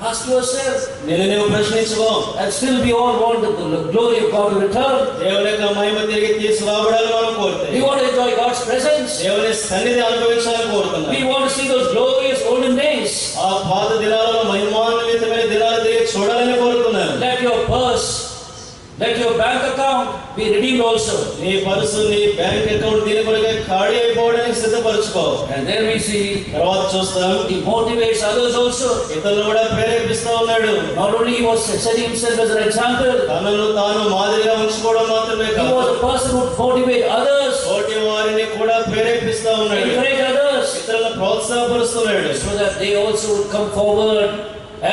Ask yourself. నువ్వు ప్రశ్నించుకో. And still we all want the glory of God to return. దేవుని యొక్క మహిమ తిరిగి తీసుకురాబడాలని మనం కోరుతాం. We want to enjoy God's presence. దేవుని సన్నిధి అనుభవించాలని కోరుతున్నాం. We want to see those glorious olden days. ఆ పాత దినాలలో మహిమాన్వితమైన దినాలు తిరిగి చూడాలని కోరుతున్నాను. Let your bank account be redeemed also. నీ పర్సు, నీ బ్యాంక్ అకౌంట్ దీని కొరకే ఖాళీ అయిపోవడానికి సిద్ధపరచుకో. And then we see తర్వాత చూస్తాం. He motivates others also. ఇతరులను కూడా ప్రేరేపిస్తూ ఉన్నాడు. Not only he was setting himself as an example. తనను తాను మాదిరిగా ఉంచుకోవడం మాత్రమే కాదు. He was a person who motivate others. తోటి వారిని కూడా ప్రేరేపిస్తూ ఉన్నాడు. Encourage others. ఇతరులను ప్రోత్సాహపరుస్తున్నాడు. So that they also would come forward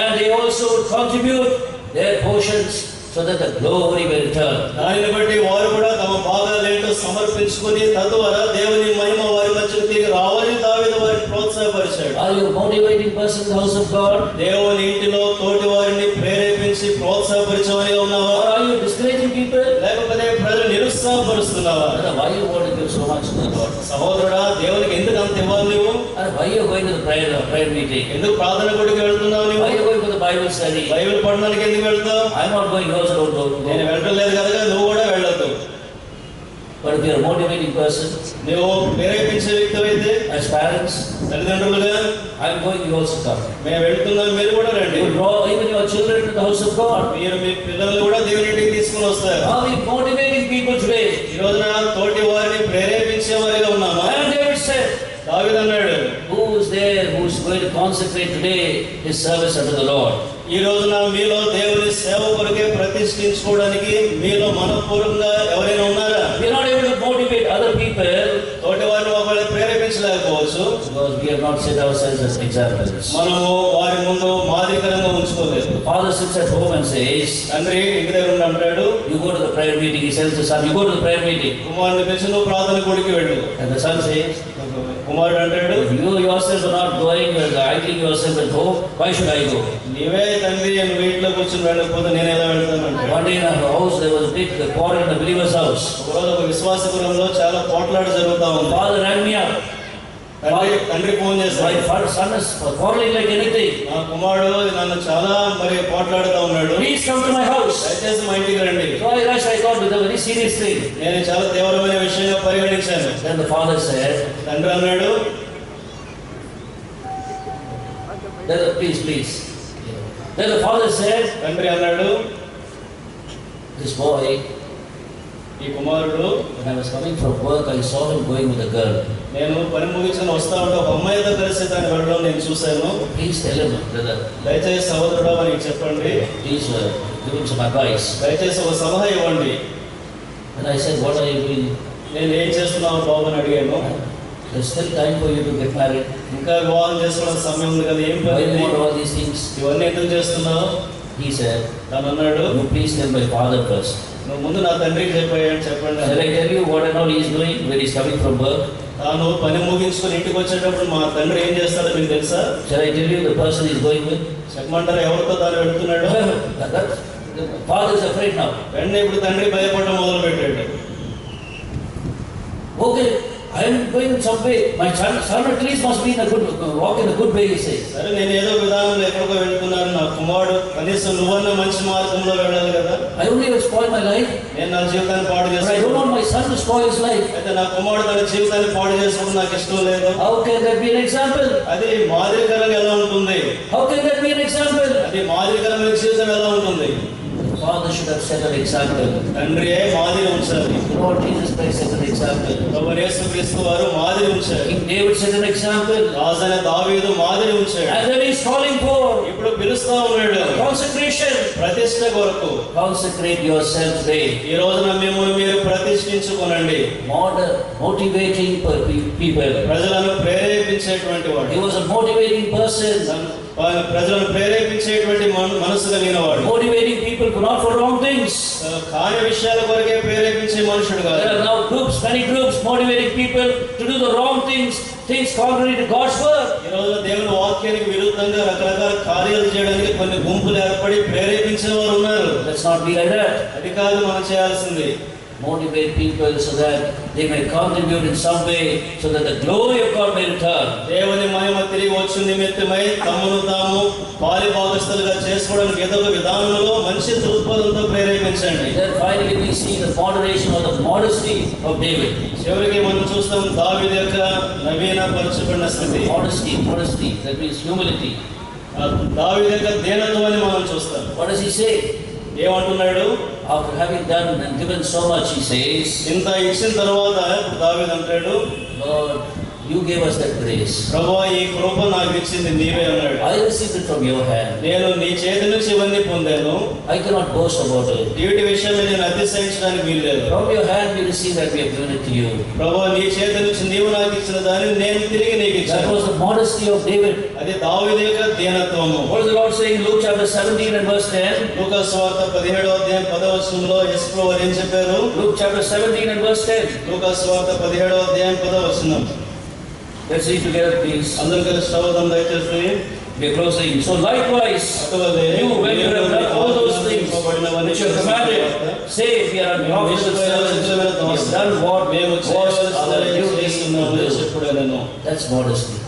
and they also would contribute their portions. So that the glory will return. దానిని బట్టి వారు కూడా తమ భాగాలేంటో సమర్పించుకొని తద్వారా దేవుని మహిమ వారి మధ్యకు తిరిగి రావాలని దావీదు వారిని ప్రోత్సాహపరిచాడు. Are you a motivating person in the house of God? దేవుని ఇంటిలో తోటి వారిని ప్రేరేపించి ప్రోత్సాహపరిచేవారిగా ఉన్నావా? Or are you discouraging people? లేకపోతే ప్రజలు నిరుత్సాహపరుస్తున్నావా? Why you want to give so much to the Lord? సహోదరుడా, దేవునికి ఎందుకు అంత ఇవ్వాలి నువ్వు? Why you going to the prayer meeting? ఎందుకు ప్రార్థన గుడికి వెళ్తున్నావు నువ్వు? Why you going to the Bible study? Bible పఠనానికి ఎందుకు వెళ్తావు? I'm not going. You also don't go. నేను వెళ్ళలేదు కదా, నువ్వు కూడా వెళ్ళొద్దు. But if you are a motivating person, నువ్వు ప్రేరేపించే వ్యక్తివైతే, as parents, తల్లిదండ్రులుగా, I'm going. You also come. మేము వెళ్తున్నాం, మీరు కూడా రండి. You draw even your children to the house of God. మీరు మీ పిల్లల్ని కూడా దేవుని ఇంటికి తీసుకుని వస్తారు. Are we motivating people today? ఈ రోజున తోటి వారిని ప్రేరేపించే వారిగా ఉన్నామా? And David said, దావీదు అన్నాడు, who is there who is going to consecrate today his service unto the Lord? ఈ రోజున మీలో దేవుని సేవ కొరకే ప్రతిష్ఠించుకోవడానికి మీలో మనపూర్వకంగా ఎవరైనా ఉన్నారా? We are not able to motivate other people తోటి వారిని ఒకవేళ ప్రేరేపించలేకపోవచ్చు. because we have not set ourselves as examples. మనము వారి ముందు మాదిరికరంగా ఉంచుకోలేదు. Father sits at home and says, తండ్రి ఇంటి దగ్గర ఉండి అంటాడు, you go to the prayer meeting. He tells the son, you go to the prayer meeting. కుమారుని పిలిచి నువ్వు ప్రార్థన గుడికి వెళ్ళు. And the son says, కుమారుడు అంటాడు, if you yourself are not going, you are idling yourself at home, why should I go? నీవే తండ్రి నువ్వు ఇంట్లో కూర్చొని వెళ్ళకపోతే నేను ఎలా వెళ్తాను? One day in our house there was a big quarrel in the believer's house. ఒకరోజు ఒక విశ్వాస గృహంలో చాలా పోట్లాట జరుగుతా ఉంది. Father rang me up. తండ్రి ఫోన్ చేస్తాడు, My son is quarreling like anything. నా కుమారుడు నన్ను చాలా పోట్లాడుతూ ఉన్నాడు, Please come to my house. దయచేసి మా ఇంటికి రండి. So I rushed. I thought with a very serious thing. నేను చాలా తీవ్రమైన విషయంగా పరిగణించాను. Then the father said, తండ్రి అన్నాడు, please. Then the father said, తండ్రి అన్నాడు, this boy, ఈ కుమారుడు, when I was coming from work, I saw him going with a girl. నేను పని ముగించుకొని వస్తా ఉంటే ఒక అమ్మాయితో కలిసి దాన్ని వెళ్ళడం నేను చూశాను. Please tell him, brother. దయచేసి సహోదరుడా మనకి చెప్పండి, Please give him some advice. దయచేసి ఒక సలహా ఇవ్వండి. And I said, what are you doing? నేను ఏం చేస్తున్నావు బాబు అని అడిగాను. There's still time for you to get married. ఇంకా వివాహం చేసుకోవడానికి సమయం ఉంది కదా, ఏం Why do you పని want all these things? ఇవన్నీ ఎందుకు చేస్తున్నావు? He said, తను అన్నాడు, you please tell my father first. నువ్వు ముందు నా తండ్రికి చెప్పాయని చెప్పండి. Shall I tell you what and all he is doing when he's coming from work? తాను పని ముగించుకొని ఇంటికి వచ్చేటప్పుడు మా తండ్రి ఏం చేస్తాడో మీకు తెలుసా? Shall I tell you the person he's going with? చెప్పమంటారా ఎవరితో తాను వెళ్తున్నాడు? The father is afraid now. వెంటనే ఇప్పుడు తండ్రి భయపడడం మొదలు పెట్టాడు. Okay, I am going some way. My son at least must be in a good walk in a good way, he says. సరే నేను ఏదో విధానంలో ఎక్కడికో వెళ్తున్నాను, నా కుమారుడు కనీసం నువ్వన్న మంచి మార్గంలో వెళ్ళాలి కదా. I only will spoil my life. నేను నా జీవితాన్ని పాడు But I don't చేసుకుంటాను. want my son to spoil his life. అయితే నా కుమారుడు తన జీవితాన్ని పాడు చేసుకోవడం నాకు ఇష్టం లేదు. How can that be an example? అది మాదిరికరంగా ఎలా ఉంటుంది? How can that be an example? అది మాదిరికరమైన జీవితం ఎలా ఉంటుంది? The father should have set an example. తండ్రియే మాదిరి ఉంచాలి. The Lord Jesus Christ set an example. ప్రభువు యేసుక్రీస్తు వారు మాదిరి ఉంచారు. King David set an example. రాజైన దావీదు మాదిరి ఉంచాడు. And then he's calling for ఇప్పుడు పిలుస్తా ఉన్నాడు consecration. ప్రతిష్ఠ కొరకు. Consecrate yourself today. ఈ రోజున మిమ్మల్ని మీరు ప్రతిష్ఠించుకోనండి. Motivating people. ప్రజలను ప్రేరేపించేటువంటి వాడు. He was a motivating person. ప్రజలను ప్రేరేపించేటువంటి మనసు కలిగిన వాడు. Motivating people not for wrong things. కాని విషయాల కొరకే ప్రేరేపించే మనుషుడు కాదు. There are now many groups motivating people to do the wrong things contrary to God's word. ఈ రోజు దేవుని వాక్యానికి విరుద్ధంగా రకరకాల కార్యాలు చేయడానికి కొన్ని గుంపులు ఏర్పడి ప్రేరేపించే వారు ఉన్నారు. Let's not be like that. అది కాదు మనం చేయాల్సింది. Motivate people so that they may contribute in some way, so that the glory of God may return. దేవుని మహిమ తిరిగి వచ్చు నిమిత్తమై తమను తాము పాలిభాగస్తులుగా చేసుకోవడానికి ఏదో ఒక విధానంలో మంచి దృక్పథంతో ప్రేరేపించండి. Then finally we see the moderation or the modesty of David. చివరికి మనం చూస్తాం దావీదు యొక్క నవీనపరచబడిన స్థితి. Modesty, that means humility. దావీదు యొక్క దీనత్వాన్ని మనం చూస్తాం. What does he say? ఏమంటున్నాడు? After having done and given so much, he says, ఇంత ఇచ్చిన తర్వాత దావీదు అంటాడు, Lord, you gave us that grace. ప్రభువా ఈ కృప నాకు ఇచ్చింది నీవే అన్నాడు. I received it from your hand. నేను నీ చేతి నుంచి ఇవన్నీ పొందాను. I cannot boast about it. వీటి విషయమే నేను అతిశయించడానికి వీల్లేదు. From your hand we received that, we have given it to you. ప్రభువా నీ చేతి నుంచి నీవు నాకు ఇచ్చిన దాన్ని నేను తిరిగి నీకు ఇచ్చాను. That was the modesty of David. అది దావీదు యొక్క దీనత్వము. What is the Lord saying in Luke chapter 17 and verse 10? లూకా సువార్త 17వ అధ్యాయం 10వ వచనంలో యేసు ప్రభువు ఏం చెప్పారు? Luke chapter 17 and verse 10. లూకా సువార్త 17వ అధ్యాయం 10వ వచనం. Let's read together, please. అందరూ కలిసి చదువుదాం దయచేసి. We are closing. So likewise, you, when you have done all those things which you are commanded, say, we are unprofitable servants, we have done what was our duty. That's modesty.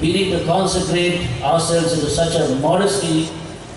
We need to consecrate ourselves into such a modesty,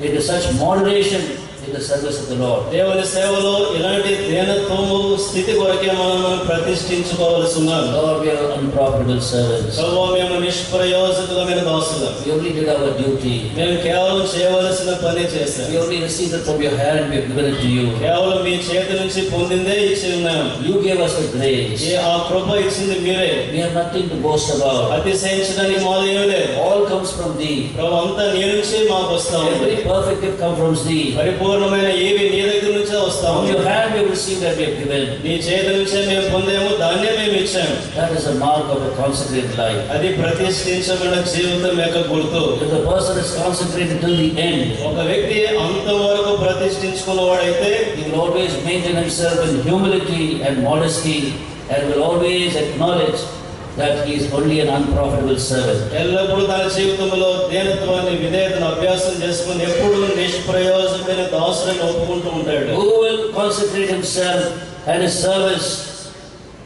into such moderation in the service of the Lord. దేవుని సేవలో ఇలాంటి దీనత్వము స్థితి కొరకే మనం ప్రతిష్ఠించుకోవాల్సి ఉన్నది. Lord, we are unprofitable servants. ప్రభువా మేము నిష్ప్రయోజకులమైన దాసులం. We only did our duty. మేము కేవలం చేయవలసిన పని చేశాం. We only received it from your hand, we have given it to you. కేవలం మీ చేతి నుంచి పొందిందే ఇచ్చి ఉన్నాం. You gave us the grace. ఆ కృప ఇచ్చింది మీరే. We have nothing to boast about. అతిశయించడానికి మాది ఏమీ లేదు. All comes from thee. ప్రభు అంతా నీ నుంచి మాకు వస్తా ఉంది. Every perfect gift comes from thee. పరిపూర్ణమైన ఏవి నీ దగ్గర నుంచే వస్తా From ఉంది. your hand we have received that we have given. నీ చేతి నుంచే మేము పొందాము, దాన్నే మేము ఇచ్చాము. That is a mark of a consecrated life. అది ప్రతిష్ఠించబడిన జీవితం యొక్క గుర్తు. If the person is consecrated till the end, ఒక వ్యక్తి అంతవరకు ప్రతిష్ఠించుకున్నవాడైతే he will always maintain himself in humility and modesty, and will always acknowledge that he is only an unprofitable servant. ఎల్లప్పుడూ తన జీవితంలో దీనత్వాన్ని విధేయతను అభ్యాసం చేసుకుని ఎప్పుడు నిష్ప్రయోజకమైన దాసులను ఒప్పుకుంటూ ఉంటాడు. Who will consecrate himself and his service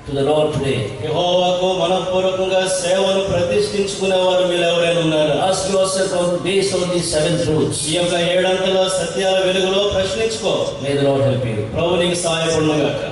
to the Lord today? యెహోవాకు మనఃపూర్వకంగా సేవను ప్రతిష్ఠించుకునేవారు మీరు ఎవరైనా ఉన్నారా? Ask yourself based on these 7 truths. ఈ యొక్క 7 అంకెల సత్యాల వెలుగులో ప్రశ్నించుకో. May the Lord help you. ప్రభు నీకు సహాయపడును గాక.